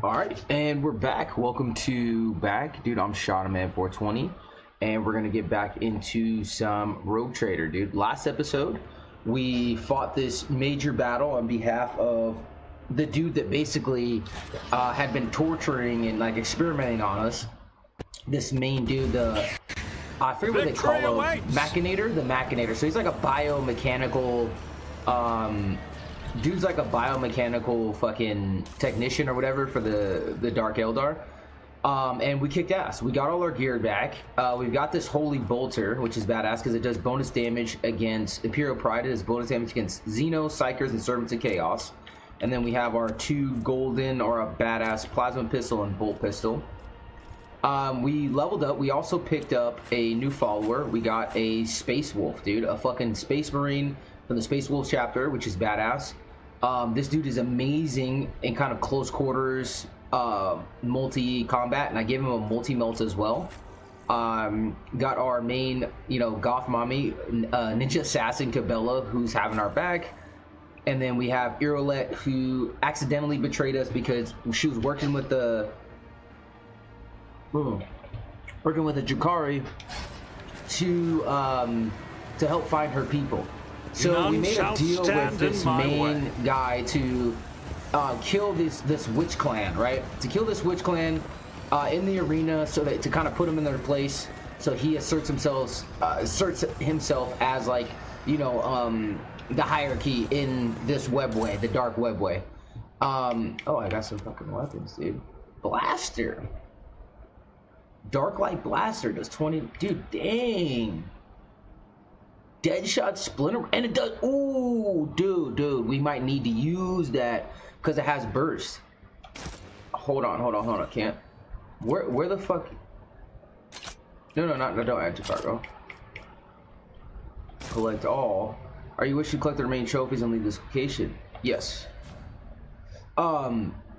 All right, and we're back. Welcome to back, dude. I'm Shotterman420, and we're gonna get back into some Rogue Trader, dude. Last episode, we fought this major battle on behalf of the dude that basically had been torturing and like experimenting on us. This main dude, I forget what they call him, Machinator, the Machinator. So he's like a biomechanical. Dude's like a biomechanical fucking technician or whatever for the Dark Eldar. And we kicked ass. We got all our gear back. We've got this Holy Bolter, which is badass because it does bonus damage against Imperial Pride. It does bonus damage against Xeno, Psychers, and Servants of Chaos. And then we have our two golden or a badass plasma pistol and bolt pistol. We leveled up. We also picked up a new follower. We got a Space Wolf, dude. A fucking Space Marine from the Space Wolf chapter, which is badass. This dude is amazing in kind of close quarters, multi-combat, and I gave him a multi-melt as well. Got our main, Goth Mommy, Ninja Assassin Cabela, who's having our back. And then we have Irolet, who accidentally betrayed us because she was working with the Drukhari to help find her people. So we made a deal with this main guy to kill this witch clan, right? To kill this witch clan in the arena, so that to kind of put them in their place, so he asserts himself as like the hierarchy in this webway, the dark webway. Oh, I got some fucking weapons, dude. Blaster, Dark Light Blaster does 20. Dude, dang. Deadshot Splinter, and it does. Ooh, dude, we might need to use that because it has burst. Hold on. Can't. Where the fuck? No, don't add to cargo. Collect all. Are you wish to collect the remaining trophies and leave this location? Yes.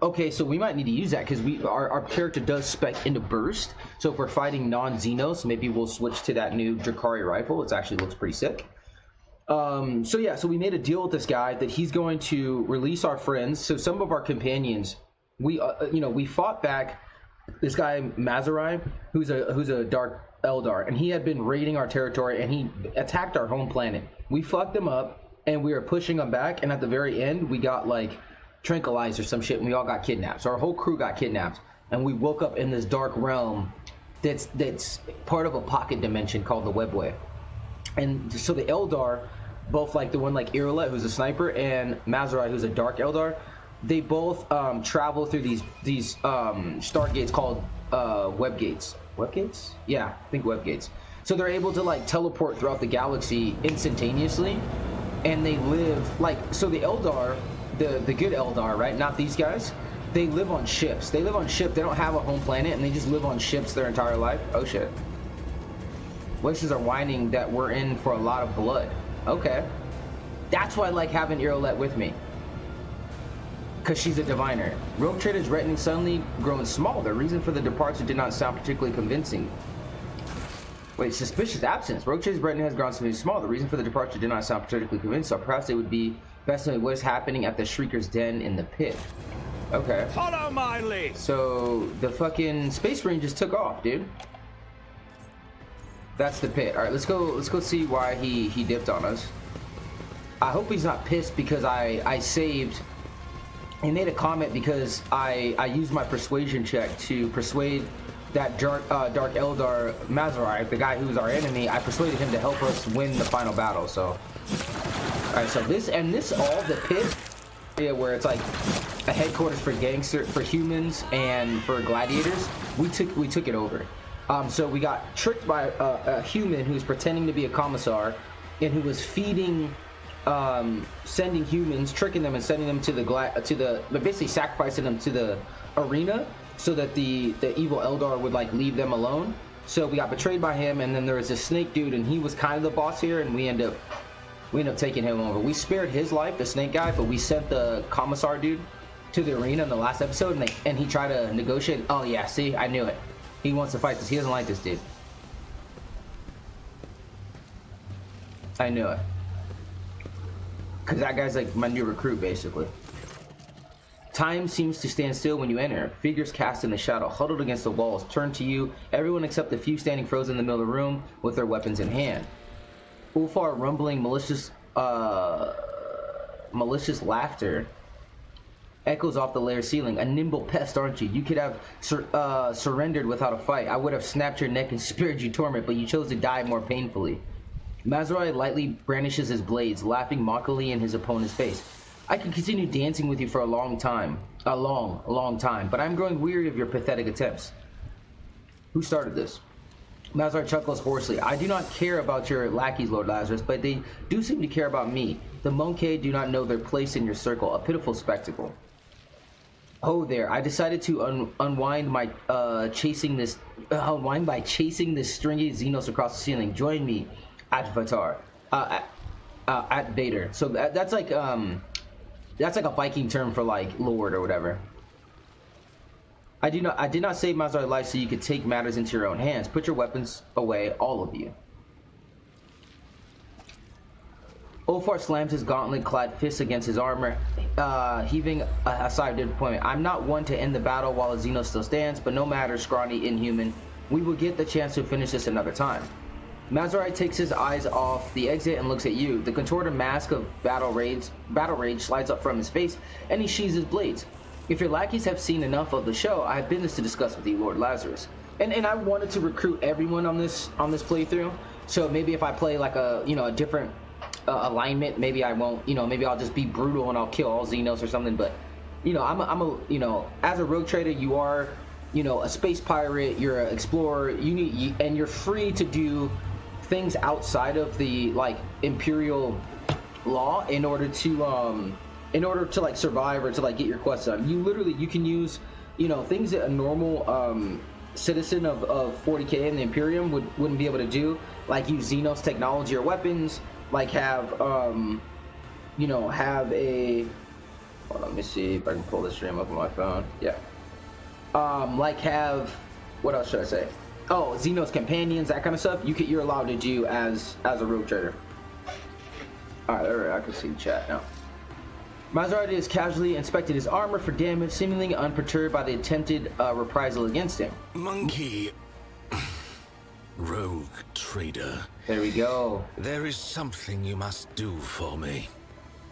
Okay, so we might need to use that because our character does spec into burst. So if we're fighting non-Xenos, maybe we'll switch to that new Drukhari rifle. It actually looks pretty sick. So we made a deal with this guy that he's going to release our friends. So some of our companions, we fought back this guy Mazurai, who's a Dark Eldar, and he had been raiding our territory and he attacked our home planet. We fucked him up and we were pushing him back, and at the very end we got like tranquilized or some shit, and we all got kidnapped. So our whole crew got kidnapped, and we woke up in this dark realm that's part of a pocket dimension called the Webway. And so the Eldar, both like the one like Irolet, who's a sniper, and Mazurai, who's a Dark Eldar, they both travel through these stargates called webgates. Webgates? Yeah, I think webgates. So they're able to like teleport throughout the galaxy instantaneously, and they live like, so the Eldar, the good Eldar, right? Not these guys. They live on ships. They live on ships. They don't have a home planet, and they just live on ships their entire life. Oh shit. Voices are whining that we're in for a lot of blood. Okay. That's why I like having Irolet with me. Because she's a diviner. Rogue Trader's retinue suddenly grown small. The reason for the departure did not sound particularly convincing. Wait, suspicious absence. Rogue Trader's retinue has grown suddenly small. The reason for the departure did not sound particularly convincing. So perhaps it would be best to know what is happening at the Shrieker's Den in the pit. Okay. Follow my lead. So the fucking Space Marine just took off, dude. That's the pit. All right, let's go see why he dipped on us. I hope he's not pissed because I saved. He made a comment because I used my persuasion check to persuade that Dark Eldar Mazurai, the guy who's our enemy. I persuaded him to help us win the final battle. So, all right. So this all the pit, yeah, where it's like a headquarters for humans and for gladiators. We took it over. So we got tricked by a human who's pretending to be a commissar, and who was feeding, sending humans, tricking them and sending them but basically sacrificing them to the arena so that the evil Eldar would like leave them alone. So we got betrayed by him, and then there was this snake dude, and he was kind of the boss here, and we end up taking him over. We spared his life, the snake guy, but we sent the commissar dude to the arena in the last episode, and he tried to negotiate. Oh yeah, see, I knew it. He wants to fight this. He doesn't like this dude. I knew it. Because that guy's like my new recruit, basically. Time seems to stand still when you enter. Figures cast in the shadow, huddled against the walls, turn to you, everyone except the few standing frozen in the middle of the room with their weapons in hand. Ulfar rumbling malicious laughter echoes off the lair ceiling. A nimble pest, aren't you? You could have surrendered without a fight. I would have snapped your neck and spared you torment, but you chose to die more painfully. Mazaroi lightly brandishes his blades, laughing mockingly in his opponent's face. I could continue dancing with you for a long time, but I'm growing weary of your pathetic attempts. Who started this? Mazaroi chuckles hoarsely. I do not care about your lackeys, Lord Lazarus, but they do seem to care about me. The Monkey do not know their place in your circle, a pitiful spectacle. Oh there, I decided to unwind by chasing this stringy Xenos across the ceiling. Join me, Advatar, at Vader. So that's like a Viking term for like Lord or whatever. I did not save Mazar's life so you could take matters into your own hands. Put your weapons away, all of you. Ulfar slams his gauntlet-clad fists against his armor, heaving a sigh of disappointment. I'm not one to end the battle while a Xenos still stands, but no matter, scrawny inhuman. We will get the chance to finish this another time. Mazaroi takes his eyes off the exit and looks at you. The contorted mask of battle rage slides up from his face, and he sheathes his blades. If your lackeys have seen enough of the show, I have business to discuss with you, Lord Lazarus. And I wanted to recruit everyone on this playthrough. So maybe if I play like a different alignment, maybe I won't, maybe I'll just be brutal and I'll kill all Xenos or something. But as a rogue trader, you are a space pirate, you're an explorer, and you're free to do things outside of the like imperial law in order to like survive or to like get your quests done. You can use things that a normal citizen of 40k in the Imperium wouldn't be able to do, like use Xenos technology or weapons, like have have a hold on, let me see if I can pull this stream up on my phone. Yeah. Like have, what else should I say? Oh, Xenos companions, that kind of stuff. You're allowed to do as a rogue trader. All right, I can see the chat now. Mazaroi has casually inspected his armor for damage, seemingly unperturbed by the attempted reprisal against him. Monkey, rogue trader. There we go. There is something you must do for me.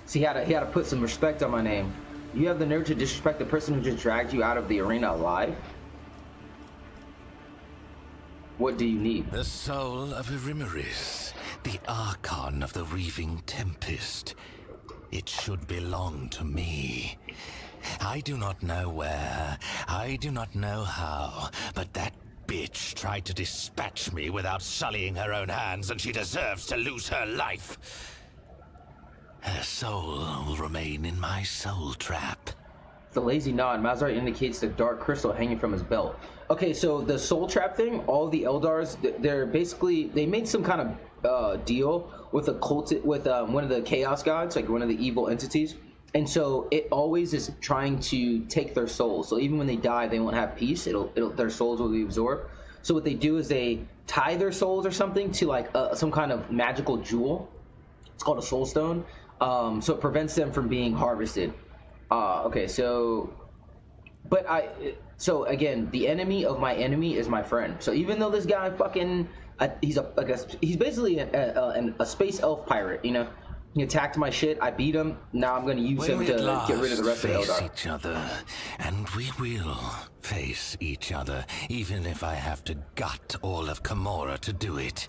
See, he had to put some respect on my name. You have the nerve to disrespect the person who just dragged you out of the arena alive? What do you need? The soul of Erimeris, the Archon of the Reaving Tempest. It should belong to me. I do not know where, I do not know how, but that bitch tried to dispatch me without sullying her own hands, and she deserves to lose her life. Her soul will remain in my soul trap. The lazy nod, Mazaroi indicates the dark crystal hanging from his belt. Okay, so the soul trap thing, all the Eldars, they made some kind of deal with one of the chaos gods, like one of the evil entities, and so it always is trying to take their souls. So even when they die, they won't have peace. Their souls will be absorbed. So what they do is they tie their souls or something to like some kind of magical jewel. It's called a soul stone. So it prevents them from being harvested. Okay, so again, the enemy of my enemy is my friend. So even though this guy he's basically a space elf pirate, He attacked my shit, I beat him, now I'm gonna use him to get rid of the rest of Eldar. Each other, and we will face each other, even if I have to gut all of Camorra to do it.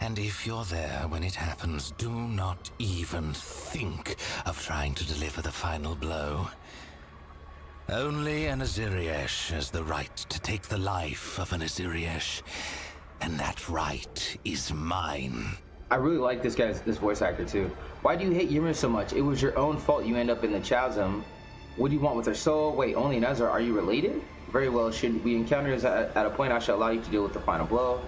And if you're there when it happens, do not even think of trying to deliver the final blow. Only an Aziriesh has the right to take the life of an Aziriesh, and that right is mine. I really like this voice actor too. Why do you hate Ymir so much? It was your own fault you end up in the chasm. What do you want with her soul? Wait, only an Ezra. Are you related? Very well, should we encounter us at a point, I shall allow you to deal with the final blow.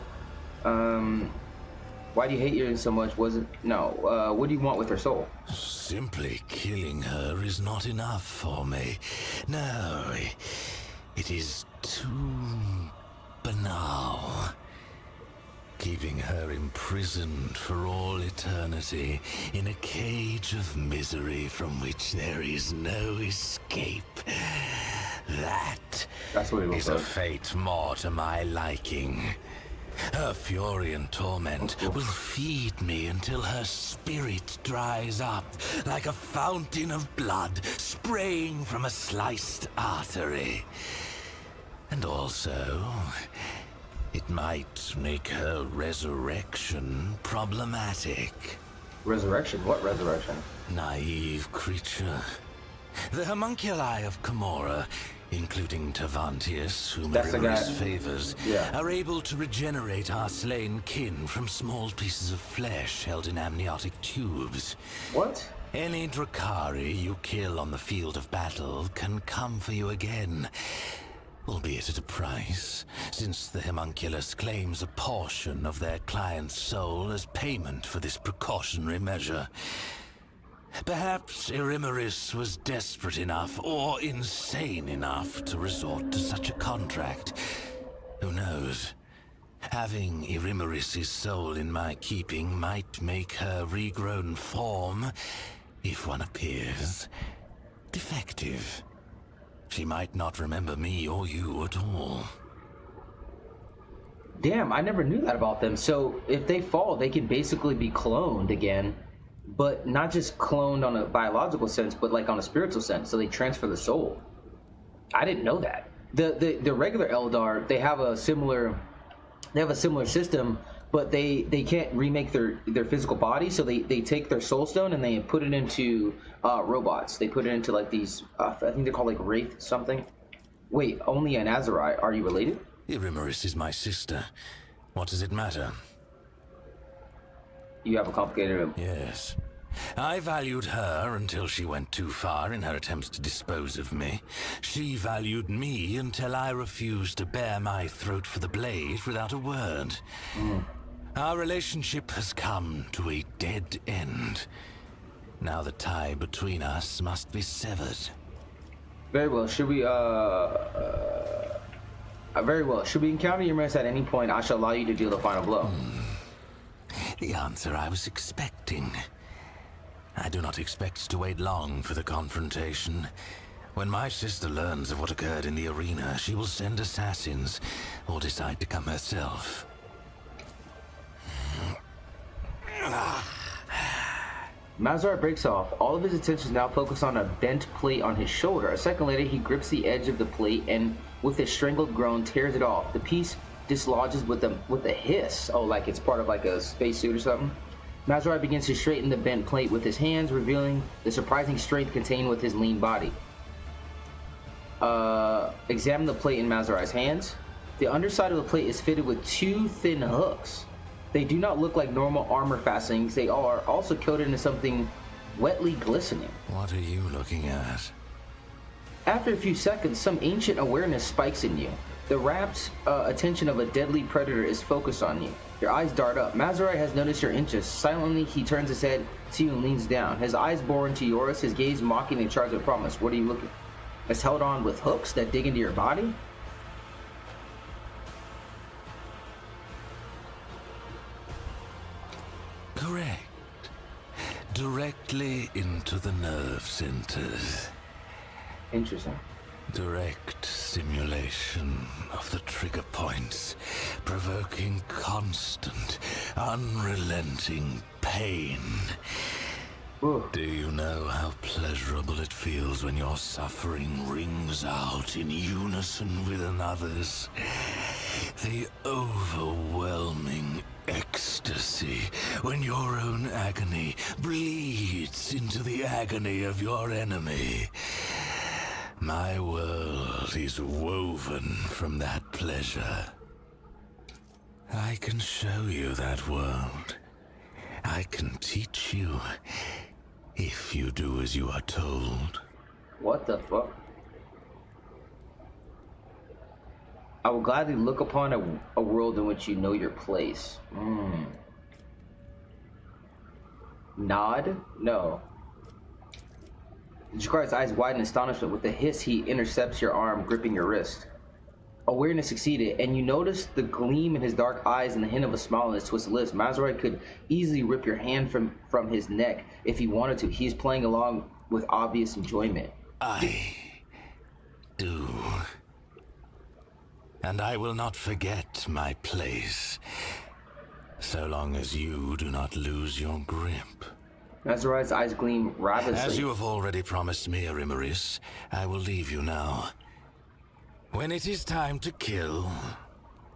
Why do you hate Ymir so much? What do you want with her soul? Simply killing her is not enough for me. No, it is too banal. keeping her imprisoned for all eternity in a cage of misery from which there is no escape. That's what it looks is like. a fate more to my liking. Her fury and torment will feed me until her spirit dries up like a fountain of blood spraying from a sliced artery. And also, it might make her resurrection problematic. Resurrection? What resurrection? Naive creature. The homunculi of Camorra, including Tavantius, whom That's the Erimerus guy. favors, Yeah. are able to regenerate our slain kin from small pieces of flesh held in amniotic tubes. What? Any Drakari you kill on the field of battle can come for you again, albeit at a price, since the homunculus claims a portion of their client's soul as payment for this precautionary measure. Perhaps Erimerus was desperate enough or insane enough to resort to such a contract. Who knows? Having Erimerus' soul in my keeping might make her regrown form, if one appears, defective. She might not remember me or you at all. Damn, I never knew that about them. So if they fall, they can basically be cloned again, but not just cloned on a biological sense, but like on a spiritual sense. So they transfer the soul. I didn't know that. The regular Eldar, they have a similar system, but they can't remake their physical body. So they take their soul stone and they put it into robots. They put it into like these I think they're called like Wraith something. Wait, only an Azari. Are you related? Erimerus is my sister. What does it matter? You have a complicated. Yes. I valued her until she went too far in her attempts to dispose of me. She valued me until I refused to bare my throat for the blade without a word. Our relationship has come to a dead end. Now the tie between us must be severed. Very well. Should we very well. Should we encounter your mess at any point, I shall allow you to deal the final blow. The answer I was expecting. I do not expect to wait long for the confrontation. When my sister learns of what occurred in the arena, she will send assassins or decide to come herself. Mazar breaks off. All of his attention is now focused on a bent plate on his shoulder. A second later, he grips the edge of the plate and, with a strangled groan, tears it off. The piece dislodges with a hiss. Oh, like it's part of like a spacesuit or something. Mazar begins to straighten the bent plate with his hands, revealing the surprising strength contained with his lean body. Examine the plate in Mazarai's hands. The underside of the plate is fitted with two thin hooks. They do not look like normal armor fastenings. They are also coated in something wetly glistening. What are you looking at? After a few seconds, some ancient awareness spikes in you. The rapt attention of a deadly predator is focused on you. Your eyes dart up. Mazarai has noticed your interest. Silently, he turns his head to you and leans down. His eyes bore into yours, his gaze mocking and charged with promise. What are you looking? It's held on with hooks that dig into your body? Correct. Directly into the nerve centers. Interesting. Direct stimulation of the trigger points, provoking constant, unrelenting pain. Ooh. Do you know how pleasurable it feels when your suffering rings out in unison with another's? The overwhelming ecstasy when your own agony bleeds into the agony of your enemy. My world is woven from that pleasure. I can show you that world. I can teach you, if you do as you are told. What the fuck? I will gladly look upon a world in which you know your place. Nod? No. Jakar's eyes widen in astonishment. With a hiss, he intercepts your arm, gripping your wrist. awareness succeeded, and you notice the gleam in his dark eyes and the hint of a smile on his twisted lips. Maserati could easily rip your hand from his neck if he wanted to. He's playing along with obvious enjoyment. I do. And I will not forget my place, so long as you do not lose your grip. Mazarati's eyes gleam ravenously. As you have already promised me, Arimaris, I will leave you now. When it is time to kill,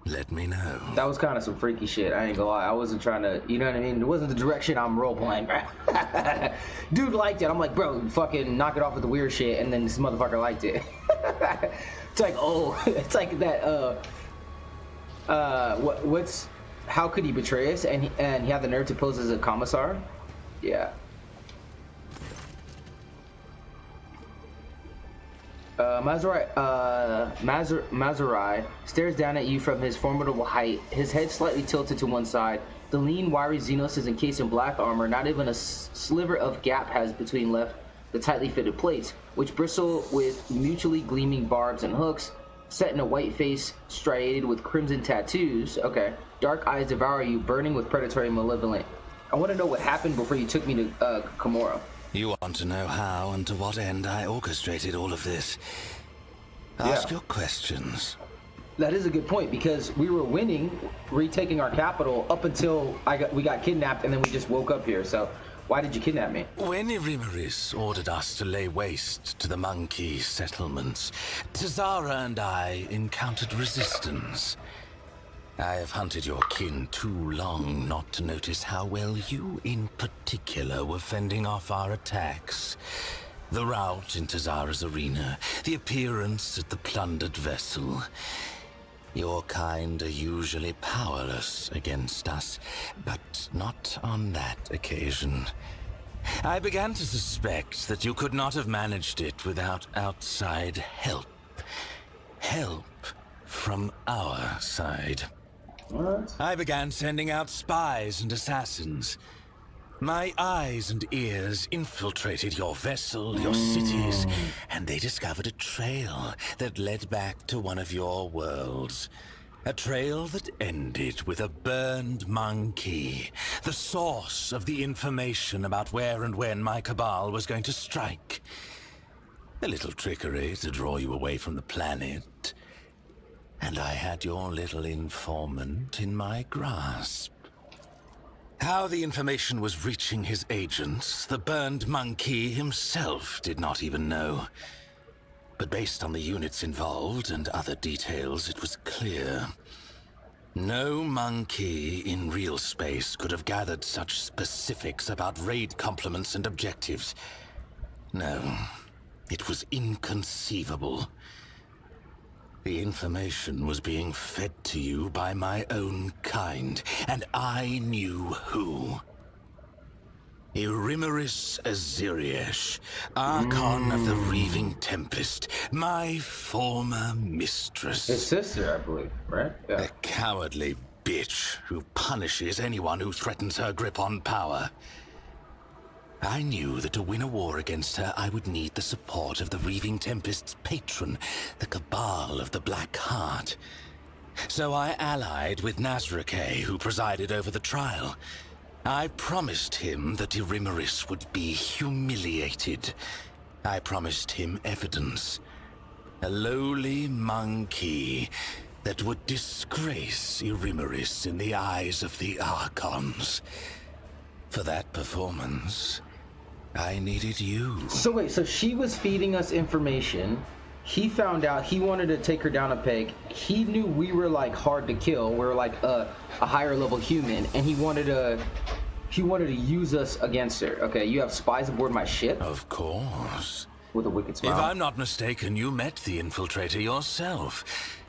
let me know. That was kind of some freaky shit. I ain't gonna lie. I wasn't trying to, you know what I mean? It wasn't the direction I'm role playing, bro. Dude liked it. I'm like, bro, fucking knock it off with the weird shit, and then this motherfucker liked it. It's like, oh, it's like that. What's? How could he betray us? And he had the nerve to pose as a commissar? Yeah. Maserati stares down at you from his formidable height, his head slightly tilted to one side. The lean, wiry Xenos is encased in black armor. Not even a sliver of gap has between left the tightly fitted plates, which bristle with mutually gleaming barbs and hooks, set in a white face striated with crimson tattoos. Okay. Dark eyes devour you, burning with predatory malevolent. I want to know what happened before you took me to Komoro. You want to know how and to what end I orchestrated all of this? Ask your questions. That is a good point, because we were winning, retaking our capital up until we got kidnapped, and then we just woke up here. So why did you kidnap me? When Arimaris ordered us to lay waste to the monkey settlements, Tazara and I encountered resistance. I have hunted your kin too long not to notice how well you in particular were fending off our attacks. The rout in Tazara's arena, the appearance at the plundered vessel. Your kind are usually powerless against us, but not on that occasion. I began to suspect that you could not have managed it without outside help. Help from our side. What? I began sending out spies and assassins. My eyes and ears infiltrated your vessel, your cities, and they discovered a trail that led back to one of your worlds. A trail that ended with a burned monkey, the source of the information about where and when my cabal was going to strike. A little trickery to draw you away from the planet. And I had your little informant in my grasp. How the information was reaching his agents, the burned monkey himself did not even know. But based on the units involved and other details, it was clear. No monkey in real space could have gathered such specifics about raid complements and objectives. No, it was inconceivable. The information was being fed to you by my own kind, and I knew who. Arimaris Aziriesh, Archon of the Reaving Tempest, my former mistress. His sister, I believe, right? Yeah. A cowardly bitch who punishes anyone who threatens her grip on power. I knew that to win a war against her, I would need the support of the Reaving Tempest's patron, the Cabal of the Black Heart. So I allied with Nazrake, who presided over the trial. I promised him that Arimaris would be humiliated. I promised him evidence. A lowly monkey that would disgrace Arimaris in the eyes of the Archons. For that performance, I needed you. So wait, so she was feeding us information. He found out, he wanted to take her down a peg. He knew we were like hard to kill. We were like a higher level human, and he wanted to use us against her. Okay, you have spies aboard my ship? Of course. With a wicked smile. If I'm not mistaken, you met the infiltrator yourself.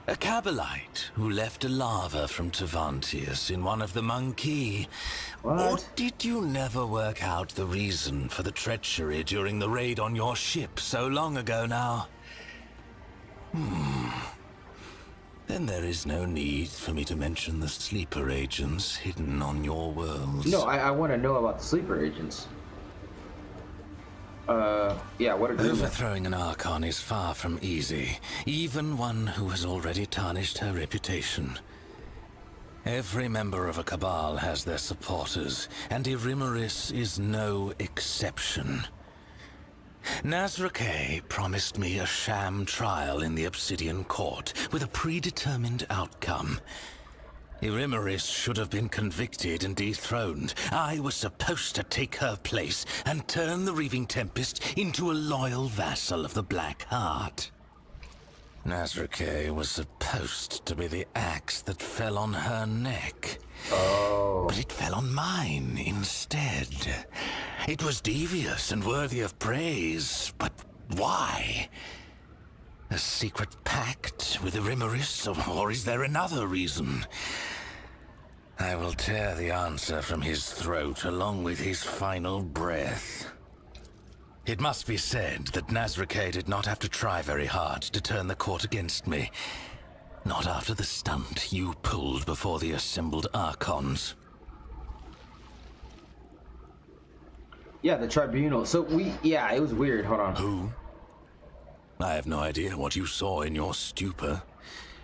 A Cabalite who left a lava from Tavantius in one of the monkey. What? Or did you never work out the reason for the treachery during the raid on your ship so long ago now? Then there is no need for me to mention the sleeper agents hidden on your worlds. No, I want to know about the sleeper agents. Yeah, what agreement? Overthrowing an Archon is far from easy, even one who has already tarnished her reputation. Every member of a Cabal has their supporters, and Irimaris is no exception. Nazrake promised me a sham trial in the Obsidian Court with a predetermined outcome. Irimaris should have been convicted and dethroned. I was supposed to take her place and turn the Reaving Tempest into a loyal vassal of the Black Heart. Nazrake was supposed to be the axe that fell on her neck. Oh. But it fell on mine instead. It was devious and worthy of praise, but why? A secret pact with Irimaris, or is there another reason? I will tear the answer from his throat along with his final breath. It must be said that Nazrake did not have to try very hard to turn the court against me. Not after the stunt you pulled before the assembled Archons. Yeah, the tribunal. So yeah, it was weird. Hold on. Who? I have no idea what you saw in your stupor.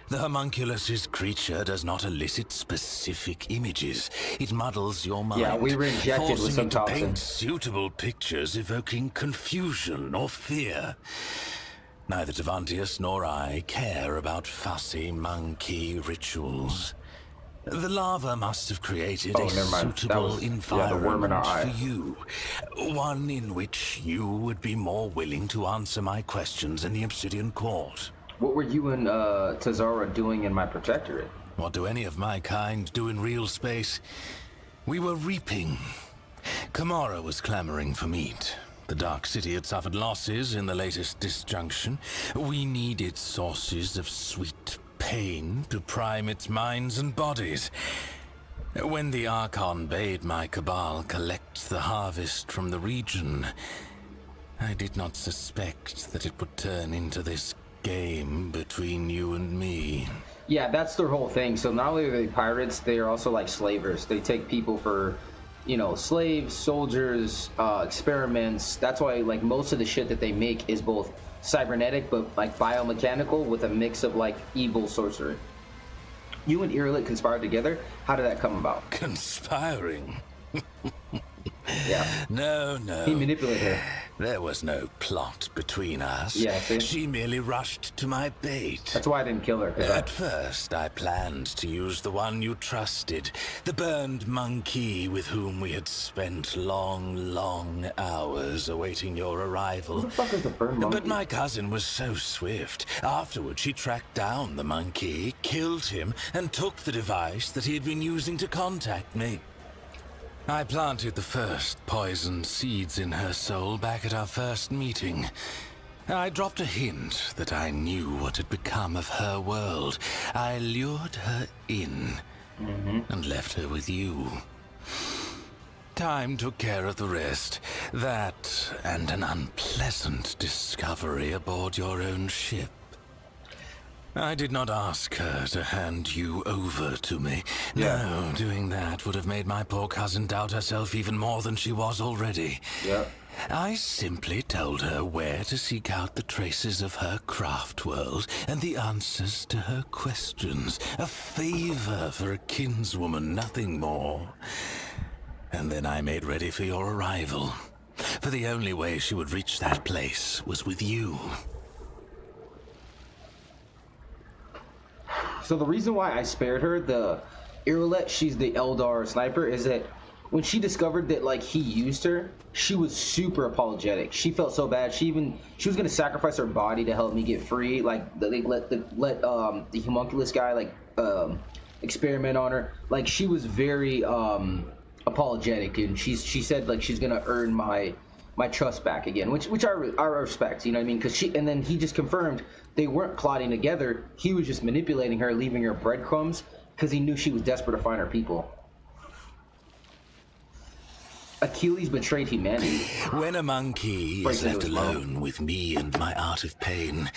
The homunculus's creature does not elicit specific images. It muddles your mind, Yeah, we were injected with forcing some it to toxin. paint suitable pictures evoking confusion or fear. Neither Devantius nor I care about fussy monkey rituals. The lava must have created a never mind. That suitable was- yeah, the worm in our environment eye. for you. One in which you would be more willing to answer my questions in the Obsidian Court. What were you and Tazara doing in my protectorate? What do any of my kind do in real space? We were reaping. Kamara was clamoring for meat. The Dark City had suffered losses in the latest disjunction. We needed sources of sweet pain to prime its minds and bodies. When the Archon bade my Cabal collect the harvest from the region, I did not suspect that it would turn into this game between you and me. Yeah, that's their whole thing. So not only are they pirates, they are also like slavers. They take people for, you know, slaves, soldiers, experiments. That's why like most of the shit that they make is both cybernetic but like biomechanical with a mix of like evil sorcery. You and Irillit conspired together. How did that come about? Conspiring? Yeah. No. He manipulated her. There was no plot between us. Yeah, see? She merely rushed to my bait. That's why I didn't kill her. 'Cause At first, I planned to use the one you trusted, the burned monkey with whom we had spent long hours awaiting your arrival. Who the fuck is the burned monkey? But my cousin was so swift. Afterward, she tracked down the monkey, killed him, and took the device that he had been using to contact me. I planted the first poison seeds in her soul back at our first meeting. I dropped a hint that I knew what had become of her world. I lured her in and left her with you. Time took care of the rest. That and an unpleasant discovery aboard your own ship. I did not ask her to hand you over to me. Yeah. No, doing that would have made my poor cousin doubt herself even more than she was already. Yeah. I simply told her where to seek out the traces of her craft world and the answers to her questions. A favor for a kinswoman, nothing more. And then I made ready for your arrival. For the only way she would reach that place was with you. So the reason why I spared her, the Irillit, she's the Eldar sniper, is that when she discovered that like he used her, she was super apologetic. She felt so bad. She was gonna sacrifice her body to help me get free. Like they let the homunculus guy like experiment on her. Like she was very apologetic, and she said like she's gonna earn my trust back again, which I respect, you know what I mean? Because and then he just confirmed they weren't plotting together. He was just manipulating her, leaving her breadcrumbs because he knew she was desperate to find her people. Achilles betrayed humanity. When a monkey is left alone with me and my art of pain,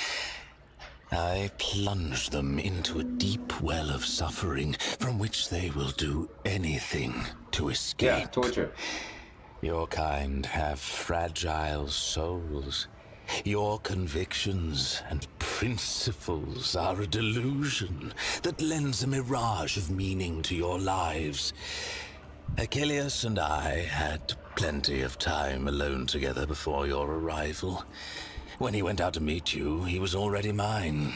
I plunge them into a deep well of suffering from which they will do anything to escape. Yeah, torture. Your kind have fragile souls. Your convictions and principles are a delusion that lends a mirage of meaning to your lives. Achilles and I had plenty of time alone together before your arrival. When he went out to meet you, he was already mine.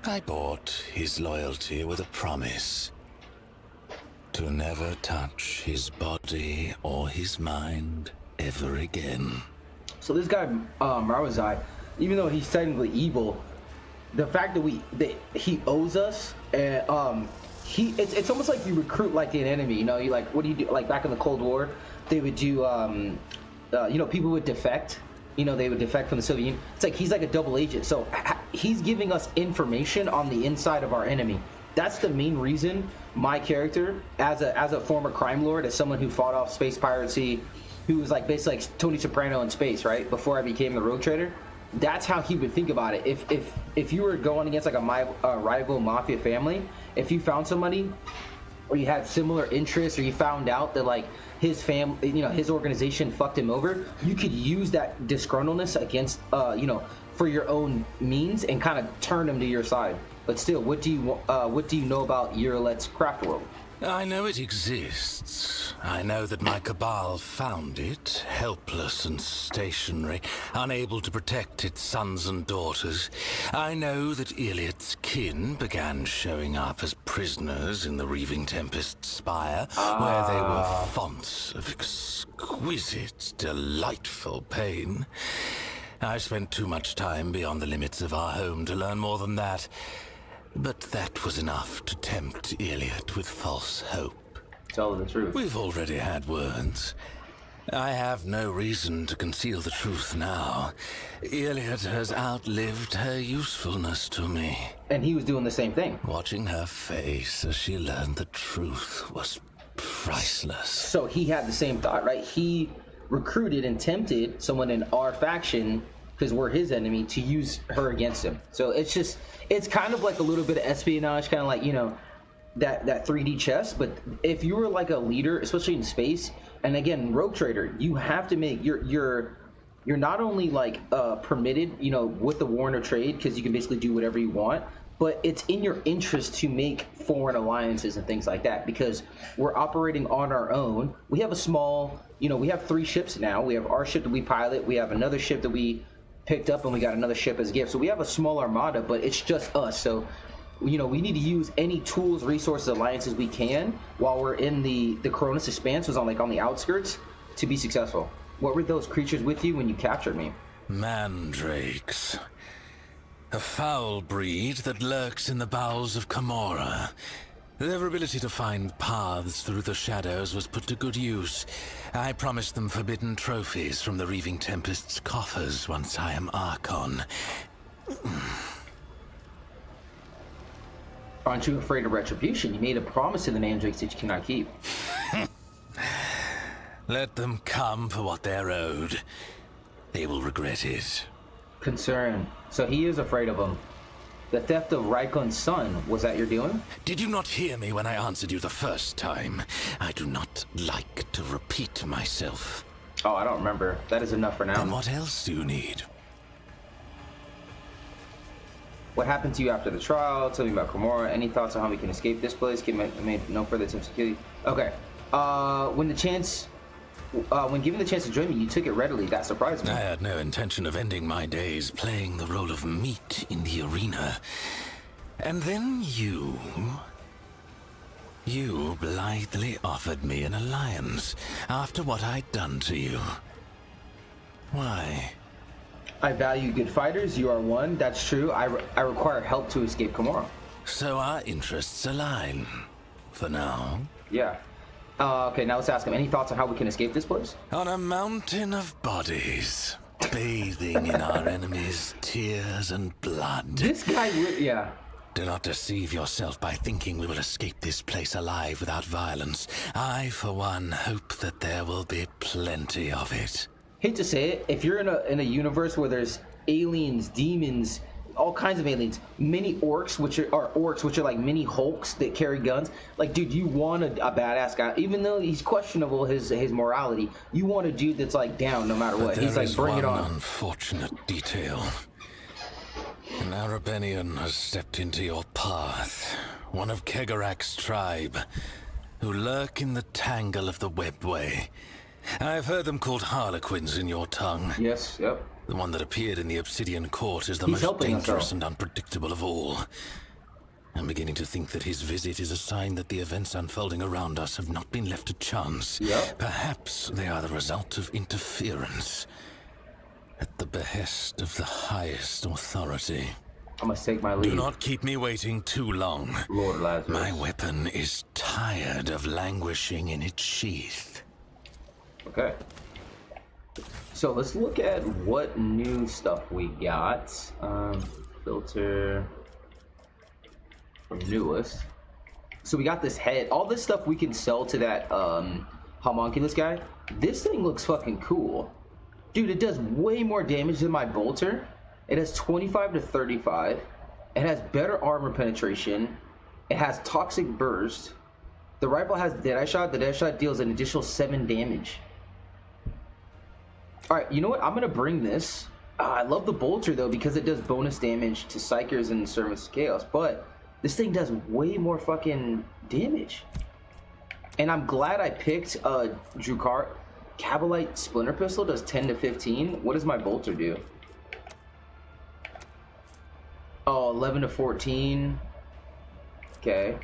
I bought his loyalty with a promise to never touch his body or his mind ever again. So this guy, Marwazai, even though he's technically evil, the fact that he owes us, and it's almost like you recruit like an enemy. You know, you like, what do you do? Like back in the Cold War, they would do, you know, people would defect. You know, they would defect from the Soviet Union. It's like he's like a double agent. So he's giving us information on the inside of our enemy. That's the main reason my character, as a former crime lord, as someone who fought off space piracy, who was like basically like Tony Soprano in space, right? Before I became the Rogue Trader, that's how he would think about it. If you were going against like a rival mafia family, if you found somebody, or you had similar interests, or you found out that like his family, you know, his organization fucked him over, you could use that disgruntledness against, you know, for your own means and kind of turn him to your side. But still, what do you know about Urilet's craft world? I know it exists. I know that my cabal found it, helpless and stationary, unable to protect its sons and daughters. I know that Iliad's kin began showing up as prisoners in the Reaving Tempest Spire, where they were fonts of exquisite, delightful pain. I spent too much time beyond the limits of our home to learn more than that. But that was enough to tempt Iliad with false hope. Tell the truth. We've already had words. I have no reason to conceal the truth now. Iliad has outlived her usefulness to me. And he was doing the same thing. Watching her face as she learned the truth was priceless. So he had the same thought, right? He recruited and tempted someone in our faction, because we're his enemy, to use her against him. So it's kind of like a little bit of espionage, kind of like, you know, that 3D chess. But if you were like a leader, especially in space, and again, Rogue Trader, you have to make you're not only like permitted, you know, with the Warner trade, because you can basically do whatever you want, but it's in your interest to make foreign alliances and things like that, because we're operating on our own. We have a small, you know, we have 3 ships now. We have our ship that we pilot. We have another ship that we picked up, and we got another ship as a gift. So we have a small armada, but it's just us. So, you know, we need to use any tools, resources, alliances we can while we're in the Coronis Expanse, was on the outskirts, to be successful. What were those creatures with you when you captured me? Mandrakes. A foul breed that lurks in the bowels of Camorra. Their ability to find paths through the shadows was put to good use. I promised them forbidden trophies from the Reaving Tempest's coffers once I am Archon. Aren't you afraid of retribution? You made a promise to the Mandrakes that you cannot keep. Let them come for what they're owed. They will regret it. Concern. So he is afraid of them. The theft of Raikon's son, was that your doing? Did you not hear me when I answered you the first time? I do not like to repeat myself. Oh, I don't remember. That is enough for now. Then what else do you need? What happened to you after the trial? Tell me about Camorra. Any thoughts on how we can escape this place? Made no further attempts to kill you. Okay. When given the chance to join me, you took it readily. That surprised me. I had no intention of ending my days playing the role of meat in the arena. And then you blithely offered me an alliance after what I'd done to you. Why? I value good fighters. You are one. That's true. I require help to escape Camorra. So our interests align. For now. Yeah. Okay, now let's ask him. Any thoughts on how we can escape this place? On a mountain of bodies, bathing in our enemies' tears and blood. This guy would, yeah. Do not deceive yourself by thinking we will escape this place alive without violence. I, for one, hope that there will be plenty of it. Hate to say it, if you're in a universe where there's aliens, demons, all kinds of aliens, mini orcs, which are like mini hulks that carry guns. Like, dude, you want a badass guy, even though he's questionable his morality. You want a dude that's like down no matter what. He's like, bring it on. Unfortunate detail. An Arabenian has stepped into your path. One of Kegarak's tribe, who lurk in the tangle of the webway. I've heard them called Harlequins in your tongue. Yes, yep. The one that appeared in the Obsidian Court is the most dangerous and unpredictable of all. I'm beginning to think that his visit is a sign that the events unfolding around us have not been left to chance. Yep. Perhaps they are the result of interference at the behest of the highest authority. I must take my leave. Do not keep me waiting too long. Lord Lazarus. My weapon is tired of languishing in its sheath. Okay. So let's look at what new stuff we got. Filter from newest. So we got this head. All this stuff we can sell to that homunculus guy. This thing looks fucking cool. Dude, it does way more damage than my bolter. It has 25 to 35. It has better armor penetration. It has toxic burst. The rifle has deadeye shot. The deadeye shot deals an additional 7 damage. Alright, you know what? I'm gonna bring this. I love the bolter though because it does bonus damage to Psychers and Servants of Chaos, but this thing does way more fucking damage. And I'm glad I picked Drukhari. Kabalite Splinter Pistol does 10 to 15. What does my bolter do? Oh, 11 to 14. Okay.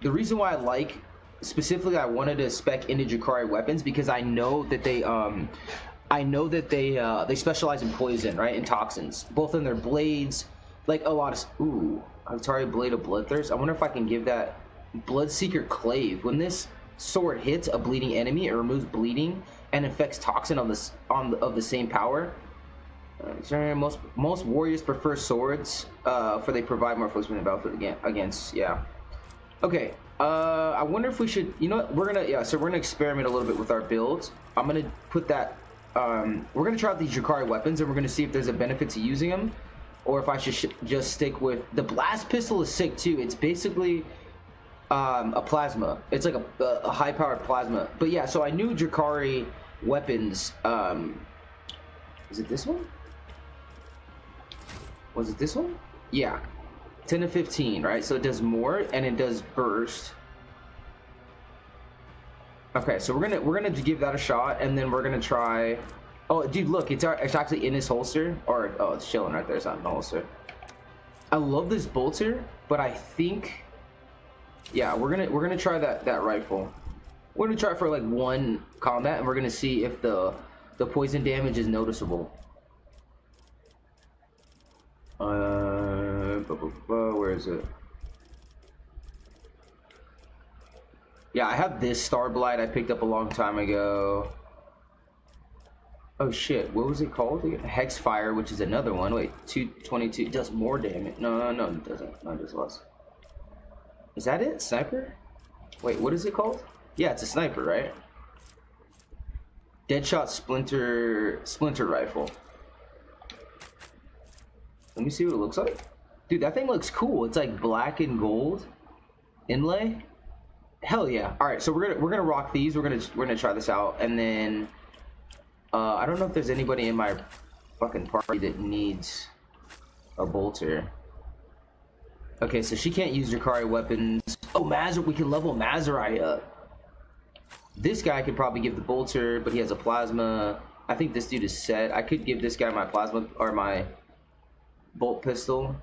The reason why I like, specifically I wanted to spec into Drukhari weapons because I know that they they specialize in poison, right? And toxins, both in their blades, like a lot of. Ooh, Atari Blade of Bloodthirst. I wonder if I can give that Bloodseeker Clave. When this sword hits a bleeding enemy, it removes bleeding and infects toxin of the same power. Most warriors prefer swords, for they provide more flexibility in the battlefield against. Yeah. Okay. I wonder if we should. You know what? We're gonna experiment a little bit with our builds. I'm gonna put that. We're gonna try out these Drukhari weapons, and we're gonna see if there's a benefit to using them, or if I should just stick with the blast pistol. Is sick too. It's basically a plasma. It's like a high-powered plasma. But yeah, so I knew Drukhari weapons. Is it this one? Was it this one? Yeah, 10 to 15, right? So it does more, and it does burst. Okay, so we're gonna give that a shot, and then we're gonna try. Oh, dude, look, it's actually in his holster, or oh, it's chilling right there. It's not in the holster. I love this bolter, but I think, yeah, we're gonna try that rifle. We're gonna try it for like one combat, and we're gonna see if the poison damage is noticeable. Where is it? Yeah, I have this Starblight I picked up a long time ago. Oh shit, what was it called again? Hexfire, which is another one. Wait, 222 does more damage. No, it doesn't. No, it does less. Is that it? Sniper? Wait, what is it called? Yeah, it's a sniper, right? Deadshot Splinter Rifle. Let me see what it looks like. Dude, that thing looks cool. It's like black and gold inlay. Hell yeah! All right, so we're gonna rock these. We're gonna try this out, and then I don't know if there's anybody in my fucking party that needs a bolter. Okay, so she can't use Drukhari weapons. Oh, we can level Mazurai up. This guy could probably give the bolter, but he has a plasma. I think this dude is set. I could give this guy my plasma or my bolt pistol.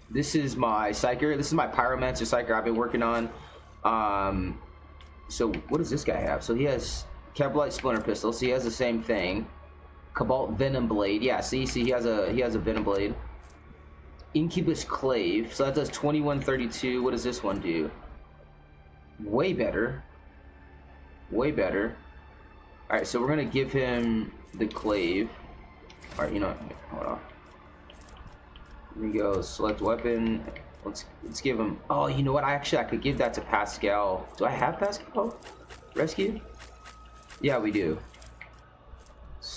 This is my Psyker. This is my Pyromancer Psyker I've been working on. So what does this guy have? So he has Kabalite Splinter Pistol. So he has the same thing. Cobalt Venom Blade. Yeah, see, he has a Venom Blade. Incubus Clave. So that does 2132. What does this one do? Way better. Way better. All right, so we're gonna give him the Clave. All right, you know what? Hold on. Here we go. Select weapon. Let's give him. Oh, you know what? I could give that to Pascal. Do I have Pascal rescued? Yeah, we do.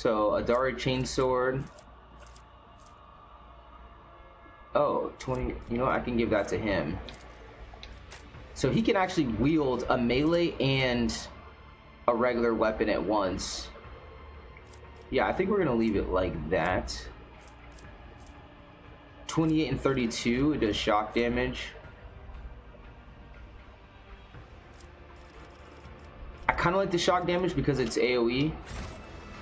So Adari Chainsword. Oh, 20. You know what? I can give that to him. So he can actually wield a melee and a regular weapon at once. Yeah, I think we're gonna leave it like that. 28 and 32, it does shock damage. I kind of like the shock damage because it's AoE.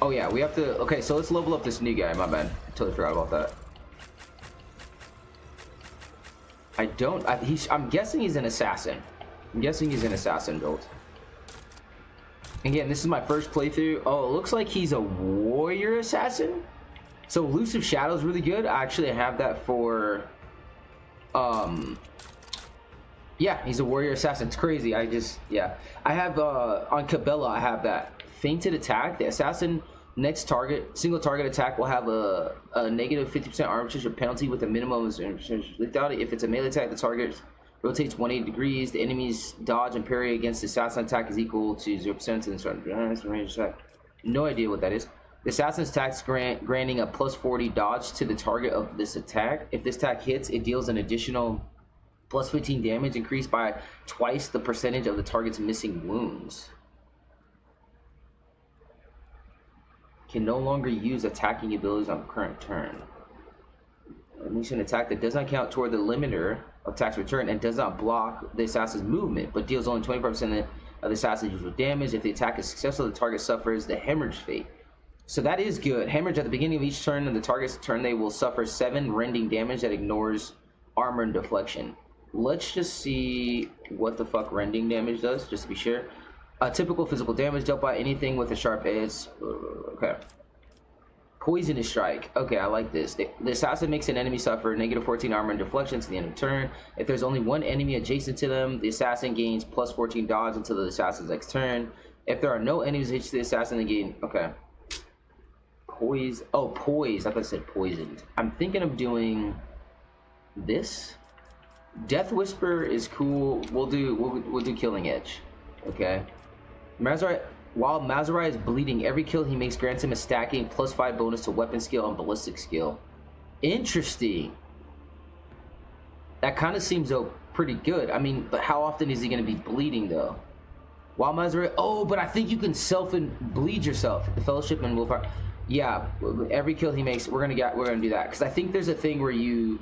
Oh yeah, we have to, okay, so let's level up this new guy, my bad. I totally forgot about that. I'm guessing he's an assassin. I'm guessing he's an assassin build. Again, this is my first playthrough. Oh, it looks like he's a warrior assassin. So Elusive Shadow is really good. I actually have that for, yeah, he's a warrior assassin. It's crazy. I have, on Cabela, I have that. Fainted attack. The assassin next target, single target attack will have a negative 50% armor reduction penalty with a minimum of lethality. If it's a melee attack, the target rotates 180 degrees. The enemy's dodge and parry against the assassin attack is equal to 0% to the start range attack. No idea what that is. The assassin's attack granting a plus 40 dodge to the target of this attack. If this attack hits, it deals an additional plus 15 damage, increased by twice the percentage of the target's missing wounds. Can no longer use attacking abilities on the current turn. Unleash an attack that does not count toward the limiter of attack's return and does not block the assassin's movement, but deals only 25% of the assassin's usual damage. If the attack is successful, the target suffers the hemorrhage fate. So that is good. Hemorrhage at the beginning of each turn of the target's turn, they will suffer 7 rending damage that ignores armor and deflection. Let's just see what the fuck rending damage does, just to be sure. Typical physical damage dealt by anything with a sharp edge. Okay. Poisonous strike. Okay, I like this. The assassin makes an enemy suffer negative 14 armor and deflection to the end of the turn. If there's only one enemy adjacent to them, the assassin gains plus 14 dodge until the assassin's next turn. If there are no enemies adjacent to the assassin, they gain. Okay. Poise. Oh, poise. I thought I said poisoned. I'm thinking of doing this. Death Whisper is cool. We'll do Killing Edge. Okay. Mazurai, while Mazurai is bleeding, every kill he makes grants him a stacking plus 5 bonus to weapon skill and ballistic skill. Interesting. That kind of seems pretty good. I mean, but how often is he going to be bleeding though? While Mazurai, oh, but I think you can self-bleed yourself. The Fellowship and Willpower. Yeah, every kill he makes, we're gonna do that because I think there's a thing where you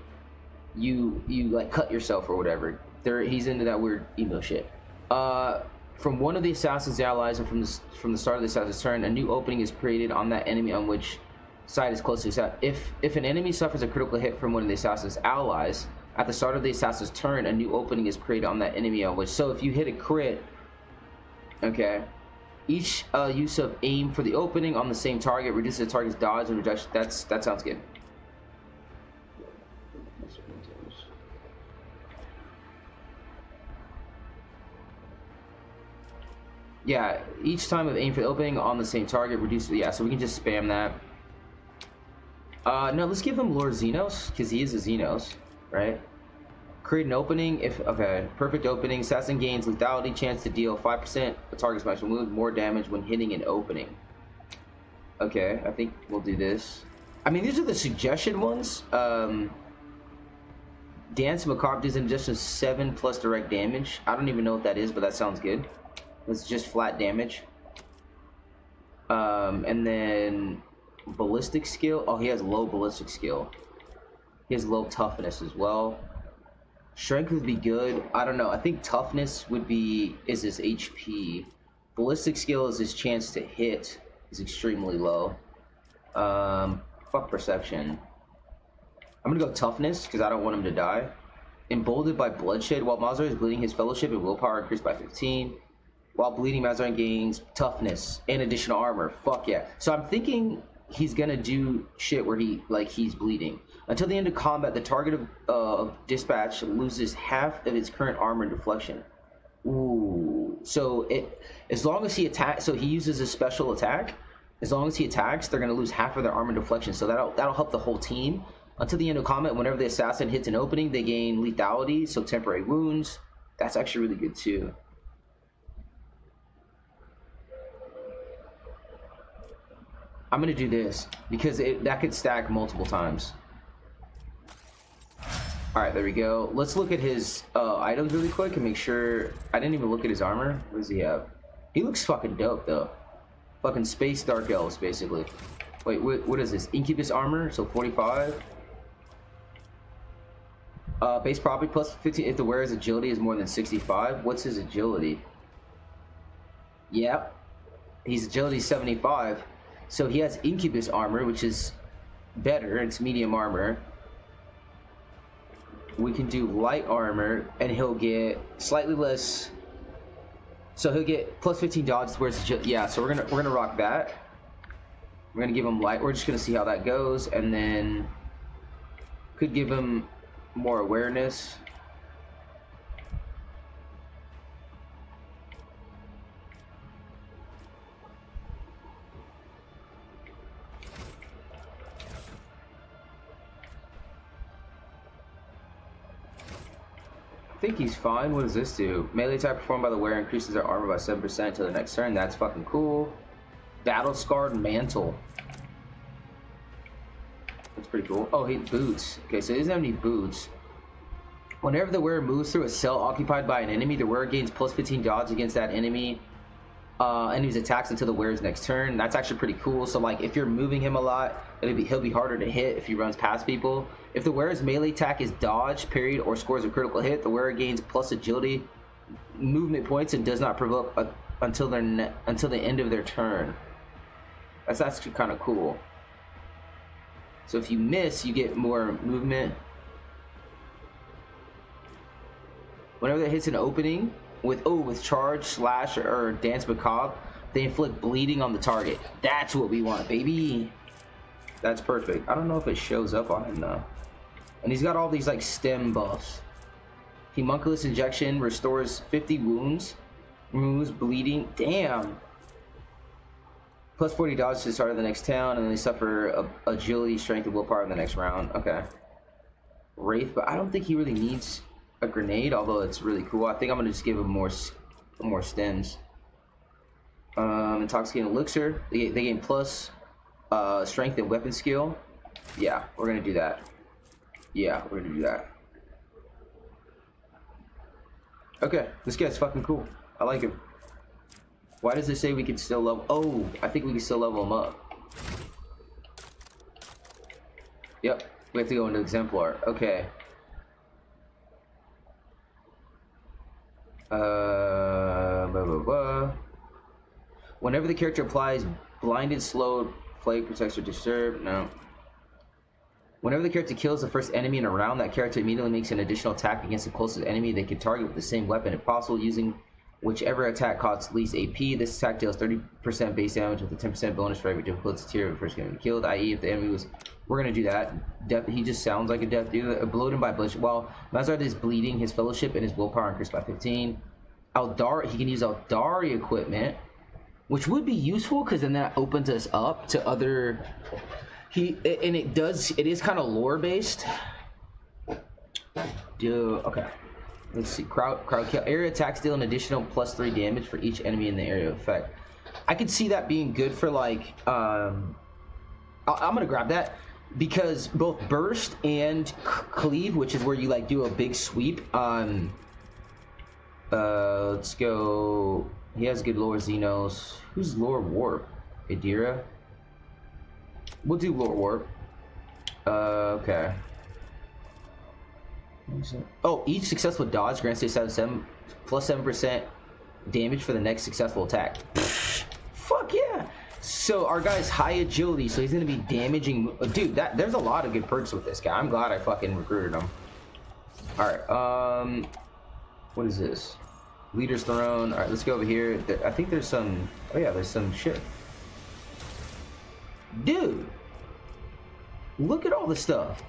like cut yourself or whatever. He's into that weird emo shit. From one of the assassin's allies, and from the start of the assassin's turn, a new opening is created on that enemy on which side is closest. If an enemy suffers a critical hit from one of the assassin's allies, at the start of the assassin's turn, a new opening is created on that enemy on which. So if you hit a crit, okay, each use of aim for the opening on the same target reduces the target's dodge and reduction. That sounds good. Yeah, each time of aim for the opening on the same target reduces. Yeah, so we can just spam that. No, let's give him Lord Xenos because he is a Xenos, right? Create an opening. Okay, perfect opening. Assassin gains lethality, chance to deal 5% of target's maximum wound, more damage when hitting an opening. Okay, I think we'll do this. I mean, these are the suggested ones. Dance Macabre does an additional 7 plus direct damage. I don't even know what that is, but that sounds good. It's just flat damage. And then ballistic skill. Oh, he has low ballistic skill. He has low toughness as well. Strength would be good. I don't know. I think toughness is his HP. Ballistic skill is his chance to hit is extremely low. Fuck perception. I'm gonna go toughness because I don't want him to die. Emboldened by bloodshed. While Mazurai is bleeding, his fellowship and willpower increased by 15. While bleeding, Mazurai gains toughness and additional armor. Fuck yeah. So I'm thinking he's gonna do shit where he's bleeding. Until the end of combat, the target of dispatch loses half of its current armor and deflection. Ooh. So as long as he attacks, so he uses a special attack. As long as he attacks, they're gonna lose half of their armor and deflection. So that'll help the whole team. Until the end of combat, whenever the assassin hits an opening, they gain lethality, so temporary wounds. That's actually really good too. I'm gonna do this because that could stack multiple times. All right, there we go. Let's look at his items really quick and make sure. I didn't even look at his armor. What does he have? He looks fucking dope though. Fucking space dark elves basically. Wait, what is this? Incubus armor, so 45. Base property plus 15 if the wearer's agility is more than 65. What's his agility? Yep. His agility is 75. So he has Incubus armor, which is better. It's medium armor. We can do light armor, and he'll get slightly less. So he'll get plus 15 dodge. Where's yeah? So we're gonna rock that. We're gonna give him light. We're just gonna see how that goes, and then could give him more awareness. I think he's fine. What does this do? Melee attack performed by the wearer increases their armor by 7% until the next turn. That's fucking cool. Battle Scarred Mantle. That's pretty cool. Oh, he boots. Okay, so he doesn't have any boots. Whenever the wearer moves through a cell occupied by an enemy, the wearer gains plus 15 dodge against that enemy's attacks until the wearer's next turn. That's actually pretty cool. So like if you're moving him a lot, he'll be harder to hit if he runs past people. If the wearer's melee attack is dodge, period, or scores a critical hit, the wearer gains plus agility movement points and does not provoke until the end of their turn. That's actually kind of cool. So if you miss, you get more movement. Whenever that hits an opening with charge, slash, or dance macabre, they inflict bleeding on the target. That's what we want, baby. That's perfect. I don't know if it shows up on him though. And he's got all these like stem buffs. Homunculus injection restores 50 wounds, removes bleeding. Damn. Plus 40 dodge to the start of the next town, and then they suffer agility, strength, and willpower in the next round. Okay. Wraith, but I don't think he really needs a grenade, although it's really cool. I think I'm gonna just give him more stems. Intoxicating elixir. They gain plus strength and weapon skill. Yeah, we're gonna do that. Yeah, we're gonna do that. Okay, this guy's fucking cool. I like him. Why does it say we can still level? Oh, I think we can still level him up. Yep, we have to go into Exemplar. Okay. Blah, blah, blah. Whenever the character applies blinded, slowed, plague, protects, or disturb, no. Whenever the character kills the first enemy in a round, that character immediately makes an additional attack against the closest enemy they can target with the same weapon if possible, using whichever attack costs least AP. This attack deals 30% base damage with a 10% bonus for every difficulty tier of the first enemy killed, i.e. if the enemy was... We're gonna do that. He just sounds like a death dude. Bloated by bloodshed. While Mazard is bleeding, his fellowship and his willpower increased by 15. Aldari, he can use Aldari equipment, which would be useful because then that opens us up to other... It is kind of lore based. Okay. Let's see. Crowd kill. Area attacks deal an additional +3 damage for each enemy in the area of effect. I could see that being good for like I'm gonna grab that because both burst and cleave, which is where you like do a big sweep. Let's go. He has good lore. Xenos. Who's lore warp? Adira. We'll do lore warp. Okay. Oh, each successful dodge grants a 7% damage for the next successful attack. Fuck yeah! So our guy's high agility, so he's gonna be damaging. Dude, there's a lot of good perks with this guy. I'm glad I fucking recruited him. All right. What is this? Leader's Throne. All right, let's go over here. I think there's some. Oh yeah, there's some shit. Dude, look at all this stuff.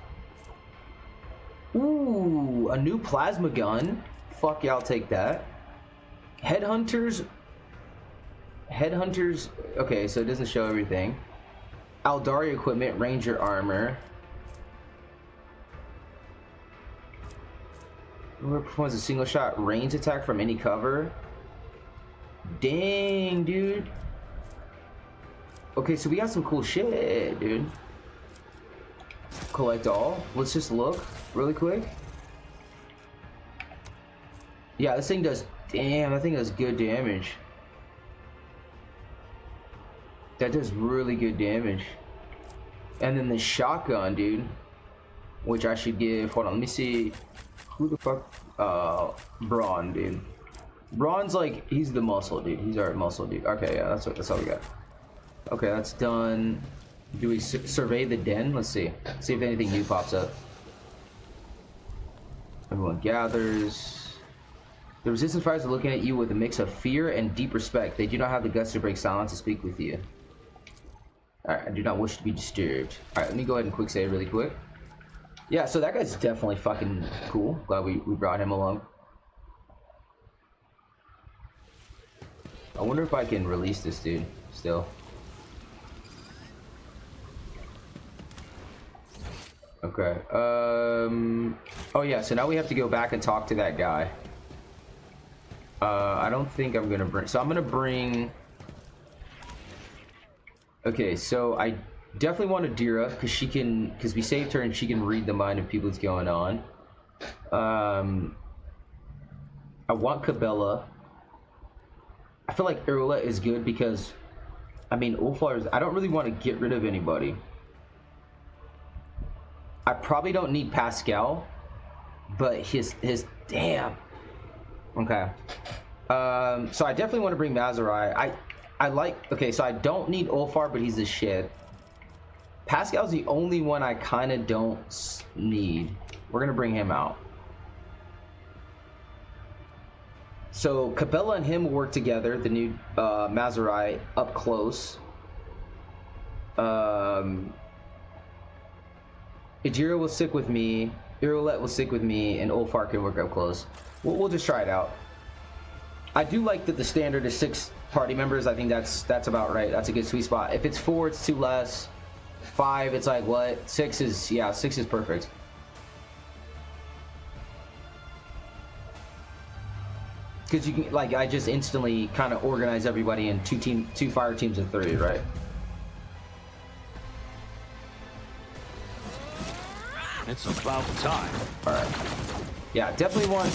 Ooh, a new plasma gun. Fuck yeah, I'll take that. Headhunters. Okay, so it doesn't show everything. Aldari equipment, ranger armor. Whoever performs a single shot range attack from any cover. Dang, dude. Okay, so we got some cool shit, dude. Collect all. Let's just look really quick. Yeah, this thing does. Damn, that thing does good damage. That does really good damage. And then the shotgun, dude, which I should give. Hold on, let me see. Who the fuck? Braun, dude. Braun's like, he's the muscle, dude. He's our muscle, dude. Okay, yeah, that's all we got. Okay, that's done. Do we survey the den? Let's see. See if anything new pops up. Everyone gathers. The resistance fighters are looking at you with a mix of fear and deep respect. They do not have the guts to break silence to speak with you. Alright, I do not wish to be disturbed. Alright, let me go ahead and quick save really quick. Yeah, so that guy's definitely fucking cool. Glad we brought him along. I wonder if I can release this dude still. Okay. Oh yeah, so now we have to go back and talk to that guy. I don't think I'm gonna bring. So I'm gonna bring. Okay, so I definitely want Adira because we saved her and she can read the mind of people that's going on. I want Cabela. I feel like Irola is good because, I mean, Ulfar. I don't really want to get rid of anybody. I probably don't need Pascal, but his damn. Okay. So I definitely want to bring Mazurai. I like. Okay, so I don't need Ulfar, but he's the shit. Pascal's the only one I kind of don't need. We're gonna bring him out. So Cabela and him will work together. The new Mazurai up close. Ejiro will stick with me. Irolet will stick with me, and Ulfar can work up close. We'll just try it out. I do like that the standard is 6 party members. I think that's about right. That's a good sweet spot. If it's 4, it's 2 less. 5, it's like what? 6 is, yeah, 6 is perfect. Because you can, like, I just instantly kind of organize everybody in 2 fire teams of 3, right? It's about time. All right. Yeah, definitely want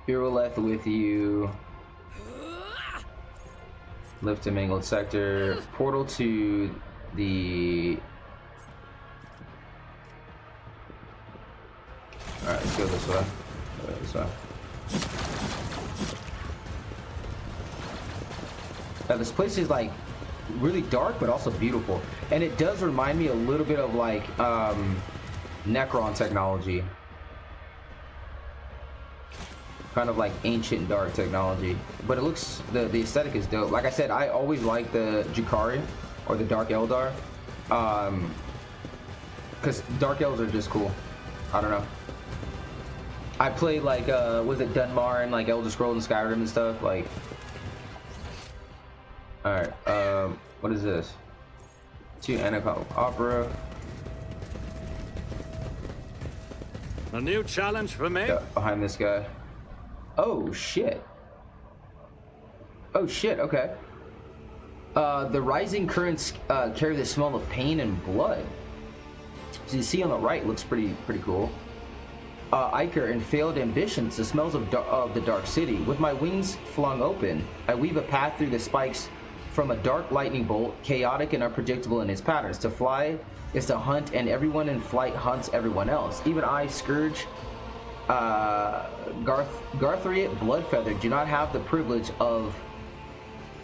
Iroleth with you. Lift to Mangled Sector. Portal to the. All right, let's go this way. Go this way. Now, this place is like really dark, but also beautiful, and it does remind me a little bit of like Necron technology, kind of like ancient dark technology. But it looks the aesthetic is dope. Like I said, I always like the Jukari or the Dark Eldar, because Dark Elves are just cool. I don't know. I played like was it Dunmar and like Elder Scrolls and Skyrim and stuff like. Alright, what is this? 2 Anaconda Opera. A new challenge for me? Yeah, behind this guy. Oh shit. Oh shit, okay. The rising currents carry the smell of pain and blood. So you see on the right looks pretty cool. Iker and failed ambitions, the smells of the dark city. With my wings flung open, I weave a path through the spikes from a dark lightning bolt, chaotic and unpredictable in its patterns. To fly is to hunt, and everyone in flight hunts everyone else. Even I, Scourge, Garthariet, Bloodfeather, do not have the privilege of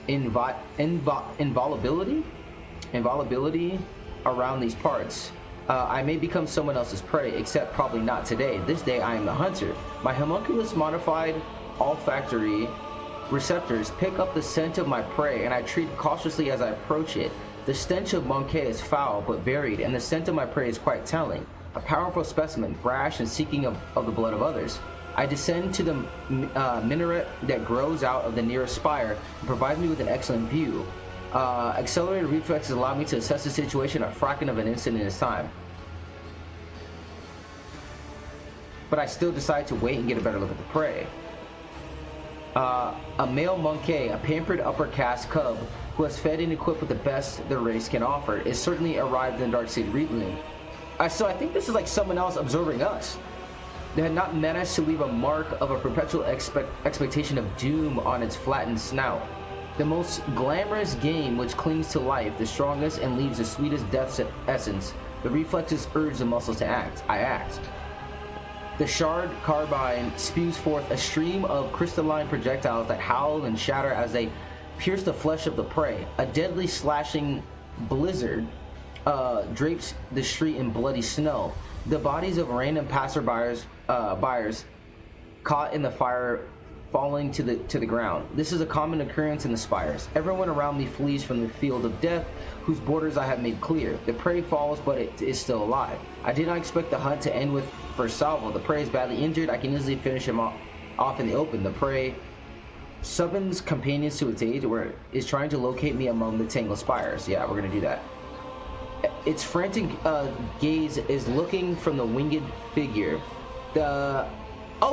inviolability around these parts. I may become someone else's prey, except probably not today. This day I am the hunter. My homunculus modified olfactory receptors pick up the scent of my prey, and I treat it cautiously as I approach it. The stench of Monkey is foul but varied, and the scent of my prey is quite telling. A powerful specimen, brash and seeking of the blood of others. I descend to the minaret that grows out of the nearest spire and provides me with an excellent view. Accelerated reflexes allow me to assess the situation a fraction of an instant in its time. But I still decide to wait and get a better look at the prey. A male monkey, a pampered upper caste cub who has fed and equipped with the best the race can offer, is certainly arrived in the Dark City region. So I think this is like someone else observing us. They had not managed to leave a mark of a perpetual expectation of doom on its flattened snout. The most glamorous game which clings to life, the strongest and leaves the sweetest death's essence. The reflexes urge the muscles to act. I act. The shard carbine spews forth a stream of crystalline projectiles that howl and shatter as they pierce the flesh of the prey. A deadly slashing blizzard drapes the street in bloody snow. The bodies of random passerbyers buyers caught in the fire falling to the ground. This is a common occurrence in the spires. Everyone around me flees from the field of death, whose borders I have made clear. The prey falls, but it is still alive. I did not expect the hunt to end with first salvo. The prey is badly injured. I can easily finish him off in the open. The prey summons companions to its aid, or is trying to locate me among the tangled spires. Yeah, we're gonna do that. Its frantic gaze is looking from the winged figure.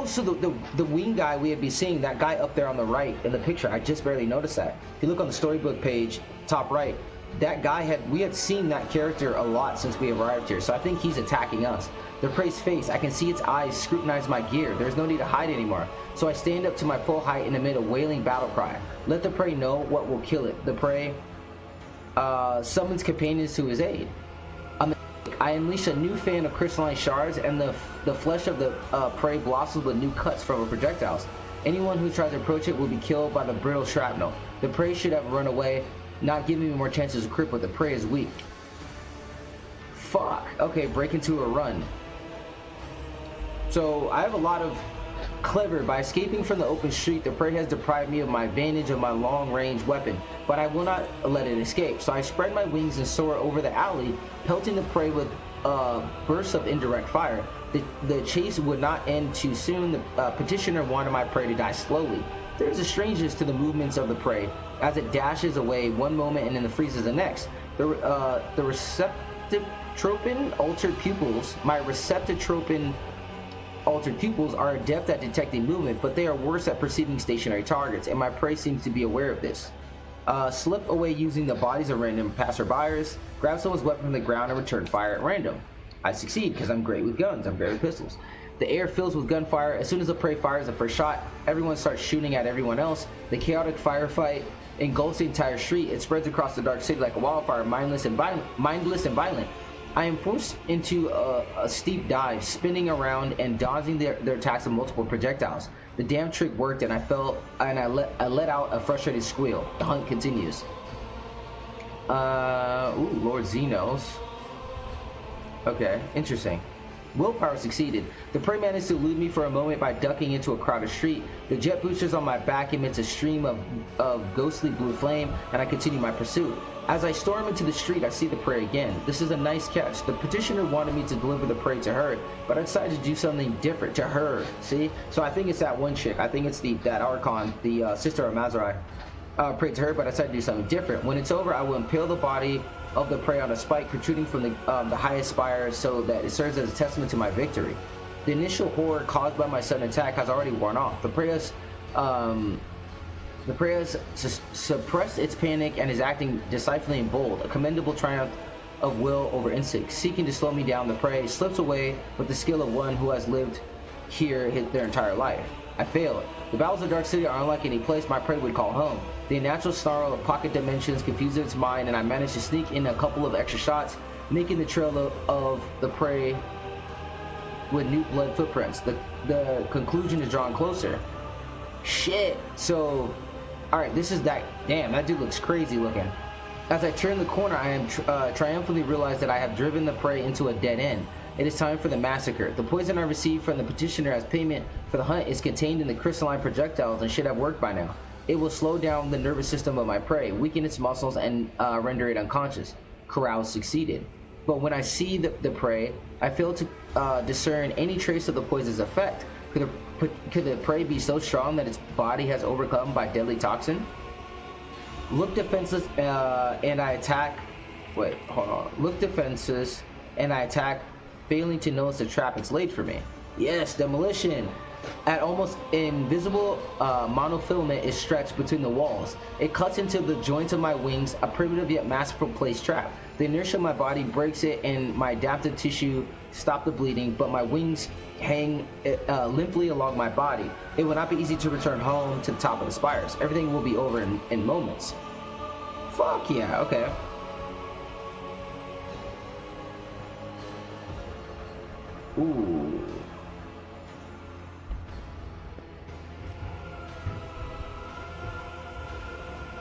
So the wing guy we had been seeing, that guy up there on the right in the picture, I just barely noticed that. If you look on the storybook page, top right, that guy we had seen that character a lot since we arrived here, so I think he's attacking us. The prey's face, I can see its eyes scrutinize my gear. There's no need to hide anymore, so I stand up to my full height and emit a wailing battle cry. Let the prey know what will kill it. The prey summons companions to his aid. I unleash a new fan of crystalline shards, and the flesh of the prey blossoms with new cuts from the projectiles. Anyone who tries to approach it will be killed by the brittle shrapnel. The prey should have run away, not giving me more chances to cripple, but the prey is weak. Fuck. Okay, break into a run. So I have a lot of clever. By escaping from the open street, the prey has deprived me of my advantage of my long-range weapon, but I will not let it escape. So I spread my wings and soar over the alley, pelting the prey with bursts of indirect fire. The chase would not end too soon. The petitioner wanted my prey to die slowly. There is a strangeness to the movements of the prey, as it dashes away one moment and then freezes the next. The receptotropin altered pupils, my receptotropin altered pupils are adept at detecting movement, but they are worse at perceiving stationary targets, and my prey seems to be aware of this. Slip away using the bodies of random passerbyers, grab someone's weapon from the ground and return fire at random. I succeed because I'm great with guns, I'm great with pistols. The air fills with gunfire. As soon as the prey fires the first shot, everyone starts shooting at everyone else. The chaotic firefight engulfs the entire street. It spreads across the dark city like a wildfire, mindless and violent. I am forced into a steep dive, spinning around and dodging their attacks of multiple projectiles. The damn trick worked, and I let out a frustrated squeal. The hunt continues. Lord Xenos. Okay, interesting. Willpower succeeded. The prey managed to elude me for a moment by ducking into a crowded street. The jet boosters on my back emits a stream of ghostly blue flame, and I continue my pursuit. As I storm into the street, I see the prey again. This is a nice catch. The petitioner wanted me to deliver the prey to her, but I decided to do something different to her. See? So I think it's that one chick. I think it's that Archon, the sister of Mazurai. Prayed to her, but I decided to do something different. When it's over, I will impale the body of the prey on a spike protruding from the highest spire, so that it serves as a testament to my victory. The initial horror caused by my sudden attack has already worn off. The prey has suppressed its panic and is acting decisively and bold, a commendable triumph of will over instinct. Seeking to slow me down, the prey slips away with the skill of one who has lived here their entire life. I failed. The battles of Dark City are unlike any place my prey would call home. The unnatural snarl of pocket dimensions confuses its mind, and I managed to sneak in a couple of extra shots, making the trail of the prey with new blood footprints. The conclusion is drawn closer. Shit. So, alright, this is that. Damn, that dude looks crazy looking. As I turn the corner, I am triumphantly realize that I have driven the prey into a dead end. It is time for the massacre. The poison I received from the petitioner as payment for the hunt is contained in the crystalline projectiles and should have worked by now. It will slow down the nervous system of my prey, weaken its muscles, and render it unconscious. Carouse succeeded. But when I see the prey, I fail to discern any trace of the poison's effect. Could the prey be so strong that its body has overcome by deadly toxin? Look defenseless, and I attack. Wait, hold on. Look defenseless, and I attack, failing to notice the trap it's laid for me. Yes, demolition. At almost invisible monofilament is stretched between the walls. It cuts into the joints of my wings, a primitive yet masterful place trap. The inertia of my body breaks it and my adaptive tissue stop the bleeding, but my wings hang limply along my body. It will not be easy to return home to the top of the spires. Everything will be over in moments. Fuck yeah, okay. Ooh.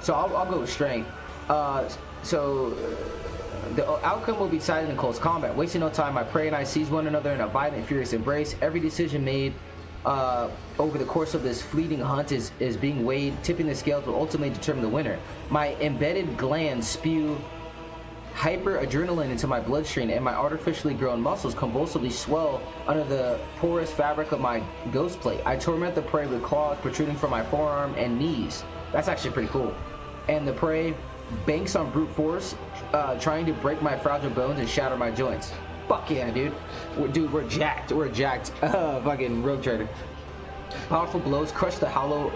So I'll go with strength. The outcome will be decided in close combat. Wasting no time, my prey and I seize one another in a violent and furious embrace. Every decision made over the course of this fleeting hunt is being weighed. Tipping the scales will ultimately determine the winner. My embedded glands spew hyper-adrenaline into my bloodstream, and my artificially grown muscles convulsively swell under the porous fabric of my ghost plate. I torment the prey with claws protruding from my forearm and knees. That's actually pretty cool. And the prey banks on brute force, trying to break my fragile bones and shatter my joints. Fuck yeah, dude. We're jacked. We're jacked. Fucking rogue trader. Powerful blows crush the hollow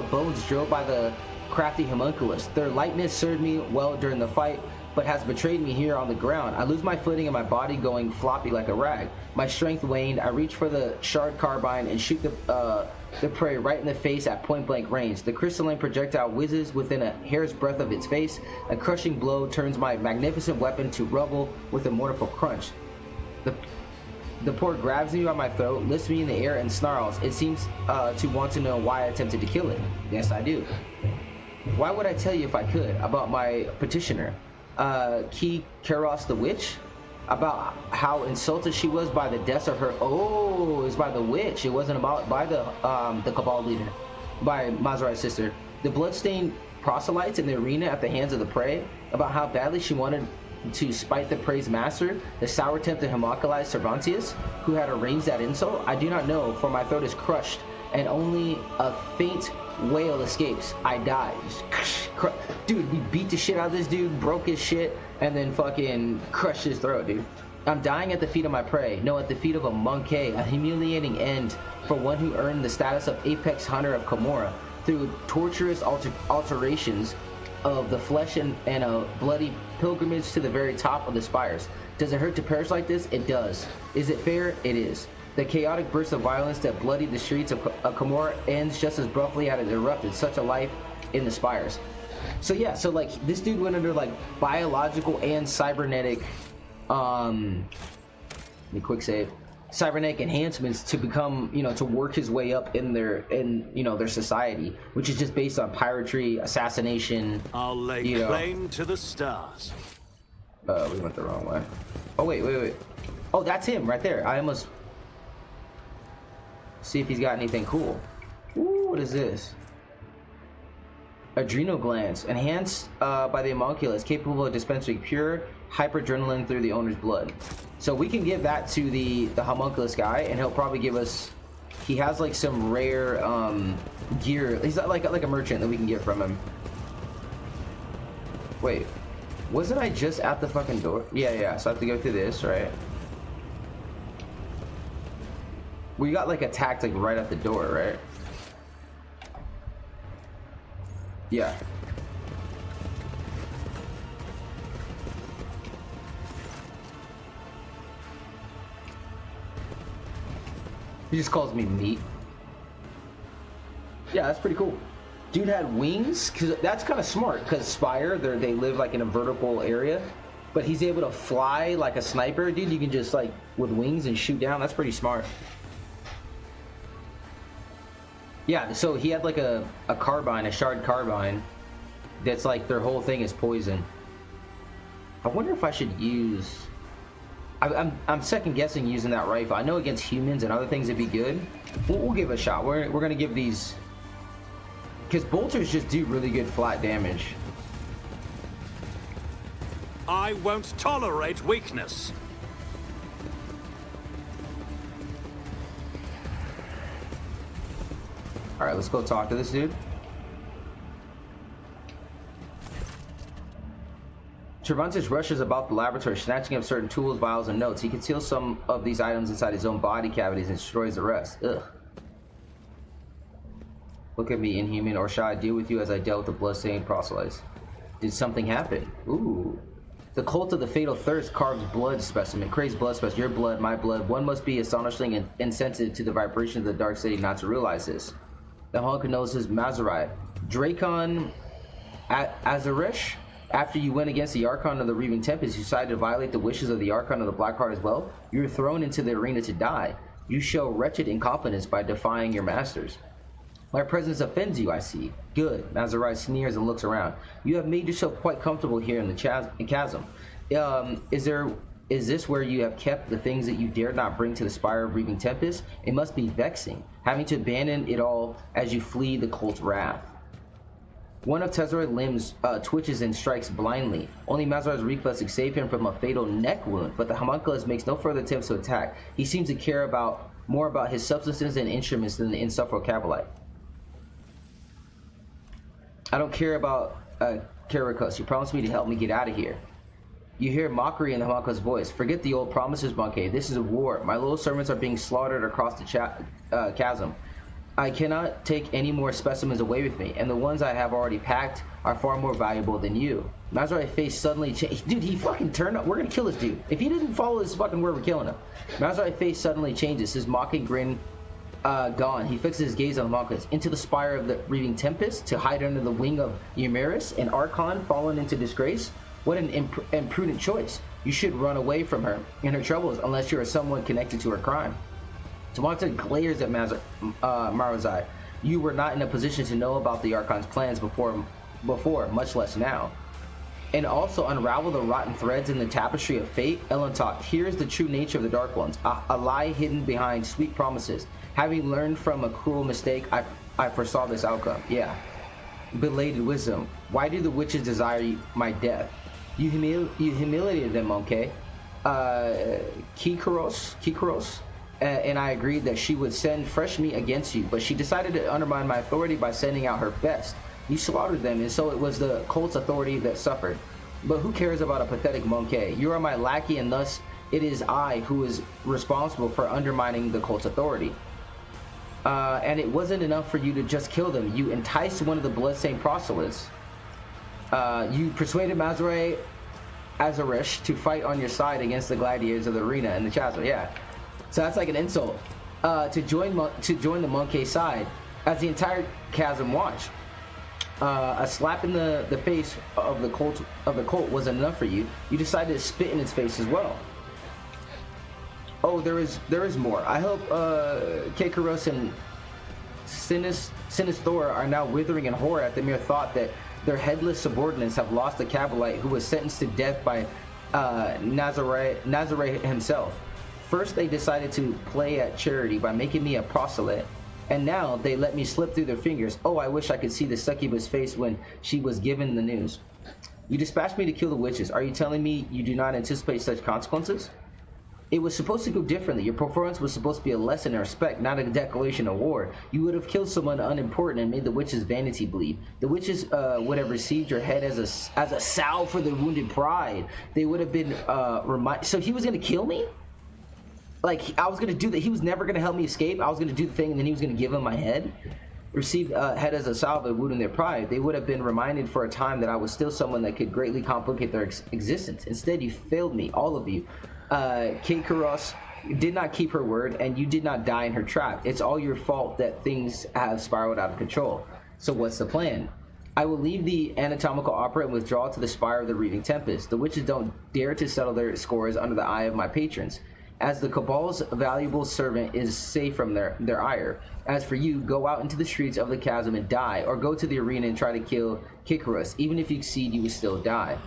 bones drilled by the crafty homunculus. Their lightness served me well during the fight, but has betrayed me here on the ground. I lose my footing and my body going floppy like a rag. My strength waned. I reach for the shard carbine and shoot the prey right in the face at point-blank range. The crystalline projectile whizzes within a hair's breadth of its face. A crushing blow turns my magnificent weapon to rubble with a mournful crunch. The poor grabs me by my throat, lifts me in the air, and snarls. It seems to want to know why I attempted to kill it. Yes, I do. Why would I tell you if I could about my petitioner? Key Keros the Witch, about how insulted she was by the deaths of her. Oh, it was by the witch. It wasn't about by the Cabal leader, by Mazarai's sister. The bloodstained proselytes in the arena at the hands of the prey, about how badly she wanted to spite the prey's master, the sour-tempted homunculus Cervantes, who had arranged that insult. I do not know, for my throat is crushed, and only a faint wail escapes. I die. Dude, we beat the shit out of this dude, broke his shit, and then fucking crushed his throat, dude. I'm dying at the feet of my prey. No, at the feet of a monkey, a humiliating end for one who earned the status of apex hunter of Camorra through torturous alterations of the flesh and a bloody pilgrimage to the very top of the spires. Does it hurt to perish like this? It does. Is it fair? It is. The chaotic burst of violence that bloodied the streets of Camorra ends just as abruptly as it erupted. Such a life in the spires. So yeah, so like this dude went under like biological and cybernetic, let me quick save, cybernetic enhancements to become, you know, to work his way up in their society, which is just based on piracy, assassination. I'll lay claim to the stars. We went the wrong way. Oh wait. Oh, that's him right there. I almost see if he's got anything cool. Ooh, what is this? Adrenal glands, enhanced by the homunculus, capable of dispensing pure hyperadrenaline through the owner's blood. So we can give that to the homunculus guy, and he'll probably give us. He has like some rare gear. He's like a merchant that we can get from him. Wait, wasn't I just at the fucking door? Yeah. So I have to go through this, right? We got like attacked like right at the door, right? Yeah. He just calls me meat. Yeah, that's pretty cool. Dude had wings, cause that's kind of smart. Cause Spire, they live like in a vertical area, but he's able to fly like a sniper. Dude, you can just like with wings and shoot down. That's pretty smart. Yeah, so he had like a carbine, a shard carbine, that's like their whole thing is poison. I wonder if I should use. I'm second guessing using that rifle. I know against humans and other things it'd be good. We'll give it a shot. We're gonna give these, because bolters just do really good flat damage. I won't tolerate weakness. Alright, let's go talk to this dude. Cervantes rushes about the laboratory, snatching up certain tools, vials, and notes. He conceals some of these items inside his own body cavities and destroys the rest. Ugh. Look at me, inhuman, or shall I deal with you as I dealt with the bloodstained proselytes? Did something happen? Ooh. The cult of the fatal thirst carves blood specimen. Craves blood specimen. Your blood, my blood. One must be astonishingly insensitive to the vibrations of the dark city not to realize this. The hunk knows his Maserati. Dracon Azarish. After you went against the Archon of the Reaving Tempest, you decided to violate the wishes of the Archon of the Black Heart as well. You were thrown into the arena to die. You show wretched incompetence by defying your masters. My presence offends you, I see. Good. Maserati sneers and looks around. You have made yourself quite comfortable here in the chasm. Is this where you have kept the things that you dared not bring to the Spire of Reaving Tempest? It must be vexing, having to abandon it all as you flee the cult's wrath. One of Tezzero's limbs twitches and strikes blindly. Only Mazar's reflexes save him from a fatal neck wound, but the homunculus makes no further attempts to attack. He seems to care more about his substances and instruments than the insufferable Cabalite. I don't care about Karakus. You promised me to help me get out of here. You hear mockery in the homunculus' voice. Forget the old promises, Monkey. This is a war. My little servants are being slaughtered across the chasm. I cannot take any more specimens away with me, and the ones I have already packed are far more valuable than you. Mazarai's face suddenly changed. Dude, he fucking turned up. We're gonna kill this dude. If he didn't follow his fucking word, we're killing him. Mazarai's face suddenly changes, his mocking grin gone. He fixes his gaze on the homunculus. Into the Spire of the Reaving Tempest, to hide under the wing of Eumeris, an Archon fallen into disgrace? What an imprudent choice. You should run away from her and her troubles, unless you are someone connected to her crime. Tamata glares at Marozai. You were not in a position to know about the Archon's plans before, much less now. And also unravel the rotten threads in the tapestry of fate. Elentok, here's the true nature of the Dark Ones. A lie hidden behind sweet promises. Having learned from a cruel mistake, I foresaw this outcome. Yeah. Belated wisdom. Why do the witches desire my death? You humiliated them, okay? Kikaros. And I agreed that she would send fresh meat against you, but she decided to undermine my authority by sending out her best. You slaughtered them, and so it was the cult's authority that suffered. But who cares about a pathetic monkey? You are my lackey, and thus it is I who is responsible for undermining the cult's authority. And it wasn't enough for you to just kill them. You enticed one of the bloodstained proselytes. You persuaded Mazarai Azarish to fight on your side against the gladiators of the arena and the chasm. Yeah. So that's like an insult to join the monkey side as the entire chasm watched. A slap in the face of the cult wasn't enough for you. You decided to spit in its face as well. Oh, there is more. I hope Kekaros and Sinisthor are now withering in horror at the mere thought that their headless subordinates have lost the Cabalite who was sentenced to death by Nazare himself. First, they decided to play at charity by making me a proselyte, and now they let me slip through their fingers. Oh, I wish I could see the succubus face when she was given the news. You dispatched me to kill the witches. Are you telling me you do not anticipate such consequences? It was supposed to go differently. Your performance was supposed to be a lesson in respect, not a declaration of war. You would have killed someone unimportant and made the witches' vanity bleed. The witches would have received your head as a salve for their wounded pride. They would have been So he was going to kill me? Like, I was going to do that. He was never going to help me escape. I was going to do the thing, and then he was going to give him my head. Received head as a salve of wounding their pride. They would have been reminded for a time that I was still someone that could greatly complicate their existence. Instead, you failed me, all of you. Kate Kuros did not keep her word, and you did not die in her trap. It's all your fault that things have spiraled out of control. So what's the plan? I will leave the anatomical opera and withdraw to the Spire of the Reaving Tempest. The witches don't dare to settle their scores under the eye of my patrons, as the Cabal's valuable servant is safe from their ire. As for you, go out into the streets of the chasm and die, or go to the arena and try to kill Kikaros. Even if you succeed, you will still die.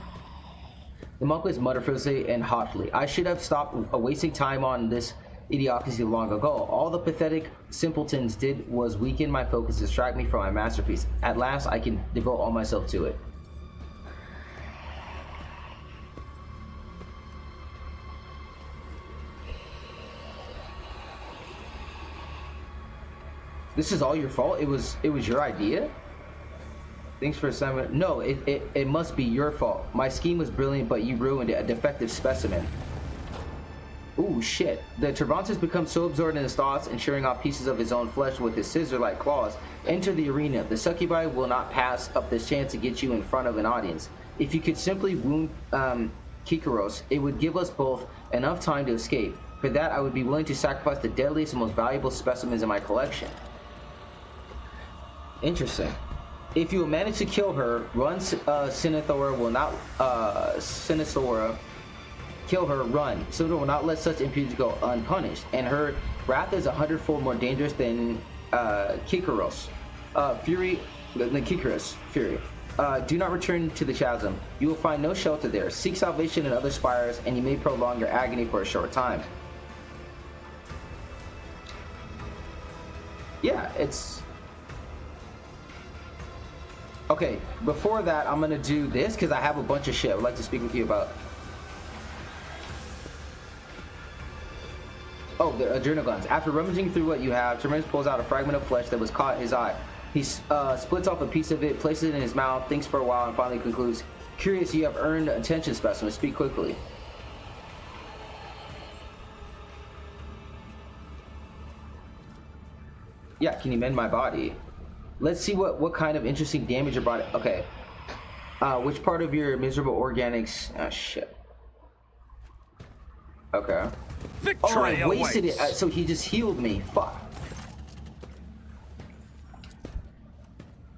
The monk was muttered fiercely and hotly. I should have stopped wasting time on this idiocracy long ago. All the pathetic simpletons did was weaken my focus, distract me from my masterpiece. At last, I can devote all myself to it. This is all your fault? It was your idea? Thanks for assignment. No, it must be your fault. My scheme was brilliant, but you ruined it. A defective specimen. Ooh, shit. The Cervantes becomes so absorbed in his thoughts and shearing off pieces of his own flesh with his scissor-like claws Enter the arena. The succubi will not pass up this chance to get you in front of an audience. If you could simply wound Kikaros, it would give us both enough time to escape. For that, I would be willing to sacrifice the deadliest and most valuable specimens in my collection. Interesting. If you will manage to kill her, run. Sinithora will not. Sinithora, kill her. Run. Sinithora will not let such impudence go unpunished, and her wrath is 100-fold more dangerous than Kikaros. Fury. Kikaros. Fury. Do not return to the chasm. You will find no shelter there. Seek salvation in other spires, and you may prolong your agony for a short time. Yeah, it's... Okay, before that, I'm going to do this, because I have a bunch of shit I would like to speak with you about. Oh, the adrenal glands. After rummaging through what you have, Terminus pulls out a fragment of flesh that was caught in his eye. He splits off a piece of it, places it in his mouth, thinks for a while, and finally concludes, "Curious, you have earned attention, specimen. Speak quickly." Yeah, can you mend my body? Let's see what kind of interesting damage your body... Okay. Which part of your miserable organics... Ah, shit. Okay. Victory I wasted awaits. it. So he just healed me. Fuck.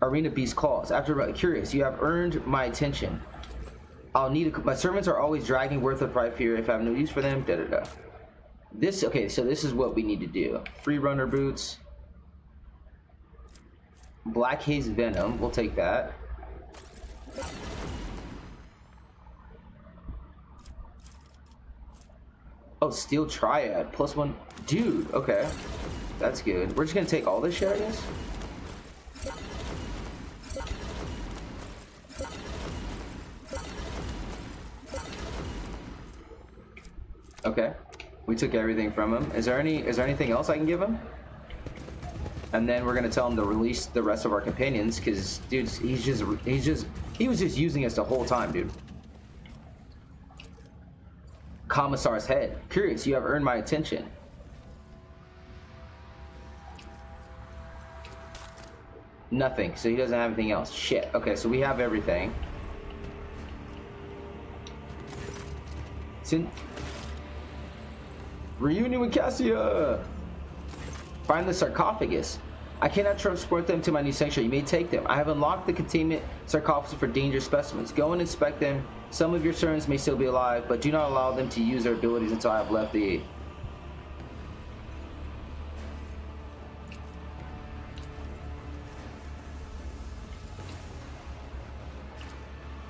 Arena Beast calls. After curious, you have earned my attention. I'll need my servants are always dragging worth of pride here. If I have no use for them, da-da-da. This... Okay, so this is what we need to do. Free runner boots. Black Haze Venom, we'll take that. Oh, Steel Triad, +1. Dude, okay. That's good. We're just gonna take all this shit, I guess? Okay. We took everything from him. Is there anything else I can give him? And then we're gonna tell him to release the rest of our companions, because dude, he was just using us the whole time, dude. Commissar's head. Curious, you have earned my attention. Nothing, so he doesn't have anything else. Shit. Okay, so we have everything. Reunion with Cassia! Find the sarcophagus. I cannot transport them to my new sanctuary. You may take them. I have unlocked the containment sarcophagus for dangerous specimens. Go and inspect them. Some of your servants may still be alive, but do not allow them to use their abilities until I have left the...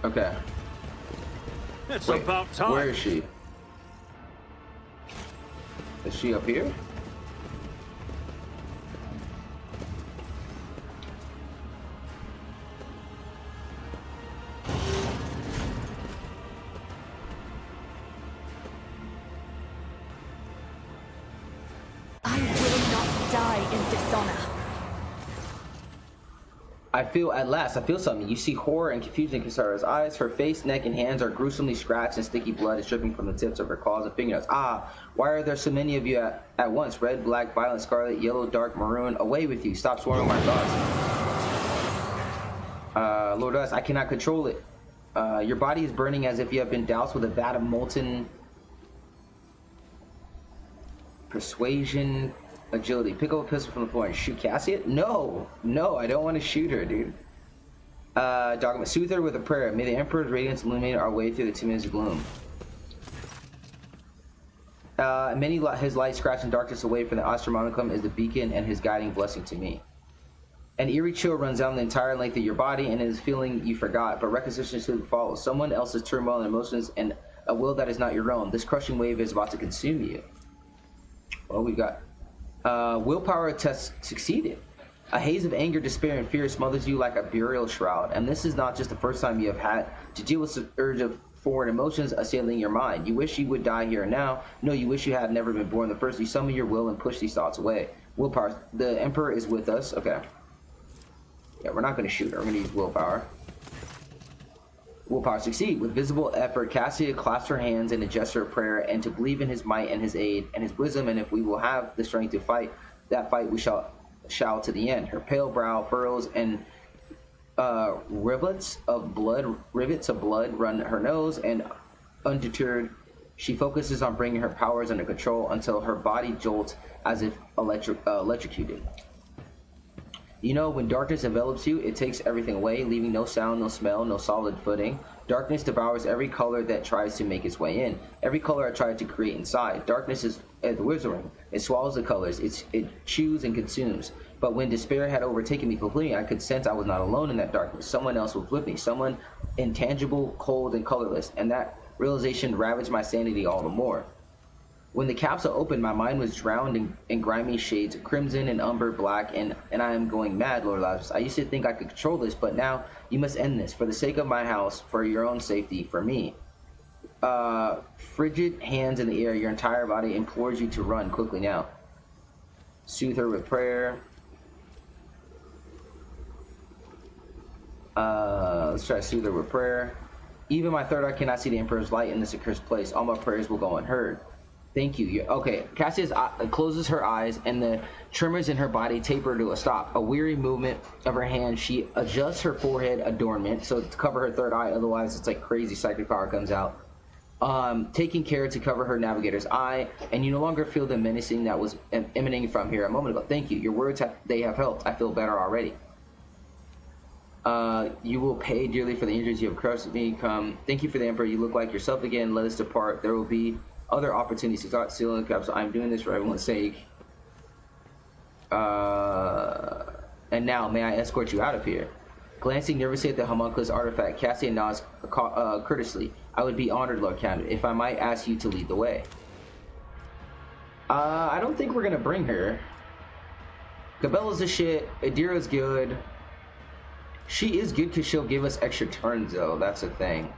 Okay. It's Wait, about time. where is she? Is she up here? I feel something. You see horror and confusion in Kisara's eyes. Her face, neck, and hands are gruesomely scratched, and sticky blood is dripping from the tips of her claws and fingernails. Ah, why are there so many of you at once? Red, black, violet, scarlet, yellow, dark, maroon. Away with you. Stop swarming my thoughts. Lord Us, I cannot control it. Your body is burning as if you have been doused with a vat of molten persuasion. Agility. Pick up a pistol from the floor and shoot Cassia? No, I don't want to shoot her, dude. Dogma. Soothe her with a prayer. May the Emperor's radiance illuminate our way through the 2 minutes of gloom. His light scratching darkness away from the Astronomicum is the beacon and his guiding blessing to me. An eerie chill runs down the entire length of your body and it is feeling you forgot, but reconciliation soon follows. Someone else's turmoil and emotions and a will that is not your own. This crushing wave is about to consume you. Well, we've got... willpower test succeeded. A haze of anger, despair, and fear smothers you like a burial shroud, and this is not just the first time you have had to deal with the urge of foreign emotions assailing your mind. You wish you would die here and now. No, you wish you had never been born. The first, you summon your will and push these thoughts away. Willpower. The Emperor is with us. Okay. Yeah, we're not going to shoot her. We're going to use willpower. Willpower succeed. With visible effort, Cassia clasps her hands in a gesture of prayer and to believe in his might and his aid and his wisdom, and if we will have the strength to fight that fight, we shall shall to the end. Her pale brow furrows and rivets of blood run her nose, and undeterred, she focuses on bringing her powers under control until her body jolts as if electrocuted. You know, when darkness envelops you, it takes everything away, leaving no sound, no smell, no solid footing. Darkness devours every color that tries to make its way in, every color I tried to create inside. Darkness is the wizarding. It swallows the colors, it chews and consumes. But when despair had overtaken me completely, I could sense I was not alone in that darkness. Someone else was with me, someone intangible, cold, and colorless, and that realization ravaged my sanity all the more. When the capsule opened, my mind was drowned in grimy shades of crimson and umber black, and I am going mad, Lord Lazarus. I used to think I could control this, but now you must end this, for the sake of my house, for your own safety, for me. Frigid hands in the air, your entire body implores you to run quickly now. Soothe her with prayer. Let's try to soothe her with prayer. Even my third eye cannot see the Emperor's light in this accursed place. All my prayers will go unheard. Thank you. Okay, Cassia closes her eyes, and the tremors in her body taper to a stop. A weary movement of her hand, she adjusts her forehead adornment so to cover her third eye. Otherwise, it's like crazy psychic power comes out. Taking care to cover her navigator's eye, and you no longer feel the menacing that was emanating from here a moment ago. Thank you. Your words they have helped. I feel better already. You will pay dearly for the injuries you have caused me. Come. Thank you for the Emperor. You look like yourself again. Let us depart. There will be other opportunities to start sealing the capsule. I'm doing this for everyone's sake. And now, may I escort you out of here? Glancing nervously at the homunculus artifact, Cassian nods courteously. I would be honored, Lord Count, if I might ask you to lead the way. I don't think we're gonna bring her. Cabela's a shit. Adira's good. She is good because she'll give us extra turns, though. That's the thing.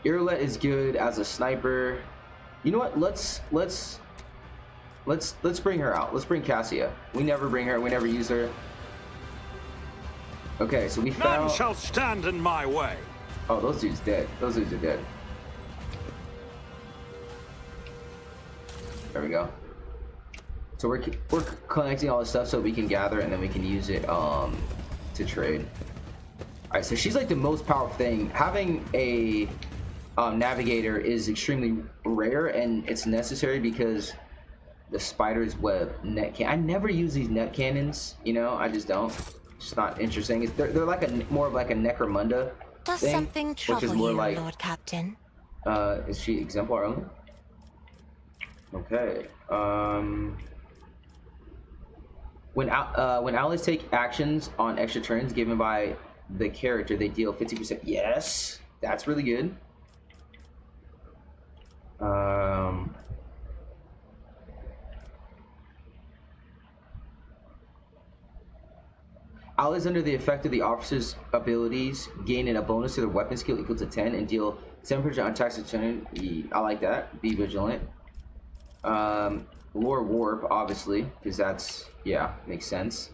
Irlet is good as a sniper. You know what? Let's bring her out. Let's bring Cassia. We never bring her. We never use her. Okay, so we found. None shall stand in my way. Oh, those dudes dead. Those dudes are dead. There we go. So we're collecting all this stuff so we can gather and then we can use it to trade. All right, so she's like the most powerful thing. Having a navigator is extremely rare, and it's necessary because the spider's web net cannon. I never use these net cannons, you know. I just don't. It's not interesting. They're like more of like a Necromunda Does thing, something which trouble is more you, like. Lord Captain? Is she exemplar only? Okay. When allies take actions on extra turns given by the character, they deal 50%. Yes, that's really good. Allies under the effect of the officer's abilities gain a bonus to their weapon skill equal to 10 and deal 7% on attacks of turn. I like that. Be vigilant. Lore warp, obviously, because that's, yeah, makes sense.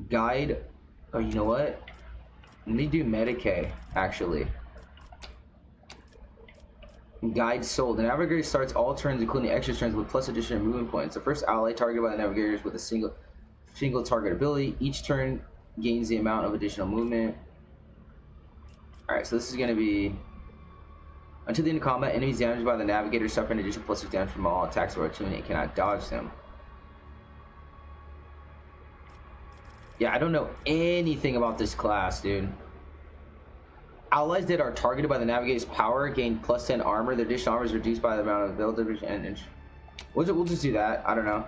Guide. Oh, you know what? Let me do Medicae, actually. Guide soul. The navigator starts all turns, including extra turns, with plus additional movement points. The first ally targeted by the navigators with a single target ability. Each turn gains the amount of additional movement. Alright, so this is going to be... Until the end of combat, enemies damaged by the navigator suffer an additional +6 damage from all attacks or opportunity and cannot dodge them. Yeah, I don't know anything about this class, dude. Allies that are targeted by the navigator's power gain +10 armor. The additional armor is reduced by the amount of ability and we'll just do that. I don't know.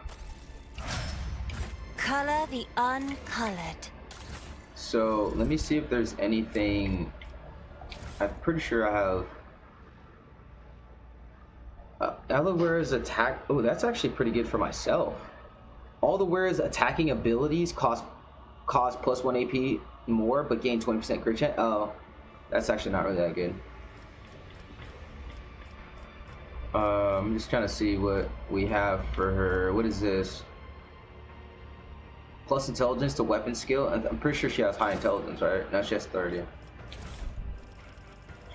Color the uncolored. So let me see if there's anything. I'm pretty sure I have. Aloe-Vera's attack. Oh, that's actually pretty good for myself. All the wearer's attacking abilities cost +1 AP more, but gain 20% crit chance. Oh, that's actually not really that good. I'm just trying to see what we have for her. What is this? Plus intelligence to weapon skill. I'm pretty sure she has high intelligence, right? No, she has 30. Let's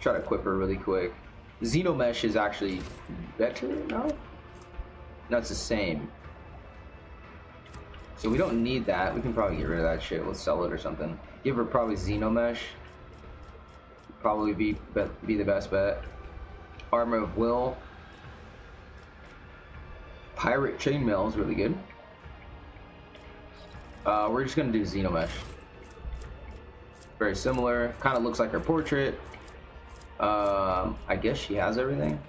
try to equip her really quick. Xenomesh is actually better, no? No, it's the same. So we don't need that. We can probably get rid of that shit. We'll sell it or something. Give her probably Xenomesh. Probably be the best bet. Armor of Will. Pirate Chainmail is really good. We're just gonna do Xenomesh. Very similar. Kind of looks like her portrait. I guess she has everything.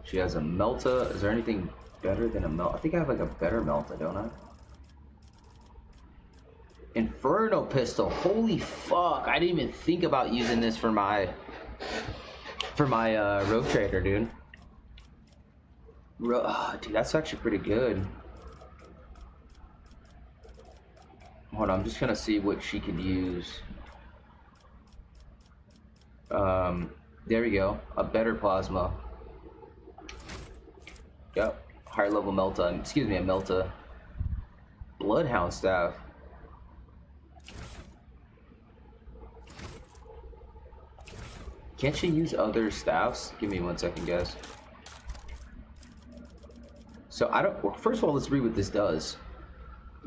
She has a Melta. Is there anything better than a Melta? I think I have like a better Melta, don't I? Inferno Pistol. Holy fuck. I didn't even think about using this for my Rogue Trader, dude. Dude, that's actually pretty good. Hold on, I'm just gonna see what she could use. There we go. A better Plasma. Yep. Higher level Melta. Excuse me, a Melta. Bloodhound Staff. Can't she use other staffs? Give me 1 second, guys. So I don't. Well, first of all, let's read what this does.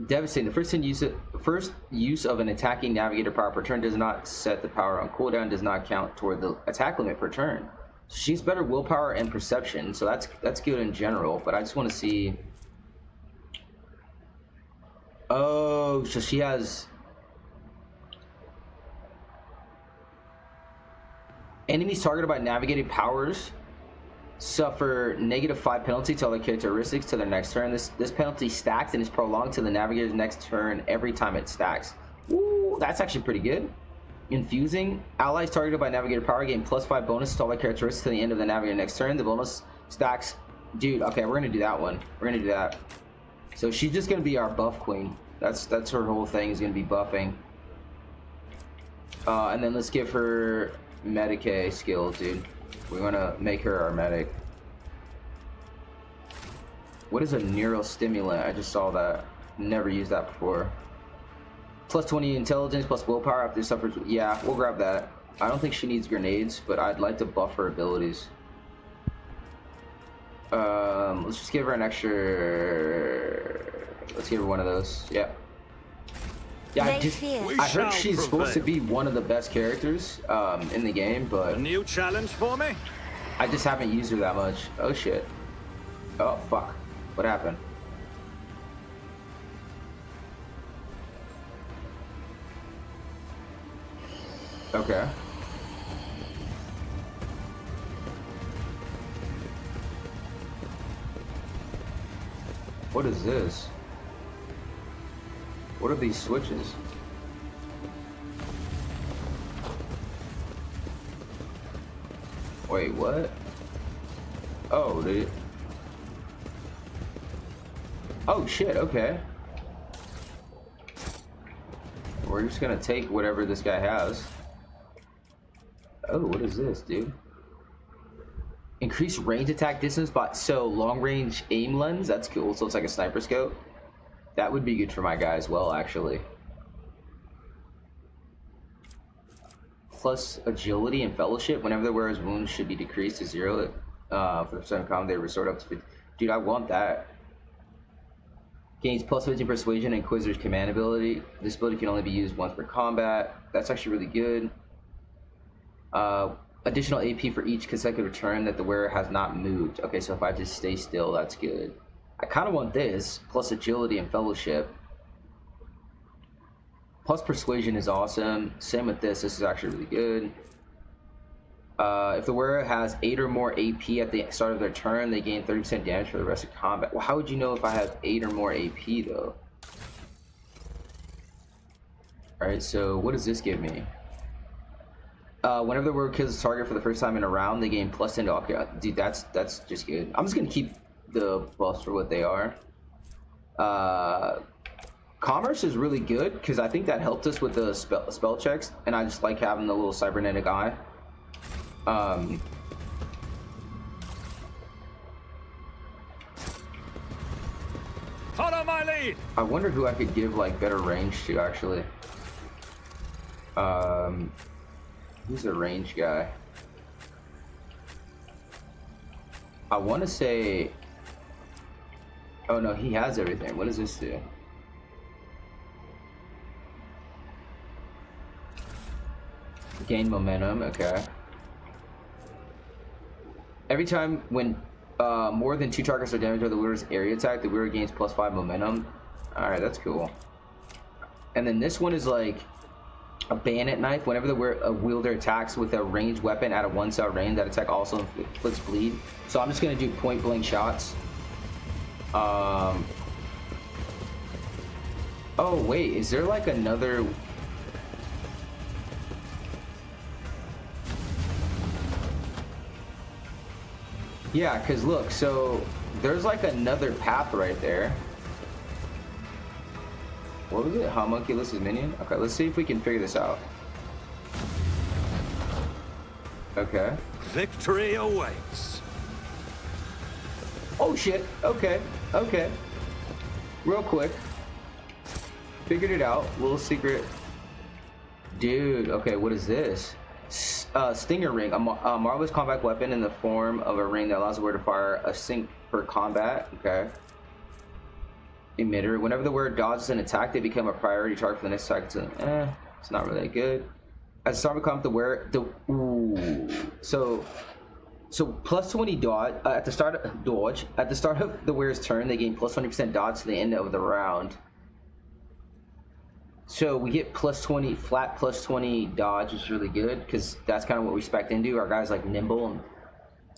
Devastating. The first use of an attacking navigator power per turn does not set the power on cooldown. Does not count toward the attack limit per turn. So she's better willpower and perception. So that's good in general. But I just want to see. Oh, so she has. Enemies targeted by navigated powers suffer -5 penalty to other characteristics to their next turn. This penalty stacks and is prolonged to the navigator's next turn every time it stacks. Ooh, that's actually pretty good. Infusing. Allies targeted by navigator power gain +5 bonus to all their characteristics to the end of the navigator next turn. The bonus stacks. Dude, okay, we're gonna do that one. We're gonna do that. So she's just gonna be our buff queen. That's her whole thing, is gonna be buffing. And then let's give her Medicae skills, dude. We want to make her our medic. What is a neurostimulant? I just saw that. Never used that before. +20 intelligence plus willpower after suffers. Yeah, we'll grab that. I don't think she needs grenades, but I'd like to buff her abilities. Let's just give her an extra. Let's give her one of those. Yeah. Yeah, I heard she's supposed to be one of the best characters in the game, but a new challenge for me? I just haven't used her that much. Oh shit. Oh fuck. What happened? Okay. What is this? What are these switches? Wait, what? Oh, dude. Oh shit, okay. We're just gonna take whatever this guy has. Oh, what is this, dude? Increase range attack distance by long range aim lens. That's cool. So it's like a sniper scope. That would be good for my guy as well, actually. Plus agility and fellowship. Whenever the wearer's wounds should be decreased to 0 for the percent of combat, they restore up to 50. Dude, I want that. Gains +15 persuasion and Inquisitor's command ability. This ability can only be used once per combat. That's actually really good. Additional AP for each consecutive turn that the wearer has not moved. Okay, so if I just stay still, that's good. I kind of want this, plus agility and fellowship. Plus persuasion is awesome. Same with this. This is actually really good. If the wearer has 8 or more AP at the start of their turn, they gain 30% damage for the rest of combat. Well, how would you know if I have 8 or more AP, though? Alright, so what does this give me? Whenever the wearer kills a target for the first time in a round, they gain +10 to... Okay, dude, that's just good. I'm just going to keep the buffs for what they are. Commerce is really good because I think that helped us with the spell checks, and I just like having the little cybernetic eye. Follow my lead. I wonder who I could give like better range to actually. Who's a range guy? I want to say. Oh no, he has everything. What does this do? Gain momentum. Okay. Every time when more than 2 targets are damaged by the wielder's area attack, the wielder gains +5 momentum. All right, that's cool. And then this one is like a bayonet knife. Whenever the wielder attacks with a ranged weapon at a 1-cell range, that attack also inflicts bleed. So I'm just gonna do point blank shots. Oh wait, is there like another? Yeah, cause look, so there's like another path right there. What was it? Homunculus' minion? Okay, let's see if we can figure this out. Okay. Victory awaits. Oh shit. Okay. Okay. Real quick. Figured it out. Little secret. Dude, okay, what is this? Stinger ring. A marvelous combat weapon in the form of a ring that allows the wearer to fire a sync for combat. Okay. Emitter. Whenever the wearer dodges an attack, they become a priority target for the next attack. It's not really that good. At the start of a combat, the wearer. So +20 dodge at the start of dodge. At the start of the wearer's turn, they gain +20% dodge to the end of the round. So we get +20 flat +20 dodge, which is really good because that's kind of what we spec into. Our guys like nimble.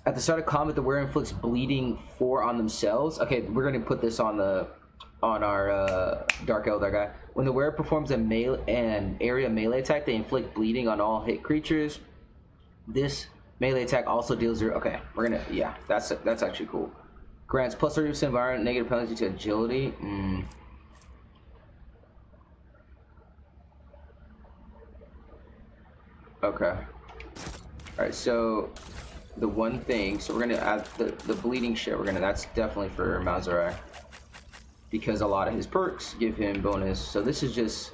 At the start of combat, the wearer inflicts bleeding 4 on themselves. Okay, we're gonna put this on our Dark Eldar guy. When the wearer performs an area melee attack, they inflict bleeding on all hit creatures. This melee attack also deals 0. Okay, we're gonna, yeah, that's actually cool. Grants +30% environment negative penalty to agility. Okay. Alright, so the one thing, so we're gonna add the bleeding shit. That's definitely for Malzarak, because a lot of his perks give him bonus. So this is just,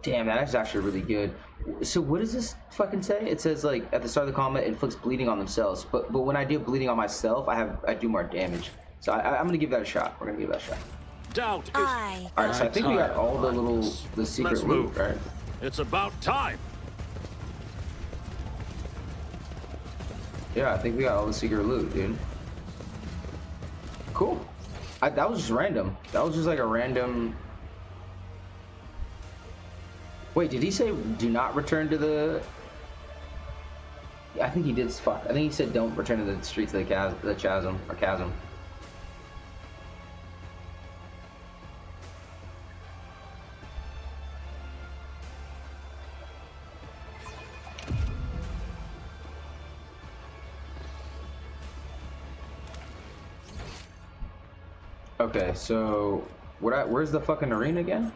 damn, that is actually really good. So what does this fucking say? It says like at the start of the combat, it inflicts bleeding on themselves. But when I do bleeding on myself, I do more damage. So I'm gonna give that a shot. We're gonna give that a shot. Doubt is... Alright, so I think we got all the secret loot, right? It's about time. Yeah, I think we got all the secret loot, dude. Cool. That was just random. That was just like a random... Wait, did he say do not return to the... Yeah, I think he did. Fuck. I think he said don't return to the streets of the chasm. Okay, so where's the fucking arena again?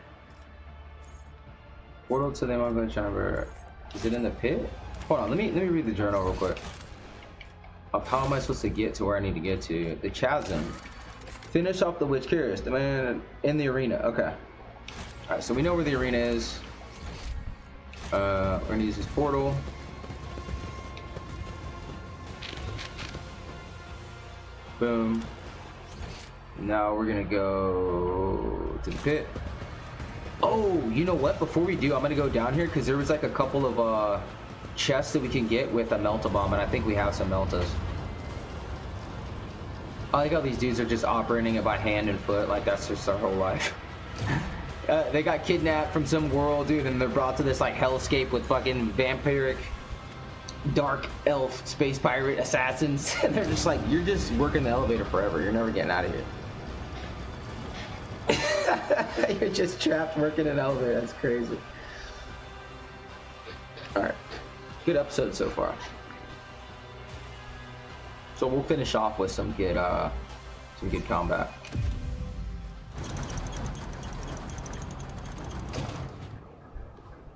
Portal to the Amalgam Chamber. Is it in the pit? Hold on, let me read the journal real quick. How am I supposed to get to where I need to get to? The chasm. Finish off the Witch Curious. The man in the arena. Okay. Alright, so we know where the arena is. We're gonna use this portal. Boom. Now we're gonna go to the pit. Oh, you know what? Before we do, I'm gonna go down here because there was like a couple of chests that we can get with a Melta Bomb, and I think we have some Meltas. I like how these dudes are just operating it by hand and foot, like that's just their whole life. They got kidnapped from some world, dude, and they're brought to this like hellscape with fucking vampiric, dark elf, space pirate assassins, and they're just like, you're just working the elevator forever. You're never getting out of here. You're just trapped working an elevator. That's crazy. Alright. Good episode so far. So we'll finish off with some good combat.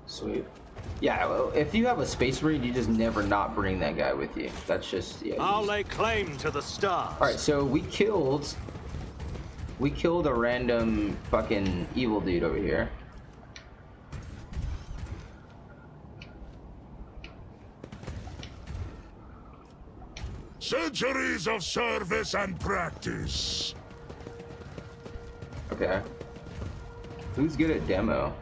Sweet. Yeah, well, if you have a Space Marine, you just never not bring that guy with you. That's just, yeah. I'll lay claim to the stars. Alright, so we killed a random fucking evil dude over here. Centuries of service and practice. Okay. Who's good at demo?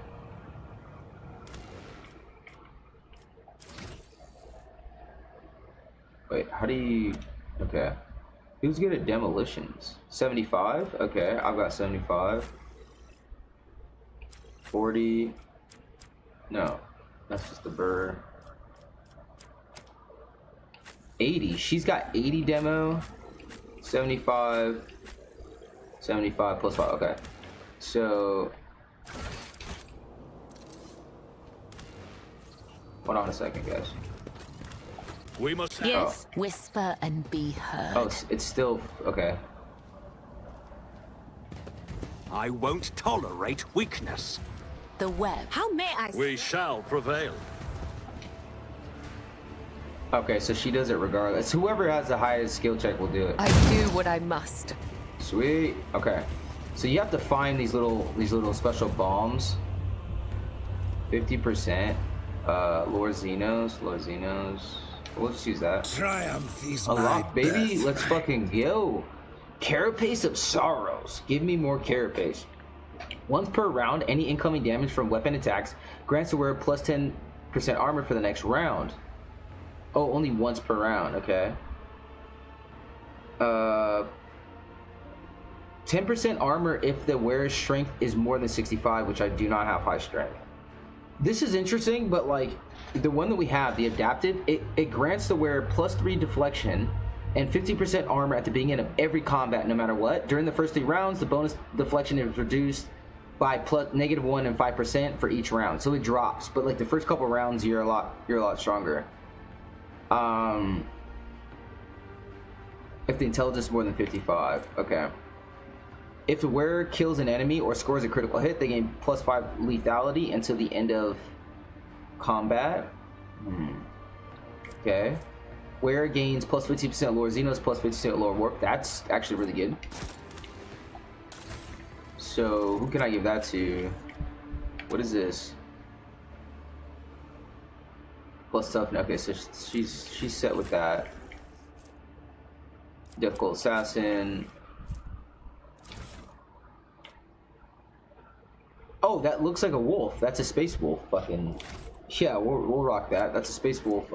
Wait, how do you... Okay. Who's good at demolitions? 75? Okay, I've got 75. 40. No, that's just the burr. 80. She's got 80 demo. 75. 75 plus 5. Okay. So... Hold on a second, guys. We must Yes, whisper and be heard. Oh, it's still... Okay. I won't tolerate weakness. The web. How may I We shall prevail. Okay, so she does it regardless. Whoever has the highest skill check will do it. I do what I must. Sweet. Okay. So you have to find these little special bombs. 50%. Lord Xenos. We'll just use that. Triumph is Unlock, my baby. birthright. Let's fucking go. Carapace of Sorrows. Give me more Carapace. Once per round, any incoming damage from weapon attacks grants the wearer plus 10% armor for the next round. Oh, only once per round. Okay. 10% armor if the wearer's strength is more than 65, which I do not have high strength. This is interesting, but like the one that we have, the adaptive, it grants the wearer plus 3 deflection and 50% armor at the beginning of every combat, no matter what. During the first 3 rounds, the bonus deflection is reduced by plus -1 and 5% for each round, so it drops. But like the first couple rounds, you're a lot stronger. If the intelligence is more than 55, okay. If the wearer kills an enemy or scores a critical hit, they gain plus 5 lethality until the end of combat. Okay. Wearer gains plus 50% Lord Xenos, plus 50% Lord Warp. That's actually really good. So who can I give that to? What is this? Plus toughness. Okay, so she's set with that. Difficult Assassin. Oh, that looks like a wolf. That's a space wolf. Fucking yeah, we'll rock that. That's a space wolf.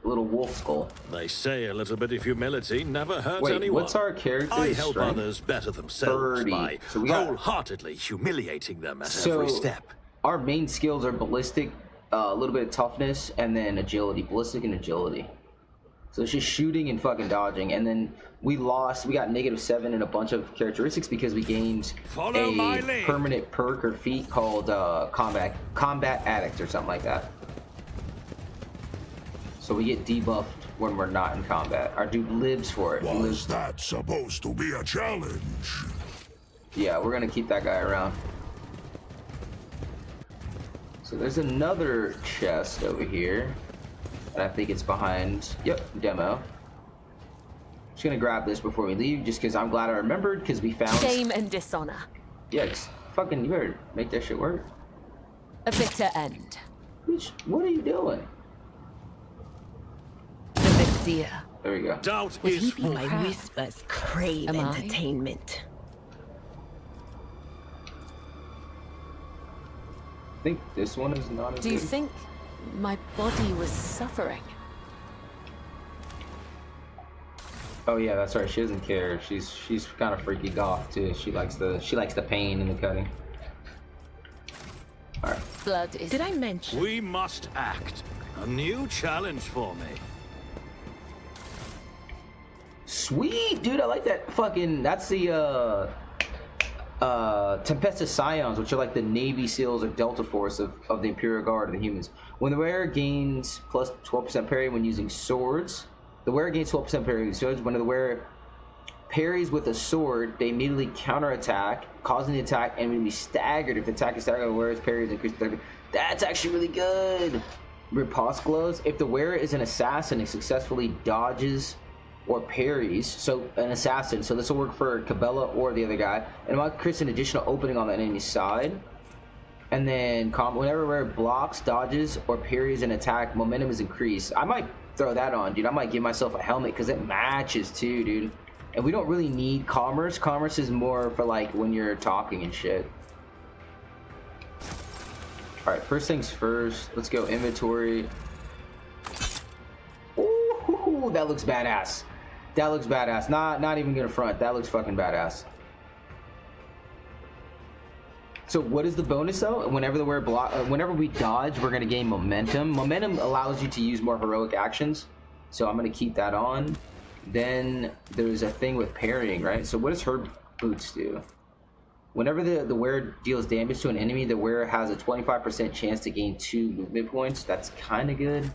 Little wolf skull. They say a little bit of humility never hurts Wait, anyone. what's our character's I help strength? others better themselves 30. by So we got- wholeheartedly humiliating them at So every step. our main skills are ballistic, a little bit of toughness, and then agility. Ballistic and agility. So it's just shooting and fucking dodging. And then we got -7 in a bunch of characteristics because we gained Follow my a lead. permanent perk or feat called combat addict or something like that. So we get debuffed when we're not in combat. Our dude lives for it. He Was lives. that supposed to be a challenge? Yeah, we're gonna keep that guy around. So there's another chest over here. And I think it's behind, yep, demo. Just gonna grab this before we leave, just because I'm glad I remembered, because we found... Shame and dishonor. Yeah, just fucking, you better make that shit work. A bitter end. Bitch, what are you doing? The Vizier. There we go. Doubt Would is he be My proud? whispers crave Am I? entertainment. I think this one is not as Do you good. think my body was suffering? Oh yeah, that's right. She doesn't care. She's kind of freaky goth too. She likes the pain and the cutting. All right. Blood is... Did I mention? we must act. A new challenge for me. Sweet, dude. I like that. Fucking. That's the Tempestus Scions, which are like the Navy SEALs or Delta Force of the Imperial Guard of the humans. When the wearer gains plus 12% parry when using swords, the wearer gains 12% parry with swords. When the wearer parries with a sword, they immediately counterattack, causing the attack and will be staggered. If the attack is staggered, the wearer's parry is increased. That's actually really good. Riposte glows. If the wearer is an assassin and successfully dodges or parries, so an assassin, so this will work for Cabela or the other guy, and it might create an additional opening on the enemy's side. And then whenever wearer blocks, dodges, or parries an attack, momentum is increased. I might throw that on, dude. I might give myself a helmet because it matches too, dude. And we don't really need commerce. Commerce is more for like when you're talking and shit. All right, first things first. Let's go inventory. Ooh, that looks badass. That looks badass. Not even gonna front. That looks fucking badass. So what is the bonus though? Whenever we dodge, we're gonna gain momentum. Momentum allows you to use more heroic actions. So I'm gonna keep that on. Then there's a thing with parrying, right? So what does her boots do? Whenever the wearer deals damage to an enemy, the wearer has a 25% chance to gain 2 movement points. That's kind of good.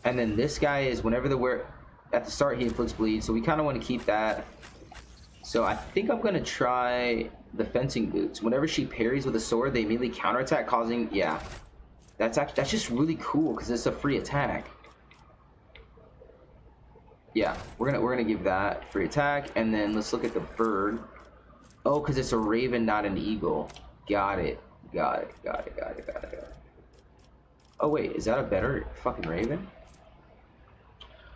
And then this guy is whenever the wearer, at the start he inflicts bleed, so we kind of want to keep that. So I think I'm going to try the fencing boots. Whenever she parries with a sword, they immediately counterattack, causing, yeah. That's just really cool because it's a free attack. Yeah, we're gonna give that free attack, and then let's look at the bird. Oh, because it's a raven, not an eagle. Got it. Oh wait, is that a better fucking raven?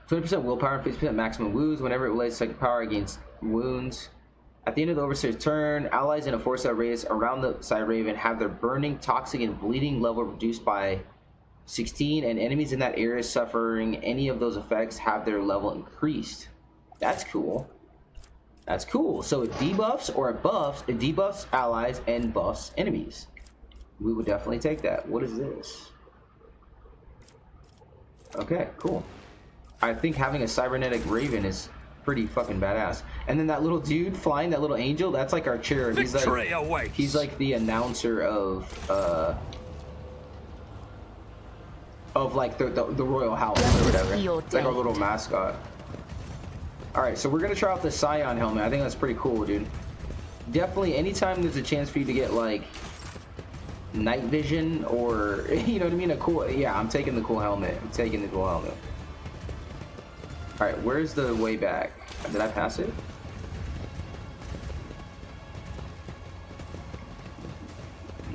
20% willpower, 50% maximum wounds. Whenever it relates psychic power against wounds. At the end of the overseer's turn, allies in a 4-star race around the side raven have their burning, toxic, and bleeding level reduced by 16, and enemies in that area suffering any of those effects have their level increased. That's cool. That's cool. So it debuffs or it buffs, it debuffs allies and buffs enemies. We would definitely take that. What is this? Okay, cool. I think having a cybernetic raven is pretty fucking badass. And then that little dude flying, that little angel, that's like our chair. He's like the announcer of like the royal house or whatever. It's like our little mascot. Alright, so we're gonna try out the Scion helmet. I think that's pretty cool, dude. Definitely anytime there's a chance for you to get like night vision or you know what I mean, a cool, yeah, I'm taking the cool helmet. Alright, where's the way back? Did I pass it?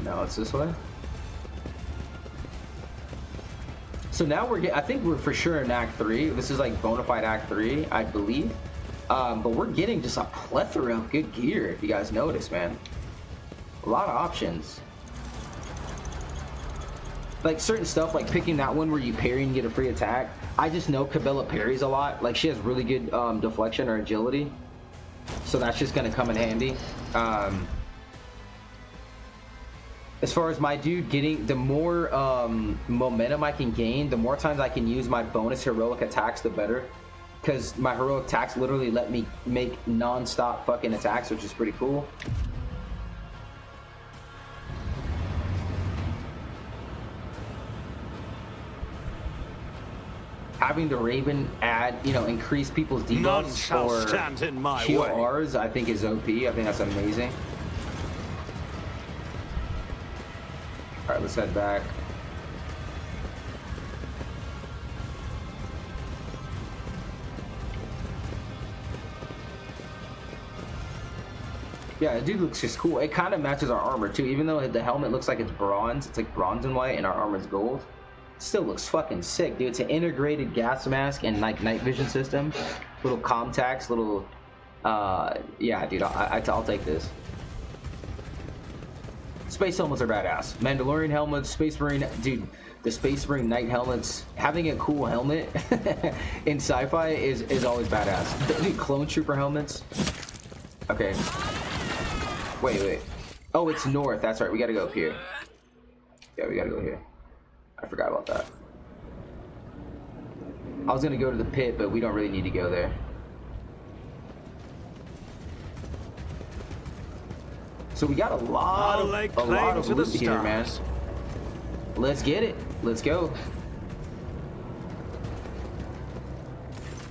No, it's this way. So now I think we're for sure in Act 3. This is like bona fide Act 3, I believe. But we're getting just a plethora of good gear, if you guys notice, man. A lot of options. Like certain stuff, like picking that one where you parry and get a free attack. I just know Cabela parries a lot. Like she has really good deflection or agility. So that's just gonna come in handy. As far as my dude getting, the more momentum I can gain, the more times I can use my bonus heroic attacks, the better. Because my heroic attacks literally let me make non-stop fucking attacks, which is pretty cool. Having the Raven add, you know, increase people's debuffs or heal ours, I think is OP. I think that's amazing. Alright, let's head back. Yeah, the dude looks just cool. It kind of matches our armor too, even though the helmet looks like it's bronze. It's like bronze and white, and our armor's gold. It still looks fucking sick, dude. It's an integrated gas mask and like night vision system. Little contacts, little... yeah, dude, I'll take this. Space helmets are badass. Mandalorian helmets, Space Marine, dude, the Space Marine night helmets, having a cool helmet in sci-fi is always badass. Dude, Clone Trooper helmets. Okay. Wait. Oh, it's north. That's right. We gotta go up here. Yeah, we gotta go here. I forgot about that. I was gonna go to the pit, but we don't really need to go there. So we got a lot of loot here, man. Let's get it. Let's go.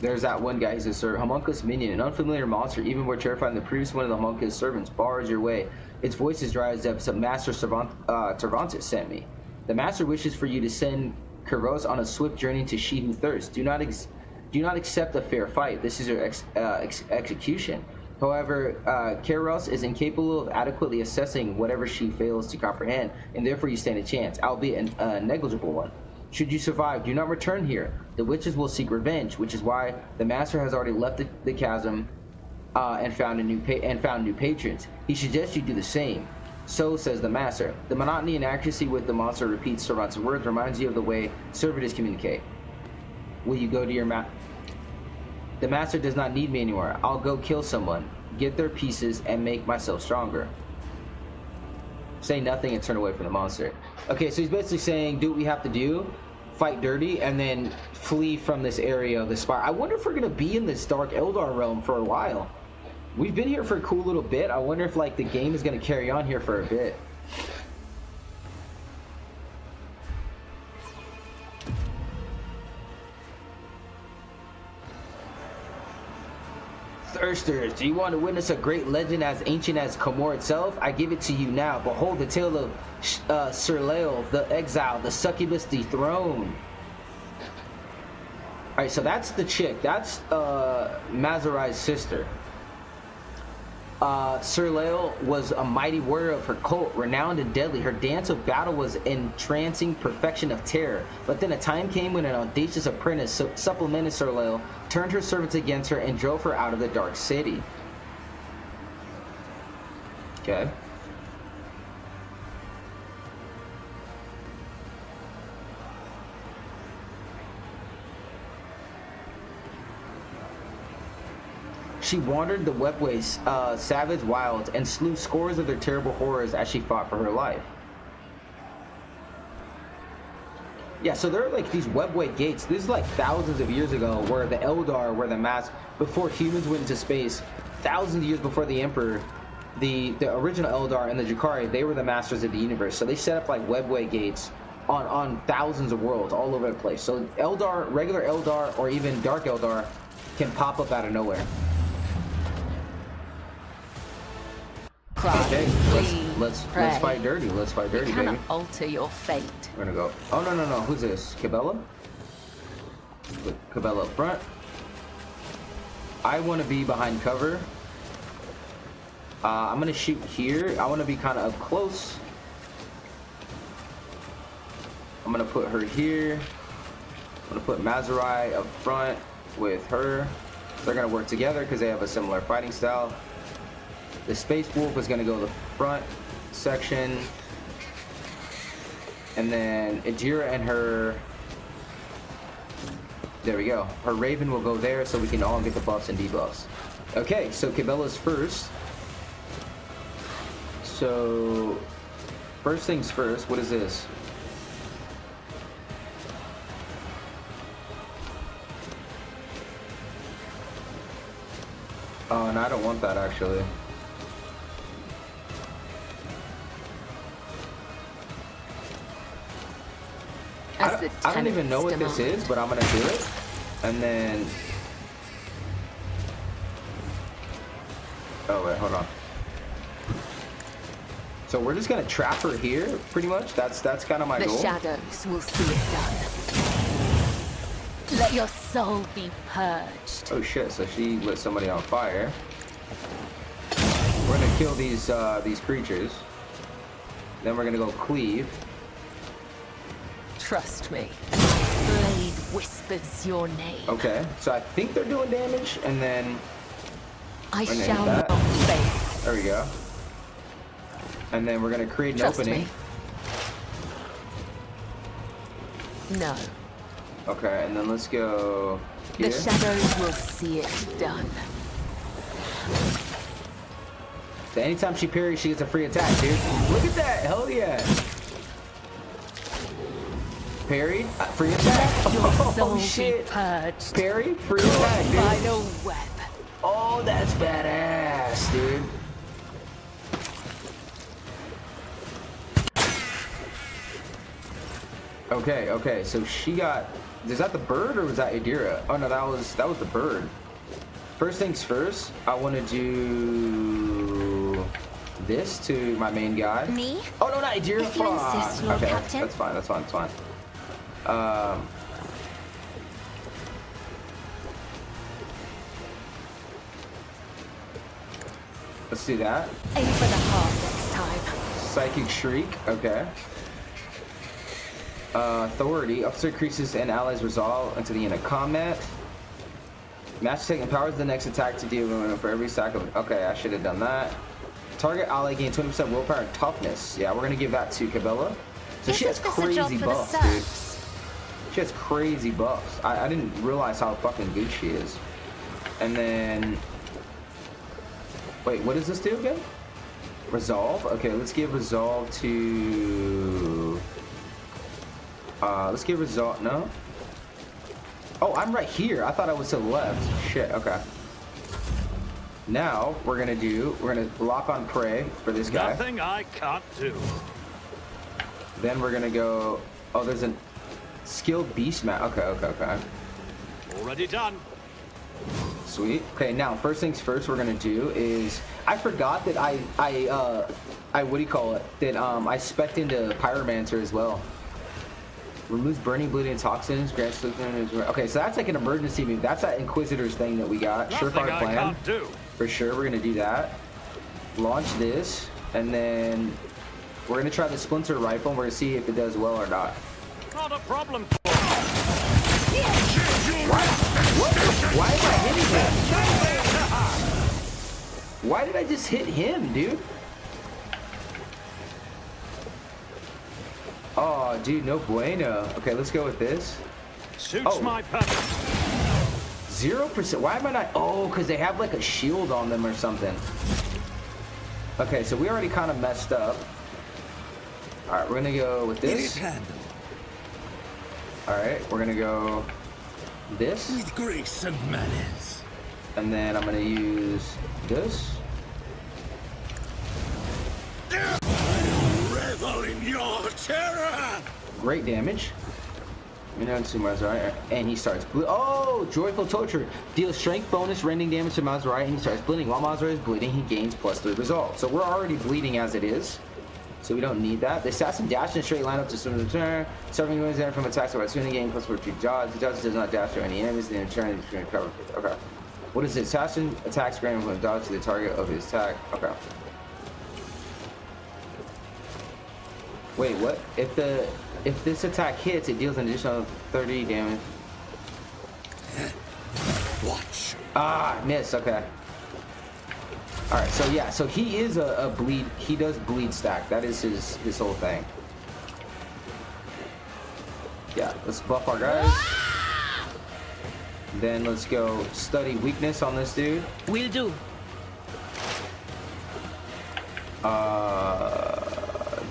There's that one guy. He's a servant. Homunculus minion, an unfamiliar monster, even more terrifying than the previous one of the homunculus servants, bars your way. Its voice is dry as depths. Master Cervantes sent me. The master wishes for you to send Kairos on a swift journey to She Who Thirsts. Do not accept a fair fight. This is your execution. However, Kairos is incapable of adequately assessing whatever she fails to comprehend, and therefore you stand a chance, albeit a negligible one. Should you survive, do not return here. The witches will seek revenge, which is why the master has already left the chasm and found new patrons. He suggests you do the same. So says the master. The monotony and accuracy with the monster repeats Servant's words reminds you of the way servitors communicate. Will you go to your The master does not need me anymore. I'll go kill someone, get their pieces, and make myself stronger. Say nothing and turn away from the monster. Okay, so he's basically saying, do what we have to do, fight dirty, and then flee from this area of the spire. I wonder if we're gonna be in this Dark Eldar realm for a while. We've been here for a cool little bit. I wonder if like the game is gonna carry on here for a bit. Thirsters, do you want to witness a great legend as ancient as Comor itself? I give it to you now. Behold the tale of Sirlael, the exile, the succubus dethroned. Alright, so that's the chick. That's Mazarai's sister. Sirlael was a mighty warrior of her cult, renowned and deadly. Her dance of battle was entrancing perfection of terror. But then a time came when an audacious apprentice supplemented Sirlael, turned her servants against her, and drove her out of the dark city. Okay. She wandered the Webway's savage wilds and slew scores of their terrible horrors as she fought for her life. Yeah, so there are like these Webway gates. This is like thousands of years ago where the Eldar were the before humans went into space, thousands of years before the Emperor, the original Eldar and the Drukhari, they were the masters of the universe. So they set up like Webway gates on thousands of worlds all over the place. So Eldar, regular Eldar, or even Dark Eldar can pop up out of nowhere. Okay, let's fight dirty. Let's fight dirty, baby. You cannot alter your fate. We're gonna go. Oh no. Who's this? Cabela? Put Cabela up front. I want to be behind cover. I'm gonna shoot here. I want to be kind of up close. I'm gonna put her here. I'm gonna put Mazarai up front with her. They're gonna work together because they have a similar fighting style. The Space Wolf is going to go the front section, and then Ejira and her, there we go, her Raven will go there so we can all get the buffs and debuffs. Okay, so Cabela's first. So first things first, what is this? Oh, no, I don't want that actually. I don't even know what this is, but I'm gonna do it. And then, oh wait, hold on. So we're just gonna trap her here, pretty much. That's kind of my goal. The shadows will see it done. Let your soul be purged. Oh shit! So she lit somebody on fire. We're gonna kill these creatures. Then we're gonna go cleave. Trust me. Blade whispers your name. Okay, so I think they're doing damage, and then I shall not fail. There we go. And then we're gonna create an opening. Me. No. Okay, and then let's go here. The shadows will see it done. So anytime she parries, she gets a free attack, dude. Look at that! Hell yeah! Parried, free attack. Oh shit! Parry, free attack, dude. Final web. Oh, that's badass, dude. Okay. So she got. Is that the bird or was that Ejira? Oh no, that was the bird. First things first, I want to do this to my main guy. Me? Oh no, not Ejira. If you insist, Lord Okay, Captain. that's fine. Let's do that. Aim for the heart next time. Psychic Shriek, okay. Authority. Officer increases and allies resolve until the end of combat. Master Tech empowers the next attack to deal with for every stack of. Okay, I should have done that. Target ally gain 20% willpower and toughness. Yeah, we're gonna give that to Cabela. So she has crazy buffs, dude. She has crazy buffs. I didn't realize how fucking good she is. And then, wait, what does this do again? Resolve. Okay, let's give resolve to. Let's give resolve. No. Oh, I'm right here. I thought I was to the left. Shit. Okay. Now we're gonna lock on prey for this guy. Nothing I can't do. Then we're gonna go. Oh, there's a skilled beast map. Okay. Already done. Sweet. Okay, now first things first, we're gonna do is I forgot that I what do you call it? That I spec'd into Pyromancer as well. Removes burning, bleeding, and toxins. Grants. Okay, so that's like an emergency move. That's that Inquisitor's thing that we got. Surefire I plan. can't do. For sure, we're gonna do that. Launch this, and then we're gonna try the Splinter Rifle, and we're gonna see if it does well or not. Not a problem. Why am I hitting him? Why did I just hit him, dude? Oh, dude, no bueno. Okay, let's go with this. Suits my purpose. 0%. Why am I not? Oh, because they have like a shield on them or something. Okay, so we already kind of messed up. All right, we're gonna go with this. All right, we're gonna go this. With grace and manners. And then I'm gonna use this. Revel in your terror! Great damage. You know, it's Maserati. And he starts oh, Joyful Torture. Deals strength bonus rending damage to Maserati, and he starts bleeding. While Maserati is bleeding, he gains +3 resolve. So we're already bleeding as it is. So we don't need that. The assassin dashes in a straight line up to some turn. Serving wins there from attacks by soon again +4 to dodge. The dodge does not dash to any enemies, and in turn he's going to cover. Okay. What is the assassin attacks granted when dodge to the target of his attack? Okay. Wait, what? If this attack hits, it deals an additional 30 damage. Watch. Ah, miss. Okay. All right. So yeah. So he is a bleed. He does bleed stack. That is his whole thing. Yeah. Let's buff our guys. Then let's go study weakness on this dude. Will do.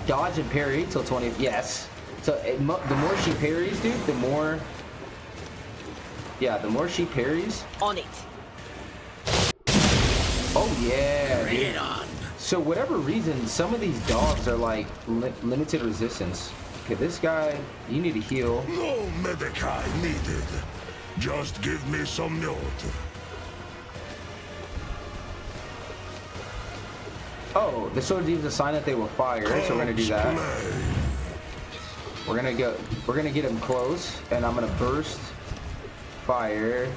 Dodge and parry till 20. Yes. So the more she parries, dude, the more. Yeah, the more she parries. On it. Oh yeah. Bring Dude. it on. So whatever reason, some of these dogs are like limited resistance. Okay, this guy, you need to heal. No Medicae needed. Just give me some note. Oh, the sword gives a sign that they will fire, so we're gonna do that. We're gonna get him close, and I'm gonna burst fire.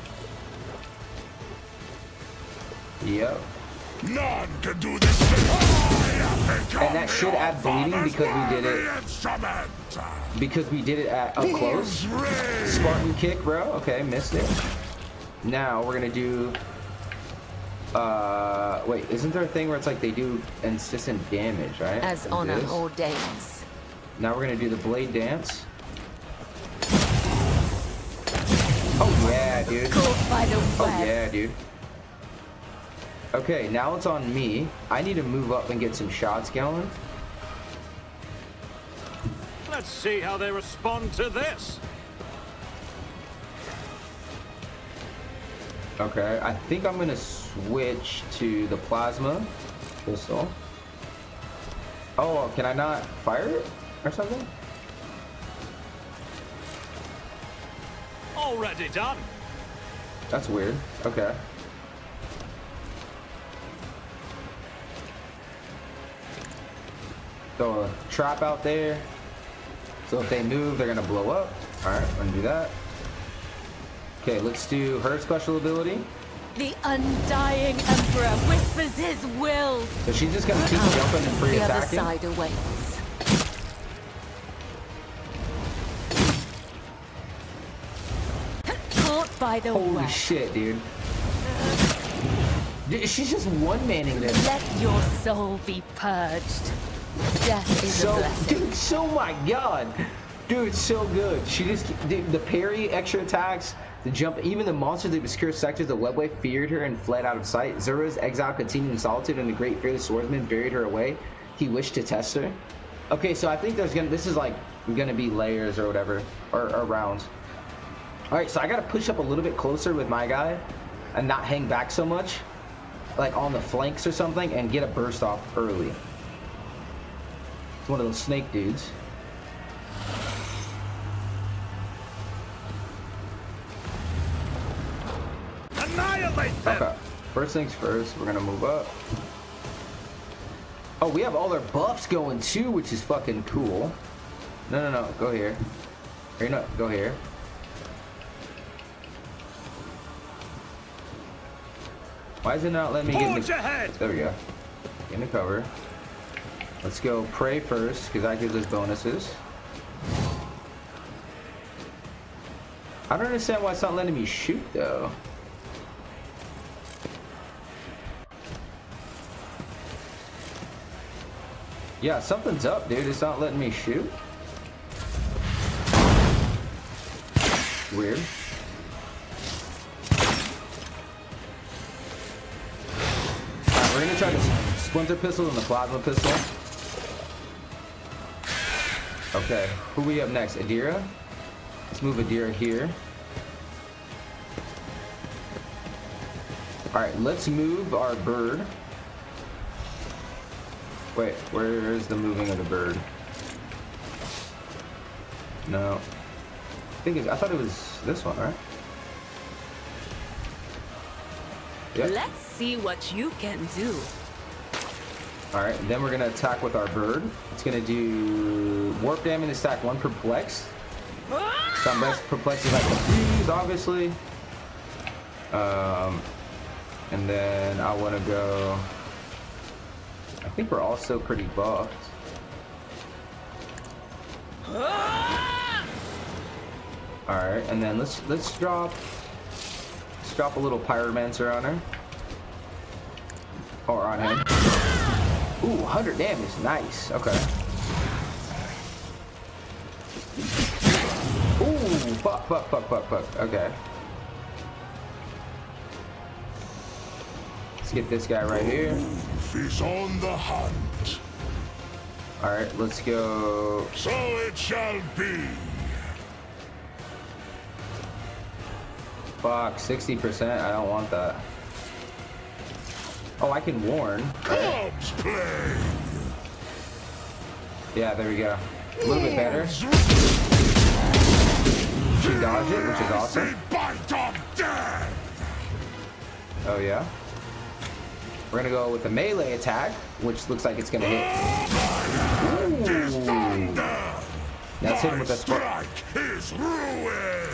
Yep. None can do this. And that should add bleeding because we did it at up close. Spartan kick, bro. Okay, missed it. Now we're gonna do. Wait, isn't there a thing where it's like they do insistent damage, right? As Like honor this? ordains. Now we're gonna do the blade dance. Oh yeah, dude. Caught by the Oh web. yeah, dude. Okay, now it's on me. I need to move up and get some shots going. Let's see how they respond to this. Okay, I think I'm gonna switch to the plasma pistol. Oh, can I not fire it or something? Already done. That's weird. Okay. Throw a trap out there. So if they move, they're gonna blow up. Alright, I'm gonna do that. Okay, let's do her special ability. The undying Emperor whispers his will. So she's just gonna keep jumping and free The other attacking. side awaits. by the Holy web. shit, dude. She's just one-manning this. Let your soul be purged. Death is a So, blessing. dude, so my god. Dude, so good. She just, dude, the parry, extra attacks, the jump, even the monsters that obscure sectors of Webway feared her and fled out of sight. Zura's exile continued in solitude, and the great fearless swordsman buried her away. He wished to test her. Okay, so I think this is like gonna be layers or whatever, or rounds. All right, so I gotta push up a little bit closer with my guy and not hang back so much, like on the flanks or something, and get a burst off early. It's one of those snake dudes. Annihilate them! Okay, first things first, we're gonna move up. Oh, we have all their buffs going too, which is fucking cool. No, go here. Or no, go here. Why is it not letting me get in Forge the... ahead! There we go. Get in the cover. Let's go pray first, because that gives us bonuses. I don't understand why it's not letting me shoot, though. Yeah, something's up, dude. It's not letting me shoot. Weird. Alright, we're gonna try the splinter pistol and the plasma pistol. Okay, who we up next? Adira? Let's move Adira here. Alright, let's move our bird. Wait, where is the moving of the bird? No. I thought it was this one, right? Yep. Let's see what you can do. Alright, then we're gonna attack with our bird. It's gonna do warp damage to stack 1 perplex. Some best perplex is like confused, obviously. And then I wanna go. I think we're also pretty buffed. Alright, and then let's drop a little pyromancer on her. Or on him. Ooh, 100 damage, nice. Okay. Ooh, fuck. Okay. Let's get this guy right here. Is on the hunt. Alright, let's go. So it shall be. Fuck, 60%. I don't want that. Oh, I can warn. Right. Corpse play. Yeah, there we go. A little bit better. She dodged it, which is awesome. The bite of death. Oh, yeah. We're gonna go with the melee attack, which looks like it's gonna hit. Ooh. Now let's hit him with the Spartan. Is ruin.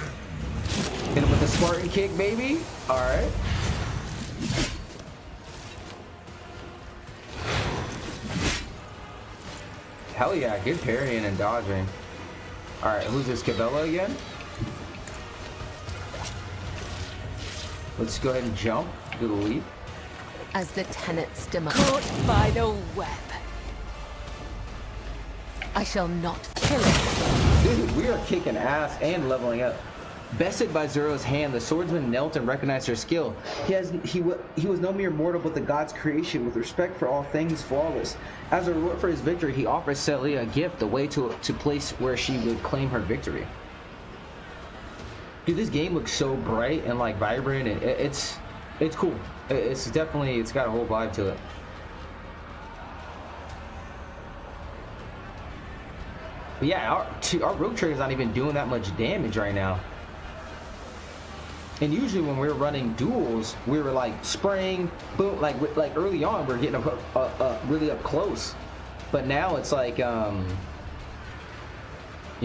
Hit him with the Spartan kick, baby. All right. Hell yeah, good parrying and dodging. All right, who's this? Cabela again? Let's go ahead and jump. Do the leap. As the tenets demand, Caught by the web. I shall not kill it. Dude, we are kicking ass and leveling up. Bested by Zoro's hand, the swordsman knelt and recognized her skill. He was no mere mortal, but the god's creation, with respect for all things flawless. As a reward for his victory, he offers Celia a gift, the way to place where she would claim her victory. Dude, this game looks so bright and like vibrant, and it's cool. It's got a whole vibe to it. But yeah, our rogue trader's not even doing that much damage right now. And usually when we were running duels, we were like spraying, boom, like early on we we're getting really up close. But now it's like, you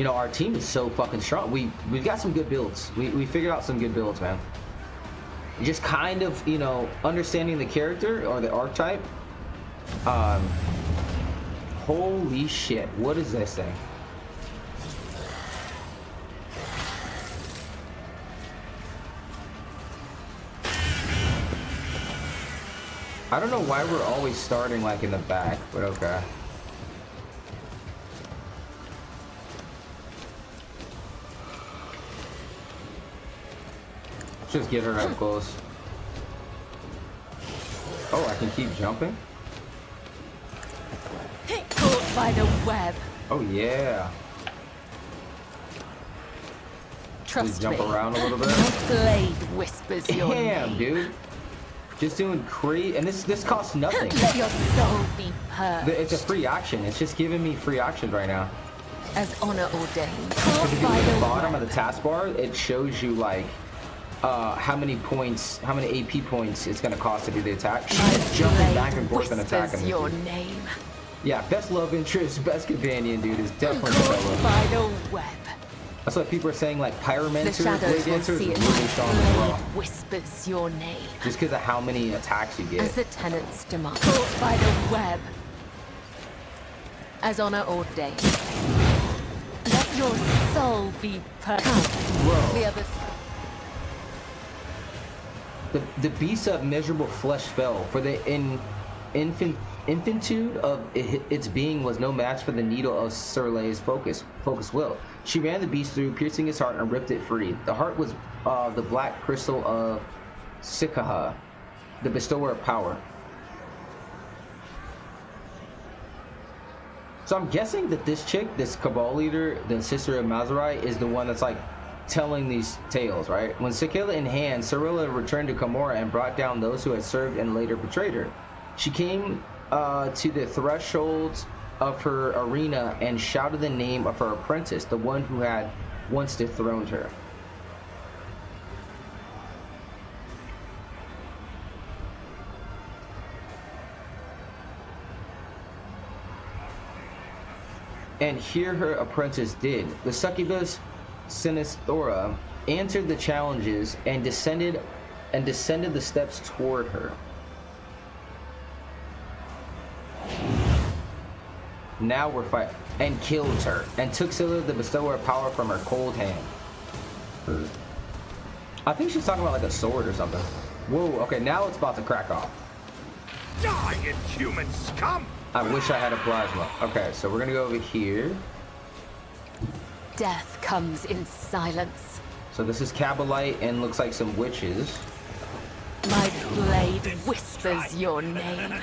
know, our team is so fucking strong. We've got some good builds. We figured out some good builds, man. Just kind of, you know, understanding the character or the archetype. Holy shit, what is this thing? I don't know why we're always starting like in the back, but okay. Let's just get her up close. Oh, I can keep jumping? Caught by the web. Oh yeah. Trust Jump me. around a little bit. My blade whispers your Damn, name. dude. Just doing crazy, and this costs nothing. Let your soul be purged. It's a free action. It's just giving me free actions right now. As honor ordained. Because Caught if you by look at the the bottom web. of the taskbar, it shows you like how many points, how many AP points it's gonna cost to do the attack. She's My just jumping blade back and forth and whispers attacking your me. name. Yeah, best love interest, best companion, dude, is definitely Caught Bella. by the web. That's why people are saying like The Pyromancer, shadows Blade will Dancer is see it. really strong as Blade well. whispers your name. Just because of how many attacks you As get. the tenants demand. Caught by the web. As honor ordained. Let your soul be purged. Bro. The other The beast of miserable flesh fell, for the infinitude of its being was no match for the needle of Surlei's focus will. She ran the beast through, piercing its heart and ripped it free. The heart was the black crystal of Sikaha, the bestower of power. So I'm guessing that this chick, this Cabal leader, the sister of Mazurai, is the one that's like telling these tales, right? When Sakila in hand, Cirilla returned to Kamora and brought down those who had served and later betrayed her. She came to the thresholds of her arena and shouted the name of her apprentice, the one who had once dethroned her. And here her apprentice did. The succubus Sinisthora answered the challenges and descended the steps toward her. Now we're fighting. And killed her. And took Scylla, the bestower of power, from her cold hand. I think she's talking about like a sword or something. Whoa, okay, now it's about to crack off. Die, inhuman scum! I wish I had a plasma. Okay, so we're gonna go over here. death comes in silence. So this is Cabalite and looks like some witches. My blade whispers your name.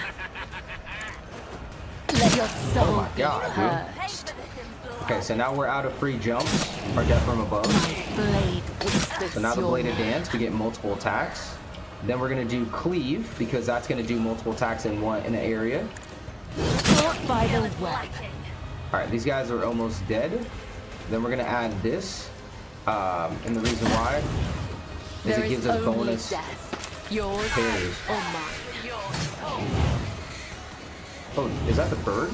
Let your soul Oh my be God, dude. purged. Okay, so now we're out of free jumps or death from above. My blade whispers So now the your bladed name. dance, we get multiple attacks. Then we're gonna do cleave because that's gonna do multiple attacks in an area. Caught by the web. All right, these guys are almost dead. Then we're gonna add this, and the reason why is There it gives is us only bonus death. Yours parries. or mine. Oh, is that the bird?